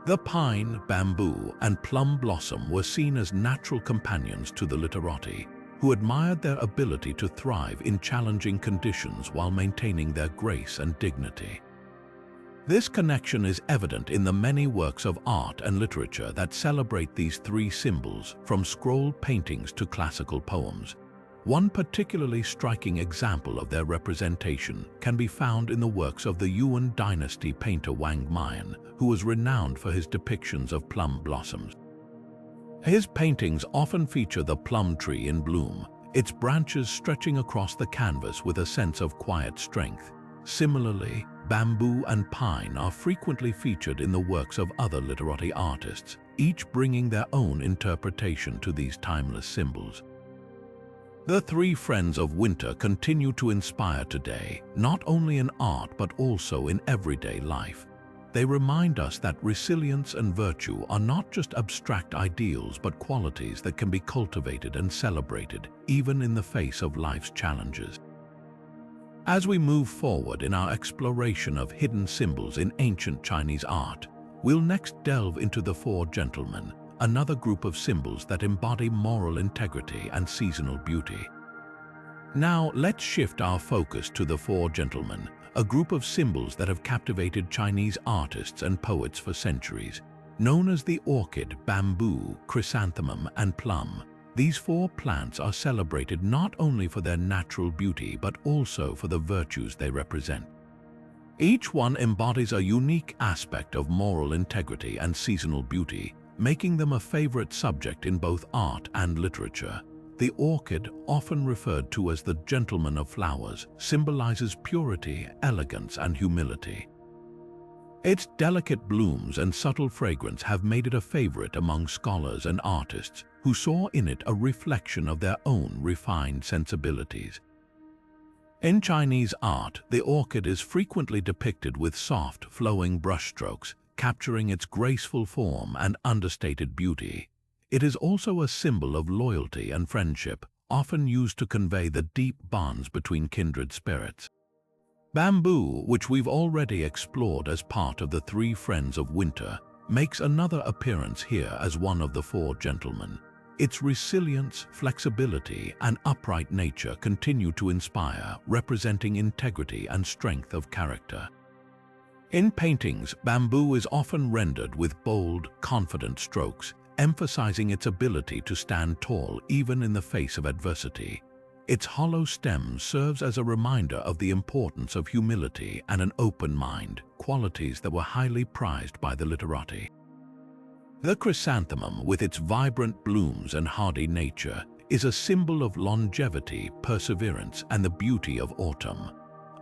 The pine, bamboo, and plum blossom were seen as natural companions to the literati, who admired their ability to thrive in challenging conditions while maintaining their grace and dignity. This connection is evident in the many works of art and literature that celebrate these three symbols, from scroll paintings to classical poems. One particularly striking example of their representation can be found in the works of the Yuan dynasty painter Wang Mian, who was renowned for his depictions of plum blossoms. His paintings often feature the plum tree in bloom, its branches stretching across the canvas with a sense of quiet strength. Similarly, bamboo and pine are frequently featured in the works of other literati artists, each bringing their own interpretation to these timeless symbols. The three friends of winter continue to inspire today, not only in art but also in everyday life. They remind us that resilience and virtue are not just abstract ideals but qualities that can be cultivated and celebrated, even in the face of life's challenges. As we move forward in our exploration of hidden symbols in ancient Chinese art, we'll next delve into the Four Gentlemen, another group of symbols that embody moral integrity and seasonal beauty. Now, let's shift our focus to the Four Gentlemen, a group of symbols that have captivated Chinese artists and poets for centuries. Known as the orchid, bamboo, chrysanthemum, and plum, these four plants are celebrated not only for their natural beauty but also for the virtues they represent. Each one embodies a unique aspect of moral integrity and seasonal beauty, making them a favorite subject in both art and literature. The orchid, often referred to as the gentleman of flowers, symbolizes purity, elegance, and humility. Its delicate blooms and subtle fragrance have made it a favorite among scholars and artists, who saw in it a reflection of their own refined sensibilities. In Chinese art, the orchid is frequently depicted with soft, flowing brushstrokes, capturing its graceful form and understated beauty. It is also a symbol of loyalty and friendship, often used to convey the deep bonds between kindred spirits. Bamboo, which we've already explored as part of the Three Friends of Winter, makes another appearance here as one of the Four Gentlemen. Its resilience, flexibility, and upright nature continue to inspire, representing integrity and strength of character. In paintings, bamboo is often rendered with bold, confident strokes, emphasizing its ability to stand tall even in the face of adversity. Its hollow stem serves as a reminder of the importance of humility and an open mind, qualities that were highly prized by the literati. The chrysanthemum, with its vibrant blooms and hardy nature, is a symbol of longevity, perseverance, and the beauty of autumn.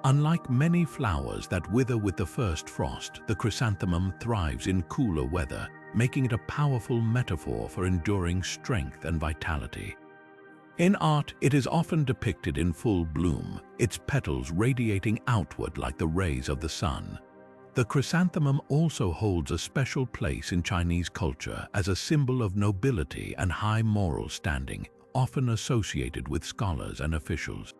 Unlike many flowers that wither with the first frost, the chrysanthemum thrives in cooler weather, making it a powerful metaphor for enduring strength and vitality. In art, it is often depicted in full bloom, its petals radiating outward like the rays of the sun. The chrysanthemum also holds a special place in Chinese culture as a symbol of nobility and high moral standing, often associated with scholars and officials.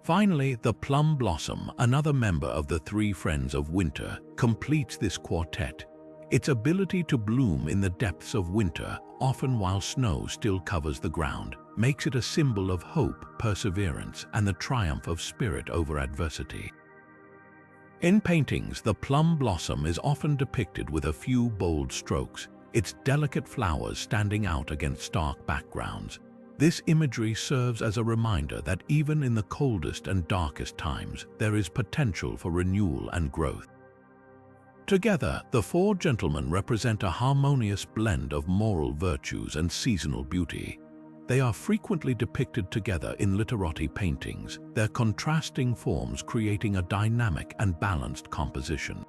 Finally, the plum blossom, another member of the three friends of winter, completes this quartet. Its ability to bloom in the depths of winter, often while snow still covers the ground, makes it a symbol of hope, perseverance, and the triumph of spirit over adversity. In paintings, the plum blossom is often depicted with a few bold strokes, its delicate flowers standing out against stark backgrounds. This imagery serves as a reminder that even in the coldest and darkest times, there is potential for renewal and growth. Together, the four gentlemen represent a harmonious blend of moral virtues and seasonal beauty. They are frequently depicted together in literati paintings, their contrasting forms creating a dynamic and balanced composition.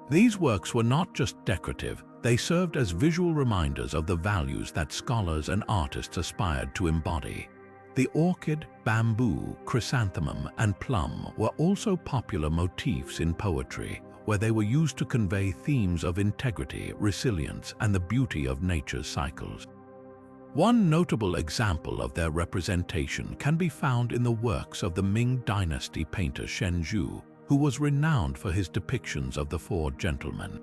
These works were not just decorative, they served as visual reminders of the values that scholars and artists aspired to embody. The orchid, bamboo, chrysanthemum, and plum were also popular motifs in poetry, where they were used to convey themes of integrity, resilience, and the beauty of nature's cycles. One notable example of their representation can be found in the works of the Ming Dynasty painter Shen Zhu, who was renowned for his depictions of the four gentlemen.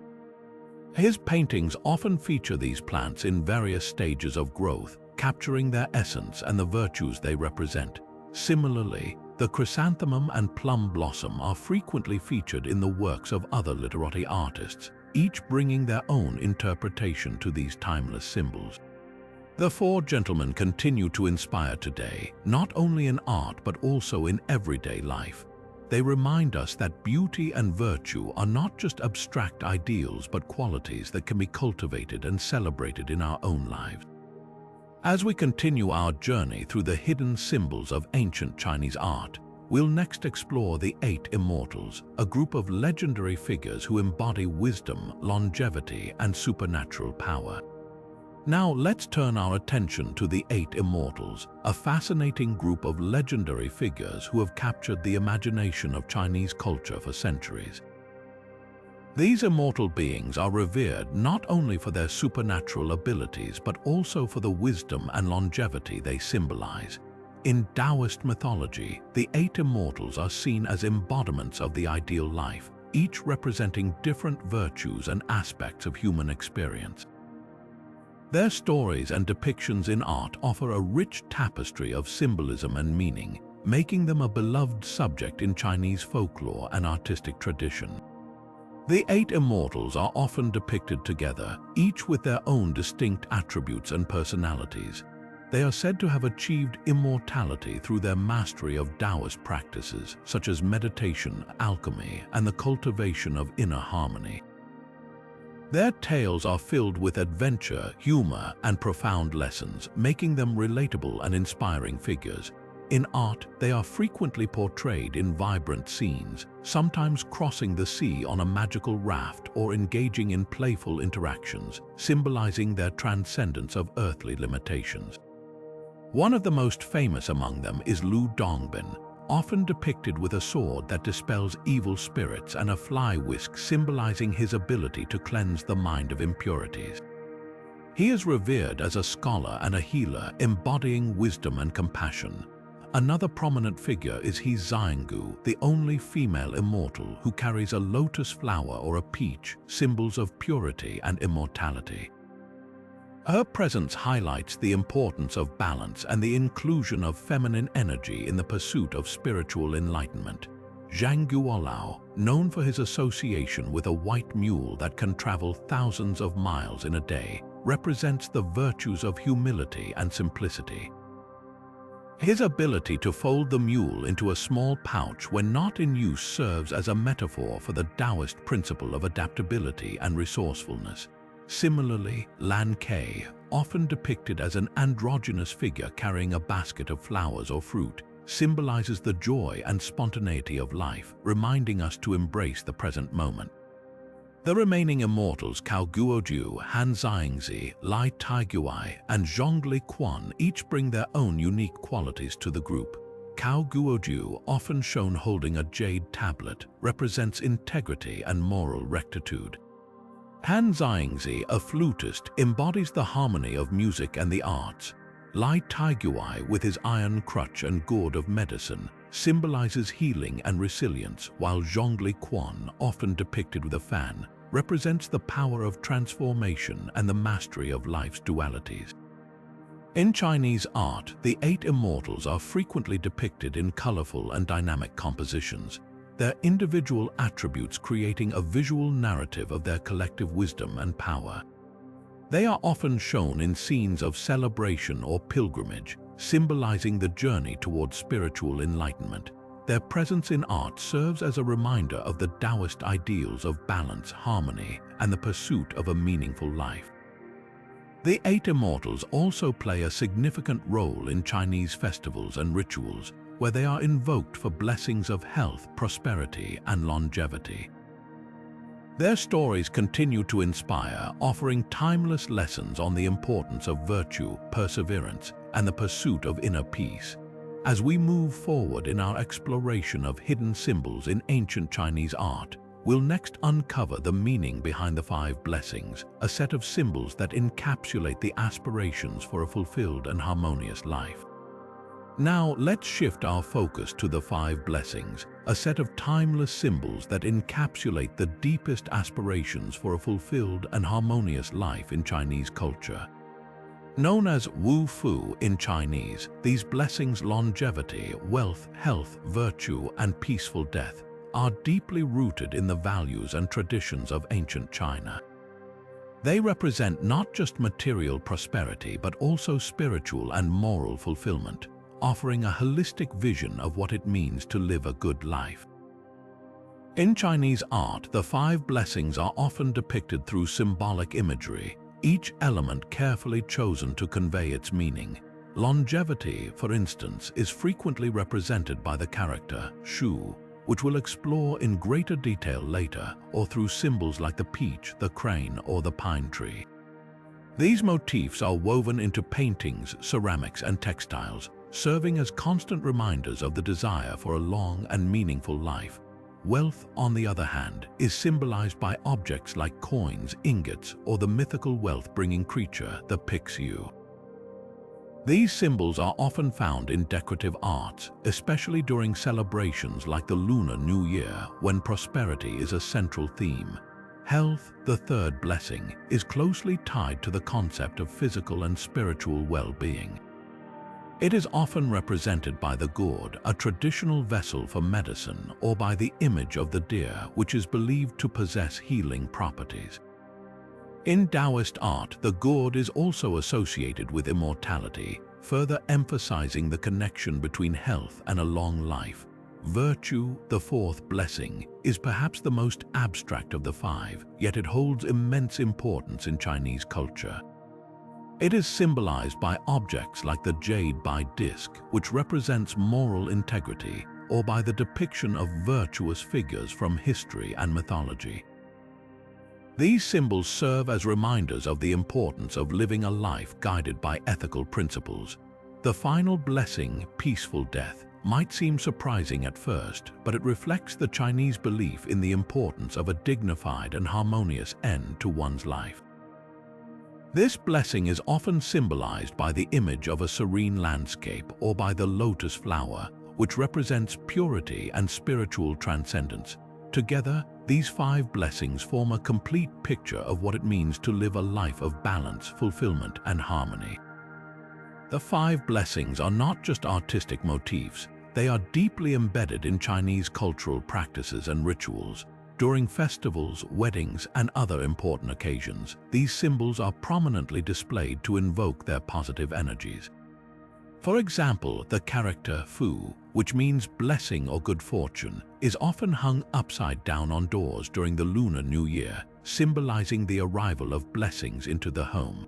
His paintings often feature these plants in various stages of growth, capturing their essence and the virtues they represent. Similarly, the chrysanthemum and plum blossom are frequently featured in the works of other literati artists, each bringing their own interpretation to these timeless symbols. The four gentlemen continue to inspire today, not only in art but also in everyday life. They remind us that beauty and virtue are not just abstract ideals but qualities that can be cultivated and celebrated in our own lives. As we continue our journey through the hidden symbols of ancient Chinese art, we'll next explore the Eight Immortals, a group of legendary figures who embody wisdom, longevity, and supernatural power. Now let's turn our attention to the Eight Immortals, a fascinating group of legendary figures who have captured the imagination of Chinese culture for centuries. These immortal beings are revered not only for their supernatural abilities but also for the wisdom and longevity they symbolize. In Daoist mythology, the Eight Immortals are seen as embodiments of the ideal life, each representing different virtues and aspects of human experience. Their stories and depictions in art offer a rich tapestry of symbolism and meaning, making them a beloved subject in Chinese folklore and artistic tradition. The Eight Immortals are often depicted together, each with their own distinct attributes and personalities. They are said to have achieved immortality through their mastery of Taoist practices, such as meditation, alchemy, and the cultivation of inner harmony. Their tales are filled with adventure, humor, and profound lessons, making them relatable and inspiring figures. In art, they are frequently portrayed in vibrant scenes, sometimes crossing the sea on a magical raft or engaging in playful interactions, symbolizing their transcendence of earthly limitations. One of the most famous among them is Lu Dongbin, often depicted with a sword that dispels evil spirits and a fly whisk symbolizing his ability to cleanse the mind of impurities. He is revered as a scholar and a healer, embodying wisdom and compassion. Another prominent figure is He Xianggu, the only female immortal who carries a lotus flower or a peach, symbols of purity and immortality. Her presence highlights the importance of balance and the inclusion of feminine energy in the pursuit of spiritual enlightenment. Zhang Guolao, known for his association with a white mule that can travel thousands of miles in a day, represents the virtues of humility and simplicity. His ability to fold the mule into a small pouch when not in use serves as a metaphor for the Taoist principle of adaptability and resourcefulness. Similarly, Lan Ke, often depicted as an androgynous figure carrying a basket of flowers or fruit, symbolizes the joy and spontaneity of life, reminding us to embrace the present moment. The remaining immortals Cao Guoju, Han Xiangzi, Lai Taiguai, and Zhongli Quan each bring their own unique qualities to the group. Cao Guoju, often shown holding a jade tablet, represents integrity and moral rectitude. Han Xiangzi, a flutist, embodies the harmony of music and the arts. Lai Taiguai, with his iron crutch and gourd of medicine, symbolizes healing and resilience, while Zhongli Quan, often depicted with a fan, represents the power of transformation and the mastery of life's dualities. In Chinese art, the 8 immortals are frequently depicted in colorful and dynamic compositions, their individual attributes creating a visual narrative of their collective wisdom and power. They are often shown in scenes of celebration or pilgrimage, symbolizing the journey towards spiritual enlightenment. Their presence in art serves as a reminder of the Taoist ideals of balance, harmony, and the pursuit of a meaningful life. The 8 immortals also play a significant role in Chinese festivals and rituals, where they are invoked for blessings of health, prosperity, and longevity. Their stories continue to inspire, offering timeless lessons on the importance of virtue, perseverance, and the pursuit of inner peace. As we move forward in our exploration of hidden symbols in ancient Chinese art, we'll next uncover the meaning behind the 5 blessings, a set of symbols that encapsulate the aspirations for a fulfilled and harmonious life. Now, let's shift our focus to the 5 blessings, a set of timeless symbols that encapsulate the deepest aspirations for a fulfilled and harmonious life in Chinese culture. Known as Wu Fu in Chinese, these blessings, longevity, wealth, health, virtue, and peaceful death, are deeply rooted in the values and traditions of ancient China. They represent not just material prosperity but also spiritual and moral fulfillment, offering a holistic vision of what it means to live a good life. In Chinese art, the 5 blessings are often depicted through symbolic imagery, each element carefully chosen to convey its meaning. Longevity, for instance, is frequently represented by the character Shu, which we'll explore in greater detail later, or through symbols like the peach, the crane, or the pine tree. These motifs are woven into paintings, ceramics, and textiles, serving as constant reminders of the desire for a long and meaningful life. Wealth, on the other hand, is symbolized by objects like coins, ingots, or the mythical wealth-bringing creature, the Pixiu. These symbols are often found in decorative arts, especially during celebrations like the Lunar New Year, when prosperity is a central theme. Health, the 3rd blessing, is closely tied to the concept of physical and spiritual well-being. It is often represented by the gourd, a traditional vessel for medicine, or by the image of the deer, which is believed to possess healing properties. In Taoist art, the gourd is also associated with immortality, further emphasizing the connection between health and a long life. Virtue, the 4th blessing, is perhaps the most abstract of the 5, yet it holds immense importance in Chinese culture. It is symbolized by objects like the jade by disc, which represents moral integrity, or by the depiction of virtuous figures from history and mythology. These symbols serve as reminders of the importance of living a life guided by ethical principles. The final blessing, peaceful death, might seem surprising at first, but it reflects the Chinese belief in the importance of a dignified and harmonious end to one's life. This blessing is often symbolized by the image of a serene landscape or by the lotus flower, which represents purity and spiritual transcendence. Together, these 5 blessings form a complete picture of what it means to live a life of balance, fulfillment, and harmony. The 5 blessings are not just artistic motifs, they are deeply embedded in Chinese cultural practices and rituals. During festivals, weddings, and other important occasions, these symbols are prominently displayed to invoke their positive energies. For example, the character Fu, which means blessing or good fortune, is often hung upside down on doors during the Lunar New Year, symbolizing the arrival of blessings into the home.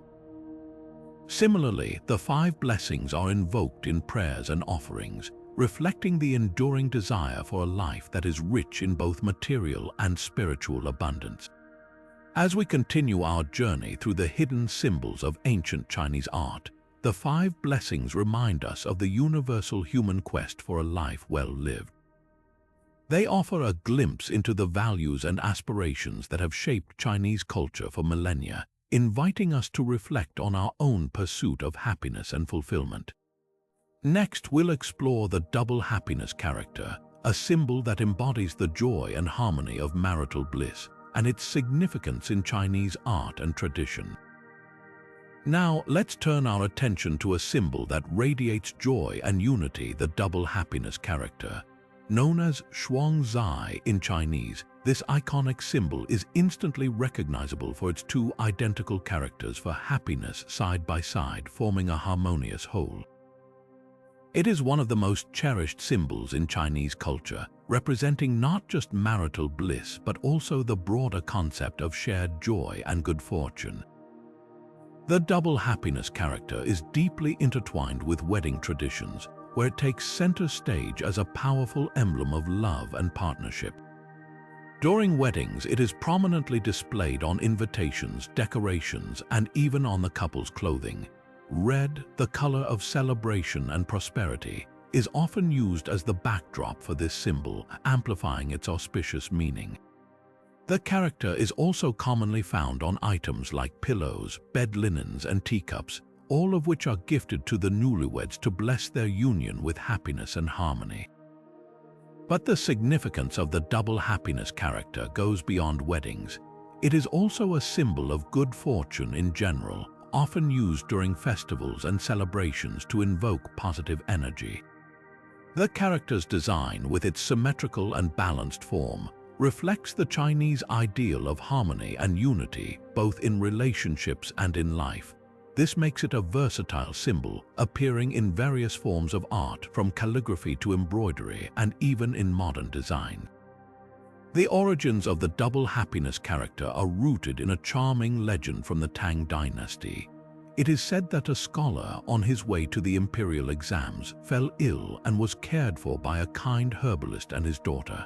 Similarly, the 5 blessings are invoked in prayers and offerings, reflecting the enduring desire for a life that is rich in both material and spiritual abundance. As we continue our journey through the hidden symbols of ancient Chinese art, the 5 blessings remind us of the universal human quest for a life well lived. They offer a glimpse into the values and aspirations that have shaped Chinese culture for millennia, inviting us to reflect on our own pursuit of happiness and fulfillment. Next, we'll explore the double happiness character, a symbol that embodies the joy and harmony of marital bliss, and its significance in Chinese art and tradition. Now, let's turn our attention to a symbol that radiates joy and unity, the double happiness character. Known as Shuangzai in Chinese, this iconic symbol is instantly recognizable for its 2 identical characters for happiness side by side, forming a harmonious whole. It is one of the most cherished symbols in Chinese culture, representing not just marital bliss but also the broader concept of shared joy and good fortune. The double happiness character is deeply intertwined with wedding traditions, where it takes center stage as a powerful emblem of love and partnership. During weddings, it is prominently displayed on invitations, decorations, and even on the couple's clothing. Red, the color of celebration and prosperity, is often used as the backdrop for this symbol, amplifying its auspicious meaning. The character is also commonly found on items like pillows, bed linens, and teacups, all of which are gifted to the newlyweds to bless their union with happiness and harmony. But the significance of the double happiness character goes beyond weddings. It is also a symbol of good fortune in general, often used during festivals and celebrations to invoke positive energy. The character's design, with its symmetrical and balanced form, reflects the Chinese ideal of harmony and unity, both in relationships and in life. This makes it a versatile symbol, appearing in various forms of art, from calligraphy to embroidery, and even in modern design. The origins of the double happiness character are rooted in a charming legend from the Tang dynasty. It is said that a scholar, on his way to the imperial exams, fell ill and was cared for by a kind herbalist and his daughter.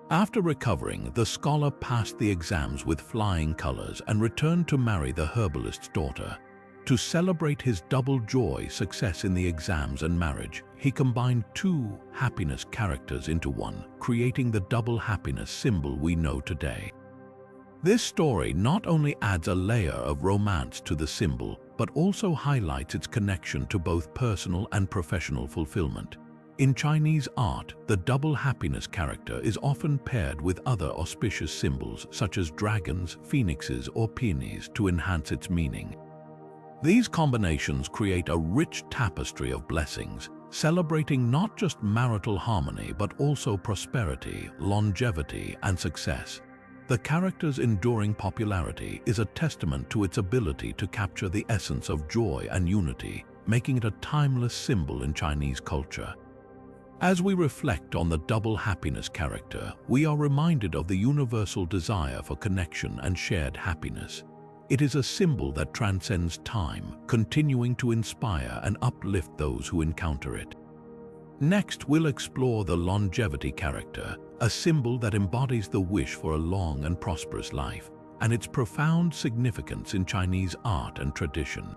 After recovering, the scholar passed the exams with flying colors and returned to marry the herbalist's daughter. To celebrate his double joy success in the exams and marriage, he combined 2 happiness characters into one, creating the double happiness symbol we know today. This story not only adds a layer of romance to the symbol, but also highlights its connection to both personal and professional fulfillment. In Chinese art, the double happiness character is often paired with other auspicious symbols such as dragons, phoenixes, or peonies to enhance its meaning. These combinations create a rich tapestry of blessings, celebrating not just marital harmony but also prosperity, longevity, and success. The character's enduring popularity is a testament to its ability to capture the essence of joy and unity, making it a timeless symbol in Chinese culture. As we reflect on the double happiness character, we are reminded of the universal desire for connection and shared happiness. It is a symbol that transcends time, continuing to inspire and uplift those who encounter it. Next, we'll explore the longevity character, a symbol that embodies the wish for a long and prosperous life, and its profound significance in Chinese art and tradition.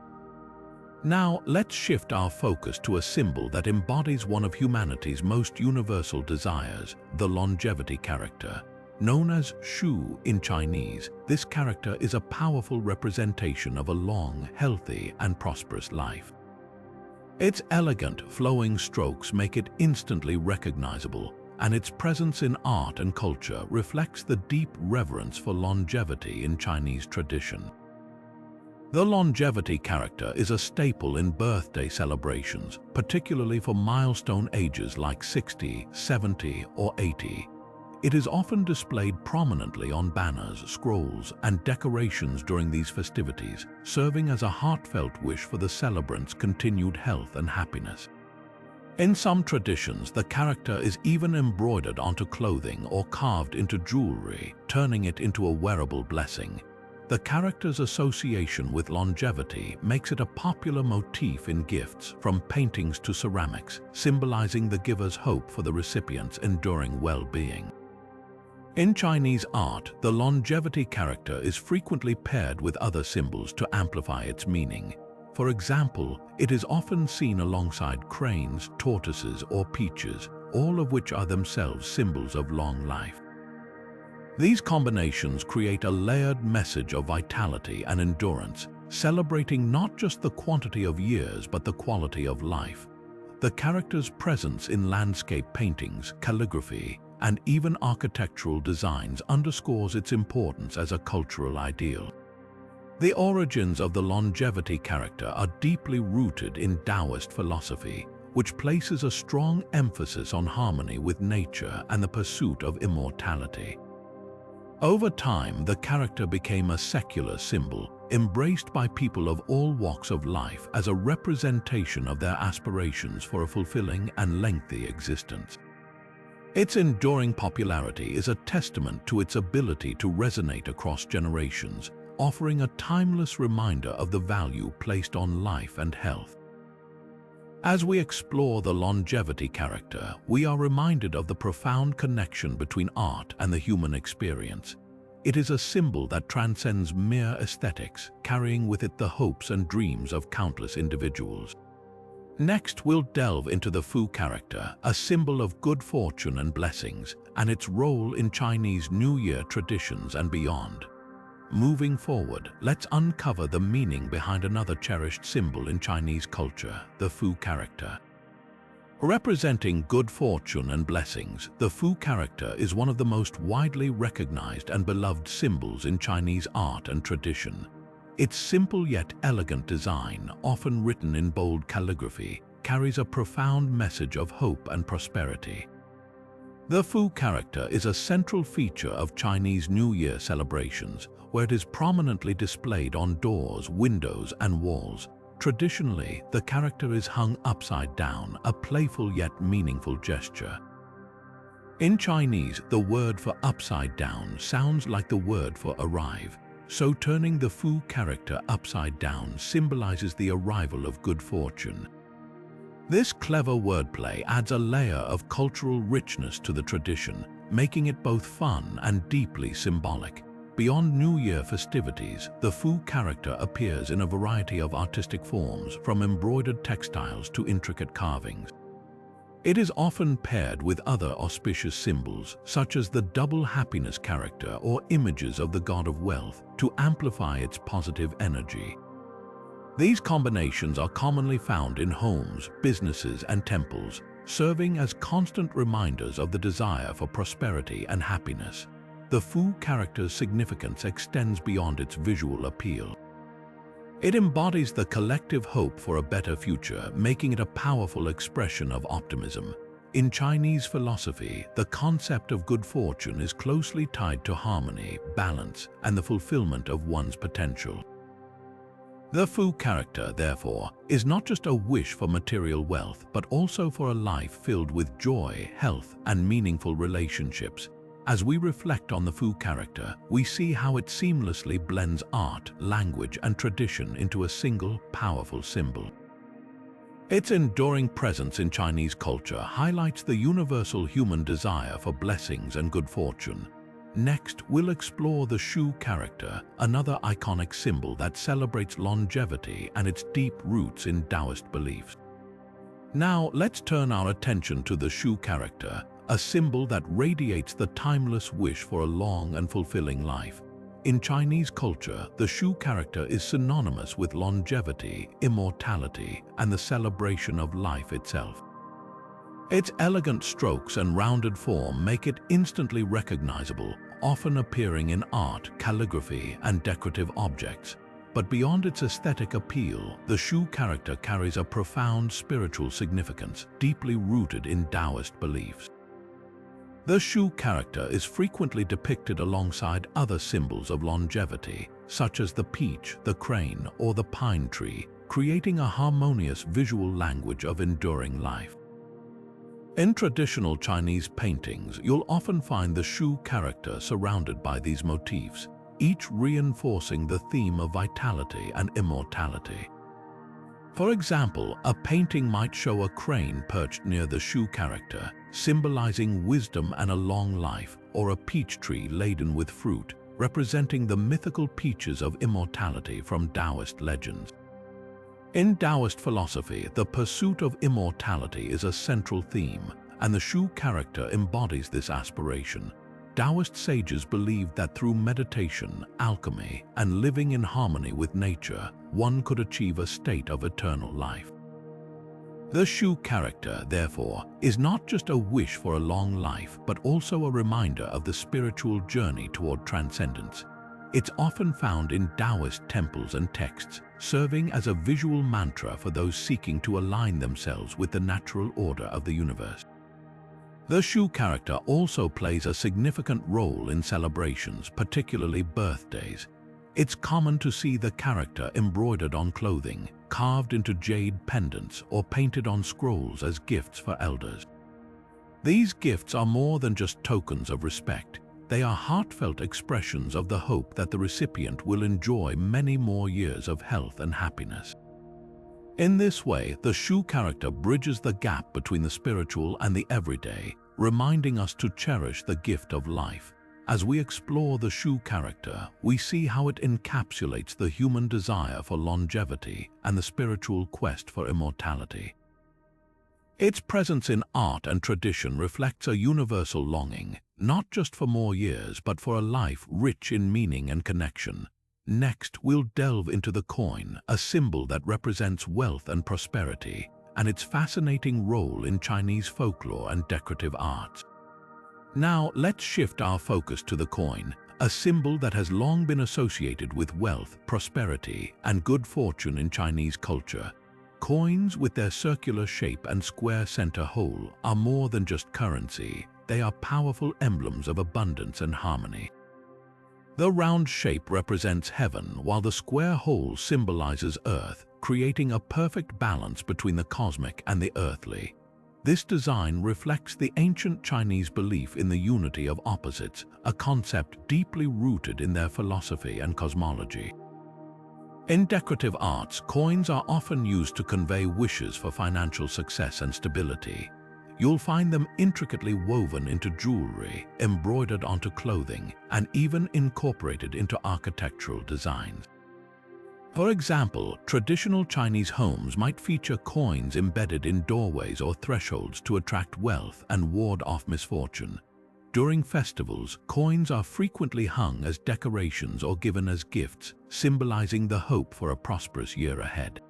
Now, let's shift our focus to a symbol that embodies one of humanity's most universal desires, the longevity character. Known as Shu in Chinese, this character is a powerful representation of a long, healthy, and prosperous life. Its elegant, flowing strokes make it instantly recognizable, and its presence in art and culture reflects the deep reverence for longevity in Chinese tradition. The longevity character is a staple in birthday celebrations, particularly for milestone ages like 60, 70, or 80. It is often displayed prominently on banners, scrolls, and decorations during these festivities, serving as a heartfelt wish for the celebrants' continued health and happiness. In some traditions, the character is even embroidered onto clothing or carved into jewelry, turning it into a wearable blessing. The character's association with longevity makes it a popular motif in gifts, from paintings to ceramics, symbolizing the giver's hope for the recipient's enduring well-being. In Chinese art, the longevity character is frequently paired with other symbols to amplify its meaning. For example, it is often seen alongside cranes, tortoises, or peaches, all of which are themselves symbols of long life. These combinations create a layered message of vitality and endurance, celebrating not just the quantity of years but the quality of life. The character's presence in landscape paintings, calligraphy, and even architectural designs underscores its importance as a cultural ideal. The origins of the longevity character are deeply rooted in Daoist philosophy, which places a strong emphasis on harmony with nature and the pursuit of immortality. Over time, the character became a secular symbol, embraced by people of all walks of life as a representation of their aspirations for a fulfilling and lengthy existence. Its enduring popularity is a testament to its ability to resonate across generations, offering a timeless reminder of the value placed on life and health. As we explore the longevity character, we are reminded of the profound connection between art and the human experience. It is a symbol that transcends mere aesthetics, carrying with it the hopes and dreams of countless individuals. Next, we'll delve into the Fu character, a symbol of good fortune and blessings, and its role in Chinese New Year traditions and beyond. Moving forward, let's uncover the meaning behind another cherished symbol in Chinese culture, the Fu character. Representing good fortune and blessings, the Fu character is one of the most widely recognized and beloved symbols in Chinese art and tradition. Its simple yet elegant design, often written in bold calligraphy, carries a profound message of hope and prosperity. The Fu character is a central feature of Chinese New Year celebrations, where it is prominently displayed on doors, windows, and walls. Traditionally, the character is hung upside down, a playful yet meaningful gesture. In Chinese, the word for upside down sounds like the word for arrive, so turning the Fu character upside down symbolizes the arrival of good fortune. This clever wordplay adds a layer of cultural richness to the tradition, making it both fun and deeply symbolic. Beyond New Year festivities, the Fu character appears in a variety of artistic forms, from embroidered textiles to intricate carvings. It is often paired with other auspicious symbols, such as the double happiness character or images of the god of wealth, to amplify its positive energy. These combinations are commonly found in homes, businesses, and temples, serving as constant reminders of the desire for prosperity and happiness. The Fu character's significance extends beyond its visual appeal. It embodies the collective hope for a better future, making it a powerful expression of optimism. In Chinese philosophy, the concept of good fortune is closely tied to harmony, balance, and the fulfillment of one's potential. The Fu character, therefore, is not just a wish for material wealth, but also for a life filled with joy, health, and meaningful relationships. As we reflect on the Fu character, we see how it seamlessly blends art, language, and tradition into a single, powerful symbol. Its enduring presence in Chinese culture highlights the universal human desire for blessings and good fortune. Next, we'll explore the Shu character, another iconic symbol that celebrates longevity and its deep roots in Daoist beliefs. Now, let's turn our attention to the Shu character, a symbol that radiates the timeless wish for a long and fulfilling life. In Chinese culture, the Shu character is synonymous with longevity, immortality, and the celebration of life itself. Its elegant strokes and rounded form make it instantly recognizable, often appearing in art, calligraphy, and decorative objects. But beyond its aesthetic appeal, the Shu character carries a profound spiritual significance, deeply rooted in Daoist beliefs. The Shu character is frequently depicted alongside other symbols of longevity, such as the peach, the crane, or the pine tree, creating a harmonious visual language of enduring life. In traditional Chinese paintings, you'll often find the Shu character surrounded by these motifs, each reinforcing the theme of vitality and immortality. For example, a painting might show a crane perched near the Shu character, symbolizing wisdom and a long life, or a peach tree laden with fruit, representing the mythical peaches of immortality from Daoist legends. In Daoist philosophy, the pursuit of immortality is a central theme, and the Shu character embodies this aspiration. Daoist sages believed that through meditation, alchemy, and living in harmony with nature, one could achieve a state of eternal life. The Shu character, therefore, is not just a wish for a long life, but also a reminder of the spiritual journey toward transcendence. It's often found in Daoist temples and texts, serving as a visual mantra for those seeking to align themselves with the natural order of the universe. The Shu character also plays a significant role in celebrations, particularly birthdays. It's common to see the character embroidered on clothing, carved into jade pendants, or painted on scrolls as gifts for elders. These gifts are more than just tokens of respect. They are heartfelt expressions of the hope that the recipient will enjoy many more years of health and happiness. In this way, the Shu character bridges the gap between the spiritual and the everyday, reminding us to cherish the gift of life. As we explore the Shu character, we see how it encapsulates the human desire for longevity and the spiritual quest for immortality. Its presence in art and tradition reflects a universal longing, not just for more years, but for a life rich in meaning and connection. Next, we'll delve into the coin, a symbol that represents wealth and prosperity, and its fascinating role in Chinese folklore and decorative arts. Now, let's shift our focus to the coin, a symbol that has long been associated with wealth, prosperity, and good fortune in Chinese culture. Coins, with their circular shape and square center hole, are more than just currency. They are powerful emblems of abundance and harmony. The round shape represents heaven, while the square hole symbolizes earth, creating a perfect balance between the cosmic and the earthly. This design reflects the ancient Chinese belief in the unity of opposites, a concept deeply rooted in their philosophy and cosmology. In decorative arts, coins are often used to convey wishes for financial success and stability. You'll find them intricately woven into jewelry, embroidered onto clothing, and even incorporated into architectural designs. For example, traditional Chinese homes might feature coins embedded in doorways or thresholds to attract wealth and ward off misfortune. During festivals, coins are frequently hung as decorations or given as gifts, symbolizing the hope for a prosperous year ahead.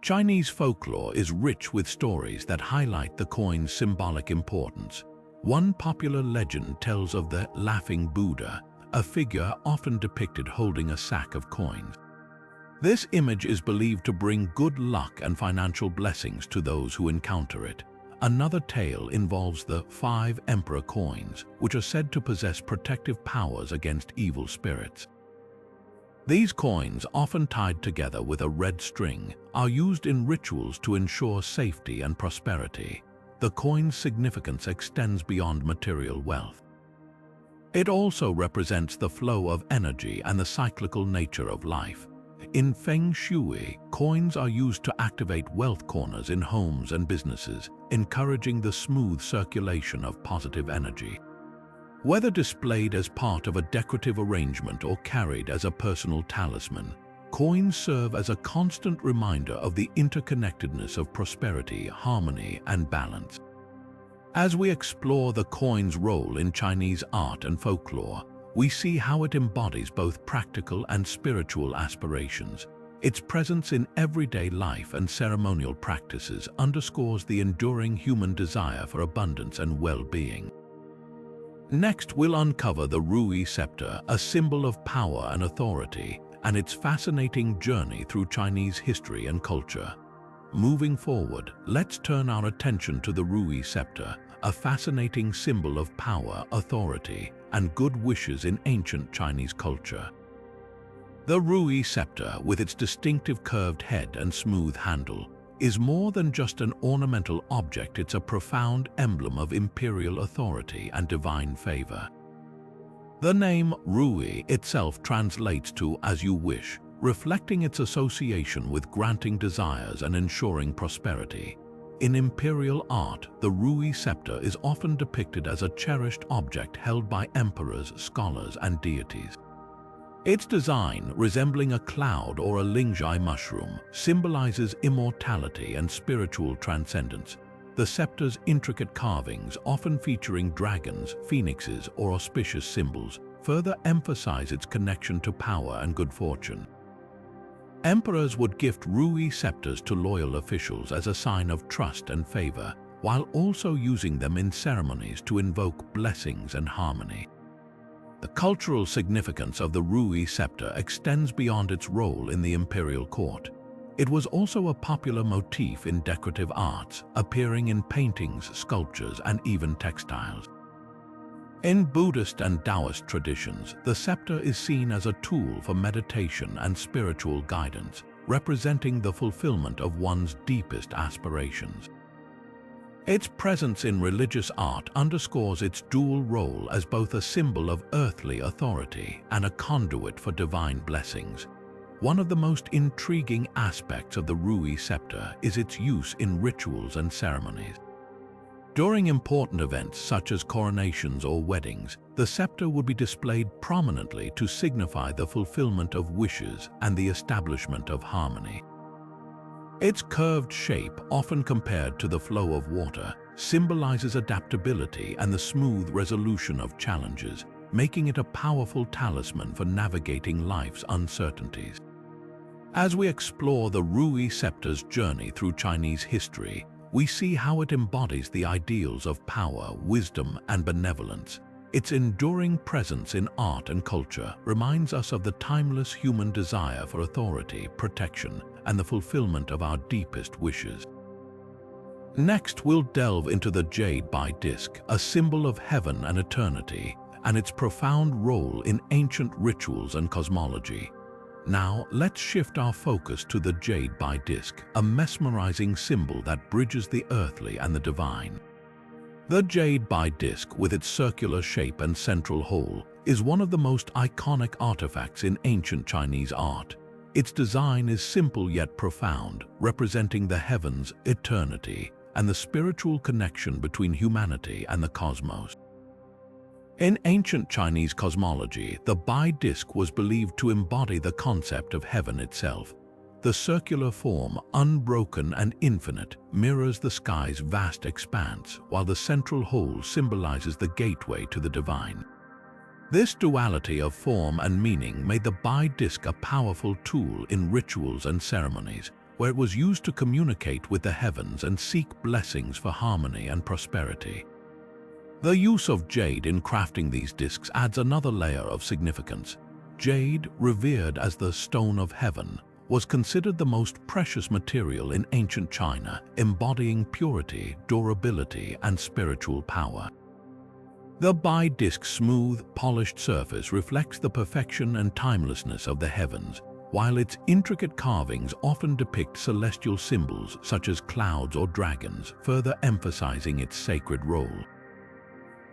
Chinese folklore is rich with stories that highlight the coin's symbolic importance. One popular legend tells of the Laughing Buddha, a figure often depicted holding a sack of coins. This image is believed to bring good luck and financial blessings to those who encounter it. Another tale involves the 5 emperor coins, which are said to possess protective powers against evil spirits. These coins, often tied together with a red string, are used in rituals to ensure safety and prosperity. The coin's significance extends beyond material wealth. It also represents the flow of energy and the cyclical nature of life. In Feng Shui, coins are used to activate wealth corners in homes and businesses, encouraging the smooth circulation of positive energy. Whether displayed as part of a decorative arrangement or carried as a personal talisman, coins serve as a constant reminder of the interconnectedness of prosperity, harmony, and balance. As we explore the coin's role in Chinese art and folklore, we see how it embodies both practical and spiritual aspirations. Its presence in everyday life and ceremonial practices underscores the enduring human desire for abundance and well-being. Next, we'll uncover the Rui scepter, a symbol of power and authority, and its fascinating journey through Chinese history and culture. Moving forward, let's turn our attention to the Rui scepter, a fascinating symbol of power, authority, and good wishes in ancient Chinese culture. The Rui scepter, with its distinctive curved head and smooth handle, is more than just an ornamental object. It's a profound emblem of imperial authority and divine favor. The name Rui itself translates to "as you wish," reflecting its association with granting desires and ensuring prosperity. In imperial art, the Rui scepter is often depicted as a cherished object held by emperors, scholars, and deities. Its design, resembling a cloud or a lingzhi mushroom, symbolizes immortality and spiritual transcendence. The scepter's intricate carvings, often featuring dragons, phoenixes, or auspicious symbols, further emphasize its connection to power and good fortune. Emperors would gift Rui scepters to loyal officials as a sign of trust and favor, while also using them in ceremonies to invoke blessings and harmony. The cultural significance of the Rui scepter extends beyond its role in the imperial court. It was also a popular motif in decorative arts, appearing in paintings, sculptures, and even textiles. In Buddhist and Taoist traditions, the scepter is seen as a tool for meditation and spiritual guidance, representing the fulfillment of one's deepest aspirations. Its presence in religious art underscores its dual role as both a symbol of earthly authority and a conduit for divine blessings. One of the most intriguing aspects of the Rui scepter is its use in rituals and ceremonies. During important events such as coronations or weddings, the scepter would be displayed prominently to signify the fulfillment of wishes and the establishment of harmony. Its curved shape, often compared to the flow of water, symbolizes adaptability and the smooth resolution of challenges, making it a powerful talisman for navigating life's uncertainties. As we explore the Rui scepter's journey through Chinese history, we see how it embodies the ideals of power, wisdom, and benevolence. Its enduring presence in art and culture reminds us of the timeless human desire for authority, protection, and the fulfillment of our deepest wishes. Next, we'll delve into the jade disc, a symbol of heaven and eternity, and its profound role in ancient rituals and cosmology. Now, let's shift our focus to the jade disc, a mesmerizing symbol that bridges the earthly and the divine. The jade disc, with its circular shape and central hole, is one of the most iconic artifacts in ancient Chinese art. Its design is simple yet profound, representing the heavens, eternity, and the spiritual connection between humanity and the cosmos. In ancient Chinese cosmology, the disc was believed to embody the concept of heaven itself. The circular form, unbroken and infinite, mirrors the sky's vast expanse, while the central hole symbolizes the gateway to the divine. This duality of form and meaning made the disc a powerful tool in rituals and ceremonies, where it was used to communicate with the heavens and seek blessings for harmony and prosperity. The use of jade in crafting these discs adds another layer of significance. Jade, revered as the stone of heaven, was considered the most precious material in ancient China, embodying purity, durability, and spiritual power. The disc's smooth, polished surface reflects the perfection and timelessness of the heavens, while its intricate carvings often depict celestial symbols such as clouds or dragons, further emphasizing its sacred role.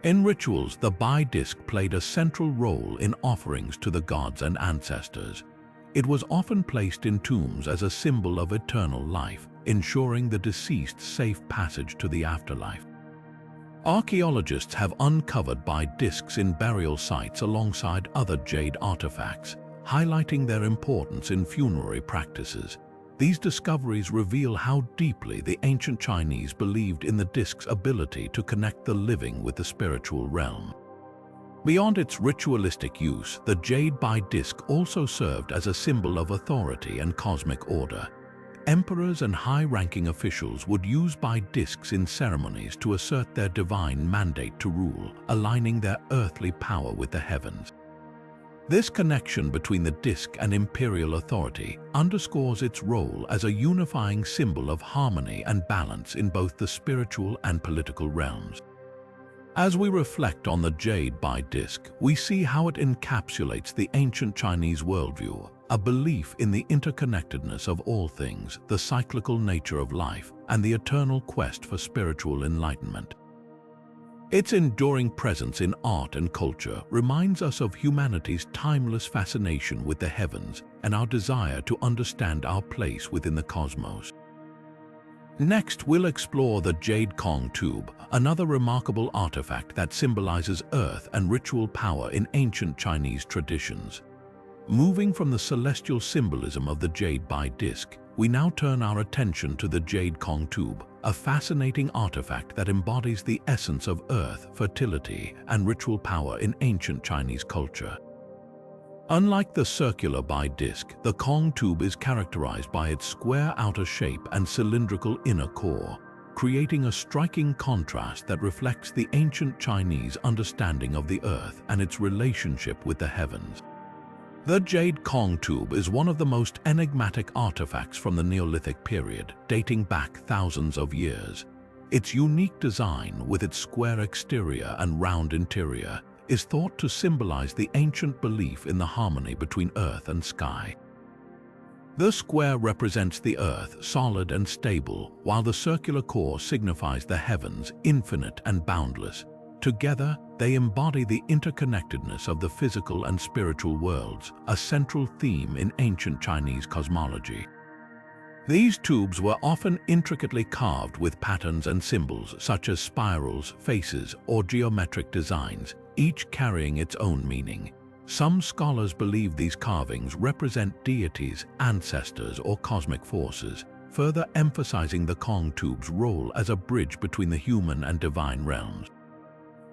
In rituals, the disc played a central role in offerings to the gods and ancestors. It was often placed in tombs as a symbol of eternal life, ensuring the deceased's safe passage to the afterlife. Archaeologists have uncovered discs in burial sites alongside other jade artifacts, highlighting their importance in funerary practices. These discoveries reveal how deeply the ancient Chinese believed in the disc's ability to connect the living with the spiritual realm. Beyond its ritualistic use, the jade disc also served as a symbol of authority and cosmic order. Emperors and high-ranking officials would use discs in ceremonies to assert their divine mandate to rule, aligning their earthly power with the heavens. This connection between the disc and imperial authority underscores its role as a unifying symbol of harmony and balance in both the spiritual and political realms. As we reflect on the jade by disc, we see how it encapsulates the ancient Chinese worldview, a belief in the interconnectedness of all things, the cyclical nature of life, and the eternal quest for spiritual enlightenment. Its enduring presence in art and culture reminds us of humanity's timeless fascination with the heavens and our desire to understand our place within the cosmos. Next, we'll explore the Jade Kong Tube, another remarkable artifact that symbolizes earth and ritual power in ancient Chinese traditions. Moving from the celestial symbolism of the jade by disc, we now turn our attention to the Jade Kong Tube, a fascinating artifact that embodies the essence of earth, fertility, and ritual power in ancient Chinese culture. Unlike the circular by disc, the Kong Tube is characterized by its square outer shape and cylindrical inner core, creating a striking contrast that reflects the ancient Chinese understanding of the earth and its relationship with the heavens. The Jade Kong Tube is one of the most enigmatic artifacts from the Neolithic period, dating back thousands of years. Its unique design, with its square exterior and round interior, is thought to symbolize the ancient belief in the harmony between earth and sky. The square represents the earth, solid and stable, while the circular core signifies the heavens, infinite and boundless. Together, they embody the interconnectedness of the physical and spiritual worlds, a central theme in ancient Chinese cosmology. These tubes were often intricately carved with patterns and symbols such as spirals, faces, or geometric designs, each carrying its own meaning. Some scholars believe these carvings represent deities, ancestors, or cosmic forces, further emphasizing the Kong Tube's role as a bridge between the human and divine realms.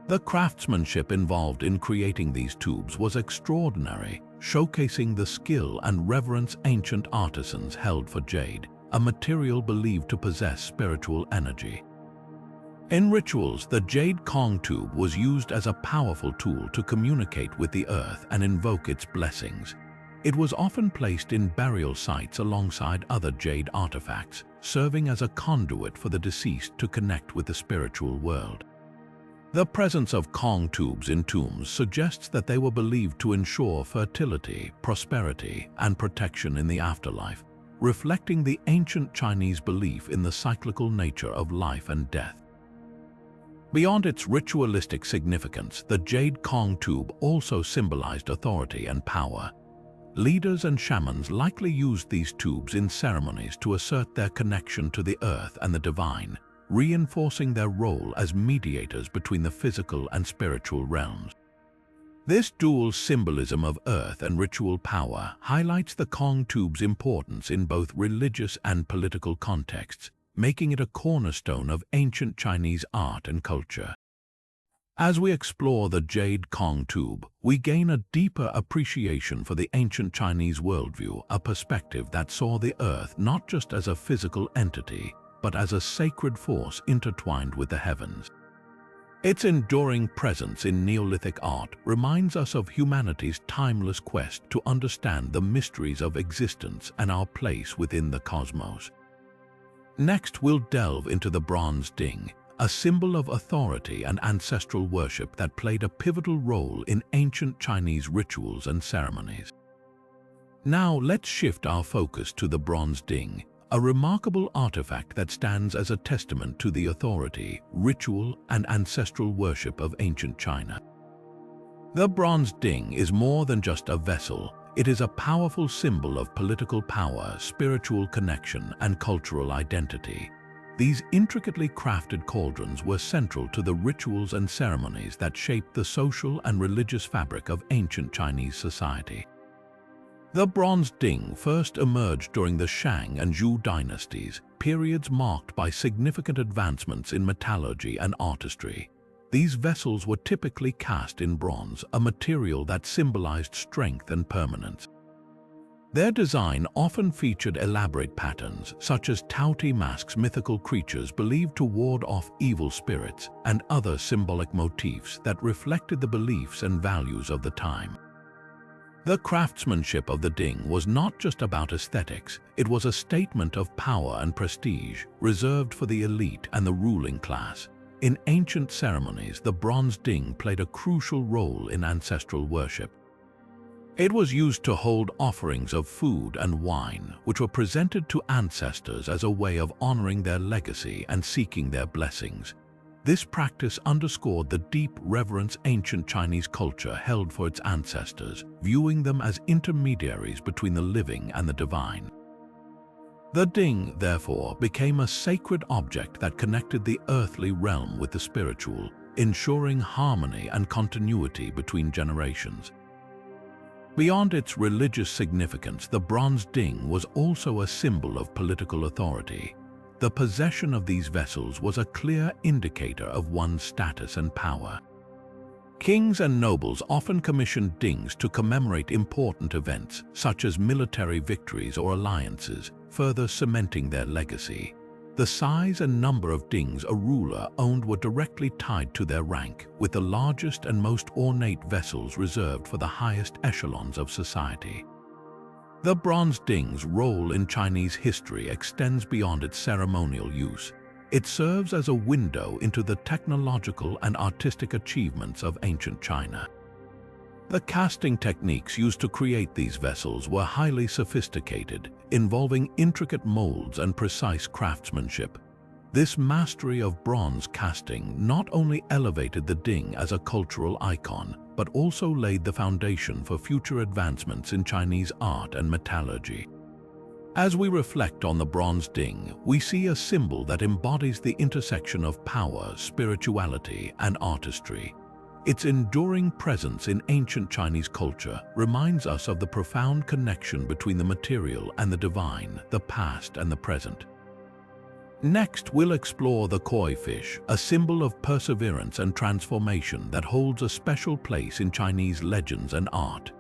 The craftsmanship involved in creating these tubes was extraordinary, showcasing the skill and reverence ancient artisans held for jade, a material believed to possess spiritual energy. In rituals, the Jade Kong Tube was used as a powerful tool to communicate with the earth and invoke its blessings. It was often placed in burial sites alongside other jade artifacts, serving as a conduit for the deceased to connect with the spiritual world. The presence of Kong tubes in tombs suggests that they were believed to ensure fertility, prosperity, and protection in the afterlife, reflecting the ancient Chinese belief in the cyclical nature of life and death. Beyond its ritualistic significance, the Jade Kong Tube also symbolized authority and power. Leaders and shamans likely used these tubes in ceremonies to assert their connection to the earth and the divine, reinforcing their role as mediators between the physical and spiritual realms. This dual symbolism of earth and ritual power highlights the Kong Tube's importance in both religious and political contexts, making it a cornerstone of ancient Chinese art and culture. As we explore the Jade Kong Tube, we gain a deeper appreciation for the ancient Chinese worldview, a perspective that saw the earth not just as a physical entity, but as a sacred force intertwined with the heavens. Its enduring presence in Neolithic art reminds us of humanity's timeless quest to understand the mysteries of existence and our place within the cosmos. Next, we'll delve into the bronze ding, a symbol of authority and ancestral worship that played a pivotal role in ancient Chinese rituals and ceremonies. Now, let's shift our focus to the bronze ding, a remarkable artifact that stands as a testament to the authority, ritual, and ancestral worship of ancient China. The bronze ding is more than just a vessel. It is a powerful symbol of political power, spiritual connection, and cultural identity. These intricately crafted cauldrons were central to the rituals and ceremonies that shaped the social and religious fabric of ancient Chinese society. The bronze ding first emerged during the Shang and Zhou dynasties, periods marked by significant advancements in metallurgy and artistry. These vessels were typically cast in bronze, a material that symbolized strength and permanence. Their design often featured elaborate patterns, such as touty masks, mythical creatures believed to ward off evil spirits, and other symbolic motifs that reflected the beliefs and values of the time. The craftsmanship of the ding was not just about aesthetics, it was a statement of power and prestige, reserved for the elite and the ruling class. In ancient ceremonies, the bronze ding played a crucial role in ancestral worship. It was used to hold offerings of food and wine, which were presented to ancestors as a way of honoring their legacy and seeking their blessings. This practice underscored the deep reverence ancient Chinese culture held for its ancestors, viewing them as intermediaries between the living and the divine. The ding, therefore, became a sacred object that connected the earthly realm with the spiritual, ensuring harmony and continuity between generations. Beyond its religious significance, the bronze ding was also a symbol of political authority. The possession of these vessels was a clear indicator of one's status and power. Kings and nobles often commissioned dings to commemorate important events, such as military victories or alliances, further cementing their legacy. The size and number of dings a ruler owned were directly tied to their rank, with the largest and most ornate vessels reserved for the highest echelons of society. The bronze ding's role in Chinese history extends beyond its ceremonial use. It serves as a window into the technological and artistic achievements of ancient China. The casting techniques used to create these vessels were highly sophisticated, involving intricate molds and precise craftsmanship. This mastery of bronze casting not only elevated the ding as a cultural icon, but also laid the foundation for future advancements in Chinese art and metallurgy. As we reflect on the bronze ding, we see a symbol that embodies the intersection of power, spirituality, and artistry. Its enduring presence in ancient Chinese culture reminds us of the profound connection between the material and the divine, the past and the present. Next, we'll explore the koi fish, a symbol of perseverance and transformation that holds a special place in Chinese legends and art.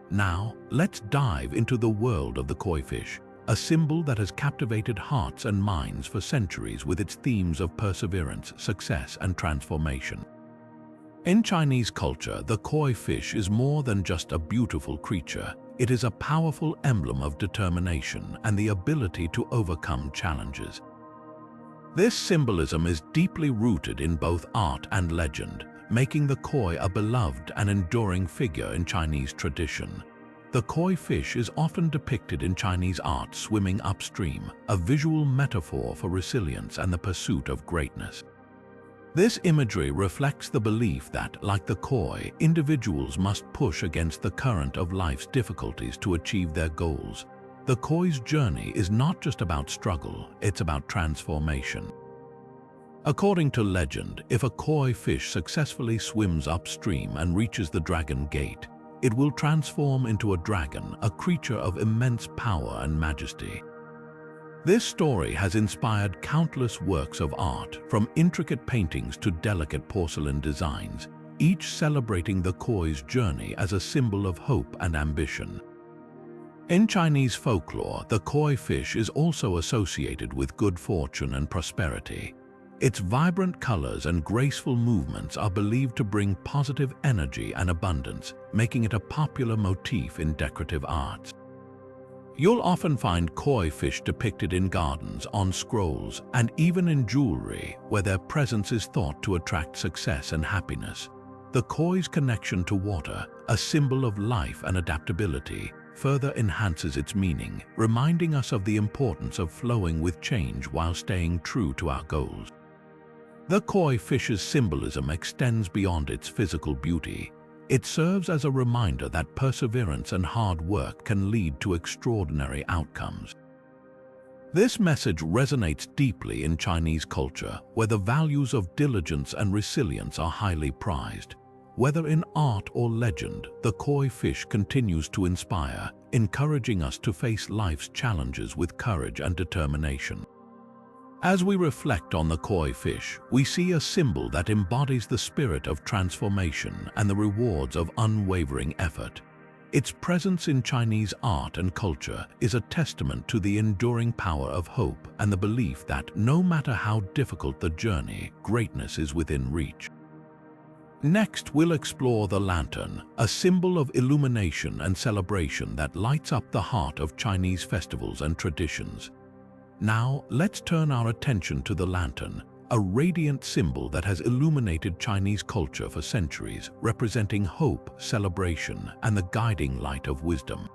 Now, let's dive into the world of the koi fish, a symbol that has captivated hearts and minds for centuries with its themes of perseverance, success, and transformation. In Chinese culture, the koi fish is more than just a beautiful creature. It is a powerful emblem of determination and the ability to overcome challenges. This symbolism is deeply rooted in both art and legend, making the koi a beloved and enduring figure in Chinese tradition. The koi fish is often depicted in Chinese art swimming upstream, a visual metaphor for resilience and the pursuit of greatness. This imagery reflects the belief that, like the koi, individuals must push against the current of life's difficulties to achieve their goals. The koi's journey is not just about struggle, it's about transformation. According to legend, if a koi fish successfully swims upstream and reaches the dragon gate, it will transform into a dragon, a creature of immense power and majesty. This story has inspired countless works of art, from intricate paintings to delicate porcelain designs, each celebrating the koi's journey as a symbol of hope and ambition. In Chinese folklore, the koi fish is also associated with good fortune and prosperity. Its vibrant colors and graceful movements are believed to bring positive energy and abundance, making it a popular motif in decorative arts. You'll often find koi fish depicted in gardens, on scrolls, and even in jewelry, where their presence is thought to attract success and happiness. The koi's connection to water, a symbol of life and adaptability, further enhances its meaning, reminding us of the importance of flowing with change while staying true to our goals. The koi fish's symbolism extends beyond its physical beauty. It serves as a reminder that perseverance and hard work can lead to extraordinary outcomes. This message resonates deeply in Chinese culture, where the values of diligence and resilience are highly prized. Whether in art or legend, the koi fish continues to inspire, encouraging us to face life's challenges with courage and determination. As we reflect on the koi fish, we see a symbol that embodies the spirit of transformation and the rewards of unwavering effort. Its presence in Chinese art and culture is a testament to the enduring power of hope and the belief that no matter how difficult the journey, greatness is within reach. Next, we'll explore the lantern, a symbol of illumination and celebration that lights up the heart of Chinese festivals and traditions. Now, let's turn our attention to the lantern, a radiant symbol that has illuminated Chinese culture for centuries, representing hope, celebration, and the guiding light of wisdom.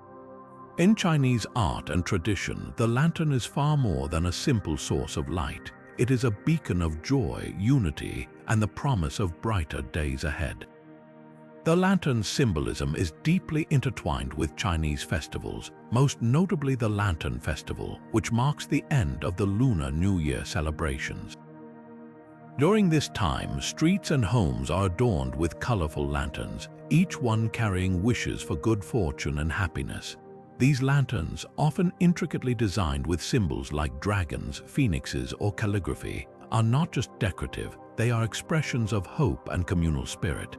In Chinese art and tradition, the lantern is far more than a simple source of light. It is a beacon of joy, unity, and the promise of brighter days ahead. The lantern's symbolism is deeply intertwined with Chinese festivals, most notably the Lantern Festival, which marks the end of the Lunar New Year celebrations. During this time, streets and homes are adorned with colorful lanterns, each one carrying wishes for good fortune and happiness. These lanterns, often intricately designed with symbols like dragons, phoenixes, or calligraphy, are not just decorative, they are expressions of hope and communal spirit.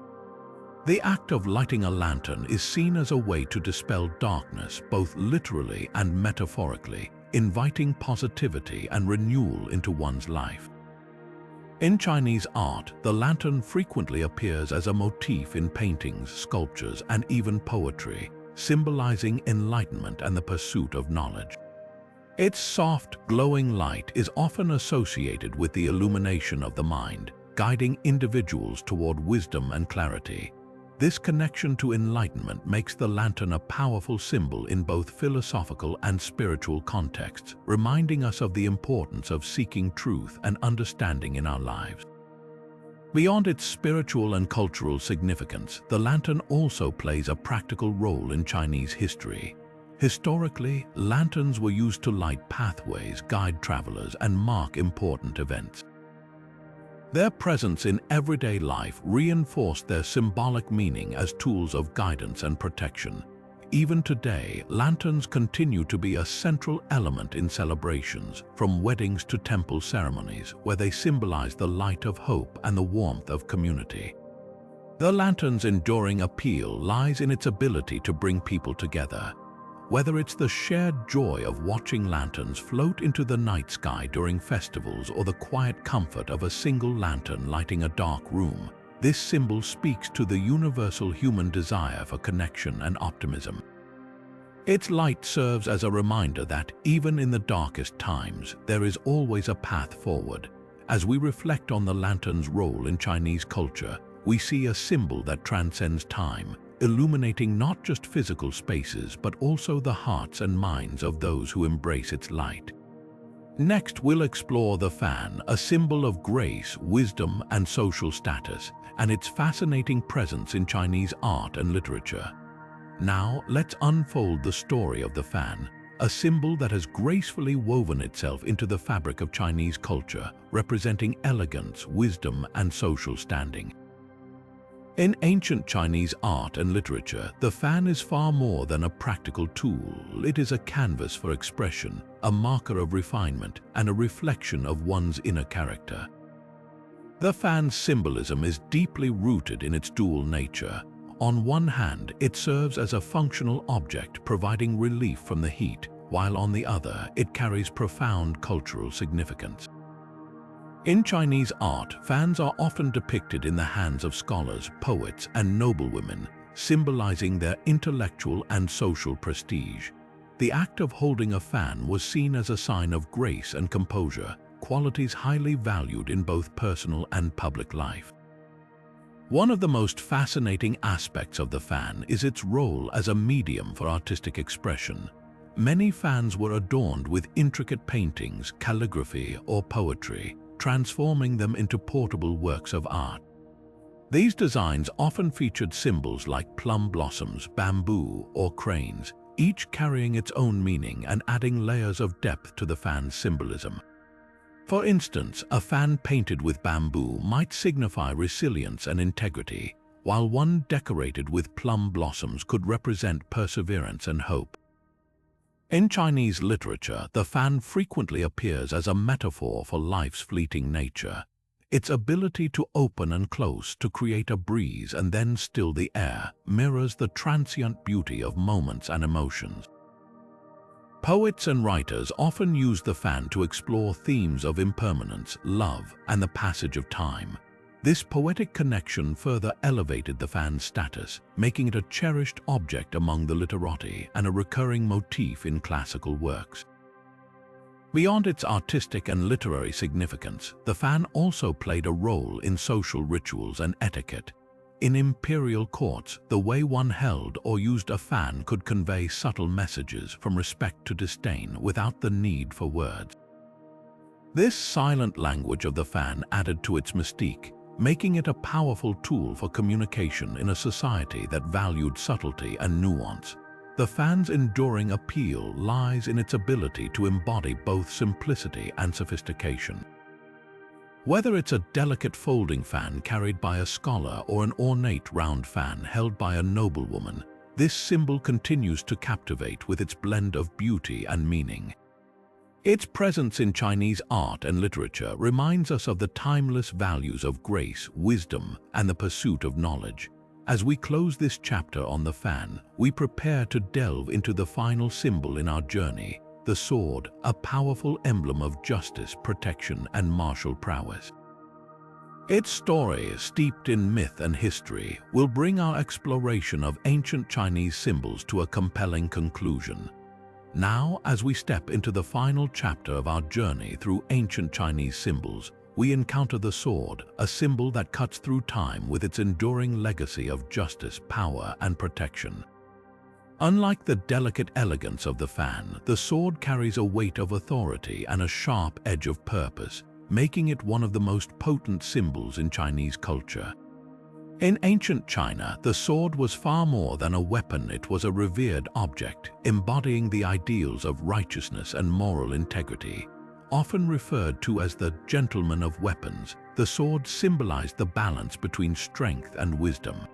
The act of lighting a lantern is seen as a way to dispel darkness, both literally and metaphorically, inviting positivity and renewal into one's life. In Chinese art, the lantern frequently appears as a motif in paintings, sculptures, and even poetry, symbolizing enlightenment and the pursuit of knowledge. Its soft, glowing light is often associated with the illumination of the mind, guiding individuals toward wisdom and clarity. This connection to enlightenment makes the lantern a powerful symbol in both philosophical and spiritual contexts, reminding us of the importance of seeking truth and understanding in our lives. Beyond its spiritual and cultural significance, the lantern also plays a practical role in Chinese history. Historically, lanterns were used to light pathways, guide travelers, and mark important events. Their presence in everyday life reinforced their symbolic meaning as tools of guidance and protection. Even today, lanterns continue to be a central element in celebrations, from weddings to temple ceremonies, where they symbolize the light of hope and the warmth of community. The lantern's enduring appeal lies in its ability to bring people together. Whether it's the shared joy of watching lanterns float into the night sky during festivals or the quiet comfort of a single lantern lighting a dark room, this symbol speaks to the universal human desire for connection and optimism. Its light serves as a reminder that, even in the darkest times, there is always a path forward. As we reflect on the lantern's role in Chinese culture, we see a symbol that transcends time, illuminating not just physical spaces but also the hearts and minds of those who embrace its light. Next, we'll explore the fan, a symbol of grace, wisdom, and social status, and its fascinating presence in Chinese art and literature. Now, let's unfold the story of the fan, a symbol that has gracefully woven itself into the fabric of Chinese culture, representing elegance, wisdom, and social standing. In ancient Chinese art and literature, the fan is far more than a practical tool. It is a canvas for expression, a marker of refinement, and a reflection of one's inner character. The fan's symbolism is deeply rooted in its dual nature. On one hand, it serves as a functional object, providing relief from the heat, while on the other, it carries profound cultural significance. In Chinese art, fans are often depicted in the hands of scholars, poets, and noblewomen, symbolizing their intellectual and social prestige. The act of holding a fan was seen as a sign of grace and composure, qualities highly valued in both personal and public life. One of the most fascinating aspects of the fan is its role as a medium for artistic expression. Many fans were adorned with intricate paintings, calligraphy, or poetry, transforming them into portable works of art. These designs often featured symbols like plum blossoms, bamboo, or cranes, each carrying its own meaning and adding layers of depth to the fan's symbolism. For instance, a fan painted with bamboo might signify resilience and integrity, while one decorated with plum blossoms could represent perseverance and hope. In Chinese literature, the fan frequently appears as a metaphor for life's fleeting nature. Its ability to open and close, to create a breeze and then still the air, mirrors the transient beauty of moments and emotions. Poets and writers often use the fan to explore themes of impermanence, love, and the passage of time. This poetic connection further elevated the fan's status, making it a cherished object among the literati and a recurring motif in classical works. Beyond its artistic and literary significance, the fan also played a role in social rituals and etiquette. In imperial courts, the way one held or used a fan could convey subtle messages from respect to disdain without the need for words. This silent language of the fan added to its mystique, making it a powerful tool for communication in a society that valued subtlety and nuance. The fan's enduring appeal lies in its ability to embody both simplicity and sophistication. Whether it's a delicate folding fan carried by a scholar or an ornate round fan held by a noblewoman, this symbol continues to captivate with its blend of beauty and meaning. Its presence in Chinese art and literature reminds us of the timeless values of grace, wisdom, and the pursuit of knowledge. As we close this chapter on the fan, we prepare to delve into the final symbol in our journey, the sword, a powerful emblem of justice, protection, and martial prowess. Its story, steeped in myth and history, will bring our exploration of ancient Chinese symbols to a compelling conclusion. Now, as we step into the final chapter of our journey through ancient Chinese symbols, we encounter the sword, a symbol that cuts through time with its enduring legacy of justice, power, and protection. Unlike the delicate elegance of the fan, the sword carries a weight of authority and a sharp edge of purpose, making it one of the most potent symbols in Chinese culture. In ancient China, the sword was far more than a weapon. It was a revered object, embodying the ideals of righteousness and moral integrity. Often referred to as the gentleman of weapons, the sword symbolized the balance between strength and wisdom.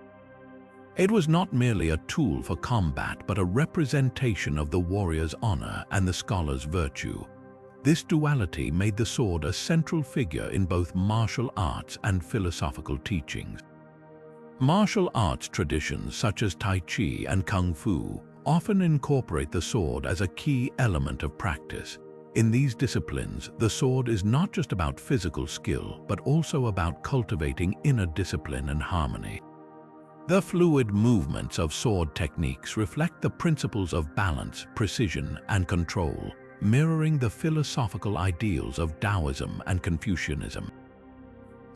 It was not merely a tool for combat, but a representation of the warrior's honor and the scholar's virtue. This duality made the sword a central figure in both martial arts and philosophical teachings. Martial arts traditions such as Tai Chi and Kung Fu often incorporate the sword as a key element of practice. In these disciplines, the sword is not just about physical skill, but also about cultivating inner discipline and harmony. The fluid movements of sword techniques reflect the principles of balance, precision, and control, mirroring the philosophical ideals of Daoism and Confucianism.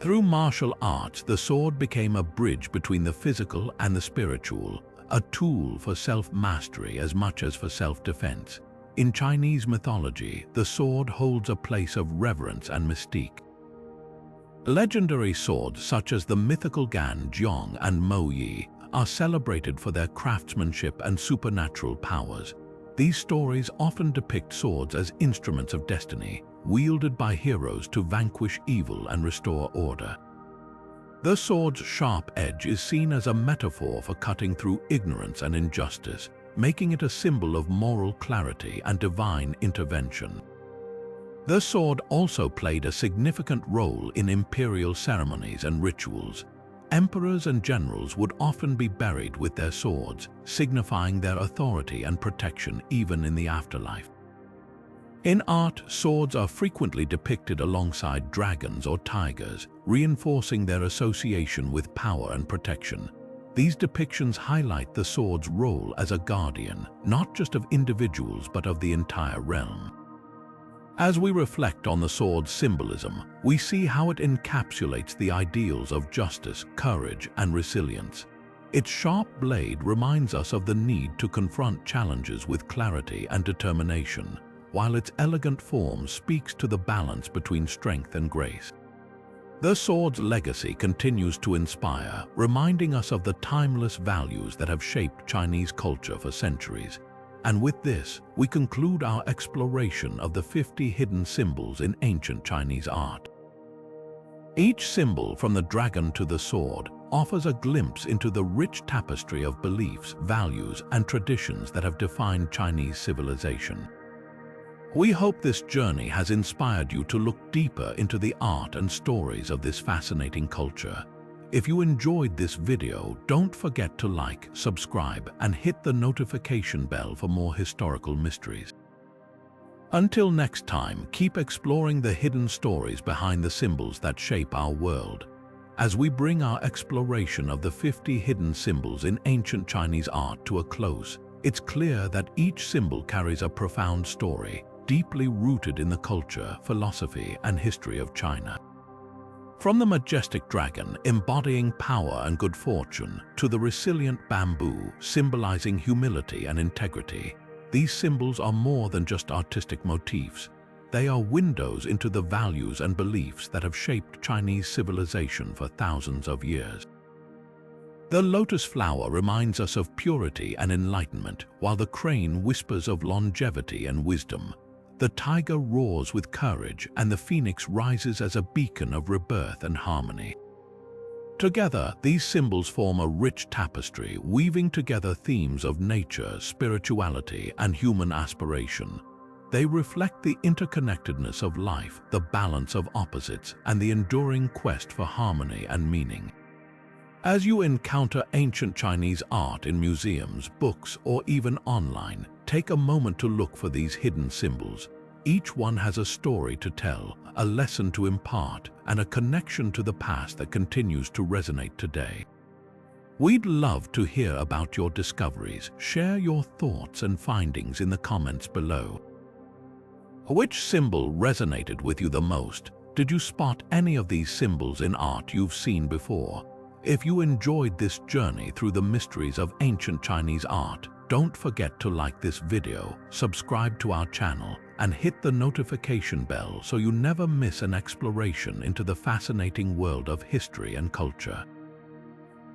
Through martial arts, the sword became a bridge between the physical and the spiritual, a tool for self-mastery as much as for self-defense. In Chinese mythology, the sword holds a place of reverence and mystique. Legendary swords such as the mythical Gan Zhong and Mo Yi are celebrated for their craftsmanship and supernatural powers. These stories often depict swords as instruments of destiny, wielded by heroes to vanquish evil and restore order. The sword's sharp edge is seen as a metaphor for cutting through ignorance and injustice, making it a symbol of moral clarity and divine intervention. The sword also played a significant role in imperial ceremonies and rituals. Emperors and generals would often be buried with their swords, signifying their authority and protection even in the afterlife. In art, swords are frequently depicted alongside dragons or tigers, reinforcing their association with power and protection. These depictions highlight the sword's role as a guardian, not just of individuals but of the entire realm. As we reflect on the sword's symbolism, we see how it encapsulates the ideals of justice, courage, and resilience. Its sharp blade reminds us of the need to confront challenges with clarity and determination, while its elegant form speaks to the balance between strength and grace. The sword's legacy continues to inspire, reminding us of the timeless values that have shaped Chinese culture for centuries. And with this, we conclude our exploration of the 50 hidden symbols in ancient Chinese art. Each symbol, from the dragon to the sword, offers a glimpse into the rich tapestry of beliefs, values, and traditions that have defined Chinese civilization. We hope this journey has inspired you to look deeper into the art and stories of this fascinating culture. If you enjoyed this video, don't forget to like, subscribe, and hit the notification bell for more historical mysteries. Until next time, keep exploring the hidden stories behind the symbols that shape our world. As we bring our exploration of the 50 hidden symbols in ancient Chinese art to a close, it's clear that each symbol carries a profound story, deeply rooted in the culture, philosophy, and history of China. From the majestic dragon embodying power and good fortune to the resilient bamboo symbolizing humility and integrity, these symbols are more than just artistic motifs. They are windows into the values and beliefs that have shaped Chinese civilization for thousands of years. The lotus flower reminds us of purity and enlightenment, while the crane whispers of longevity and wisdom. The tiger roars with courage, and the phoenix rises as a beacon of rebirth and harmony. Together, these symbols form a rich tapestry, weaving together themes of nature, spirituality, and human aspiration. They reflect the interconnectedness of life, the balance of opposites, and the enduring quest for harmony and meaning. As you encounter ancient Chinese art in museums, books, or even online, take a moment to look for these hidden symbols. Each one has a story to tell, a lesson to impart, and a connection to the past that continues to resonate today. We'd love to hear about your discoveries. Share your thoughts and findings in the comments below. Which symbol resonated with you the most? Did you spot any of these symbols in art you've seen before? If you enjoyed this journey through the mysteries of ancient Chinese art, don't forget to like this video, subscribe to our channel, and hit the notification bell so you never miss an exploration into the fascinating world of history and culture.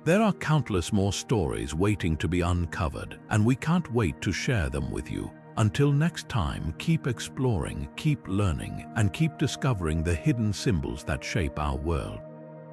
There are countless more stories waiting to be uncovered, and we can't wait to share them with you. Until next time, keep exploring, keep learning, and keep discovering the hidden symbols that shape our world.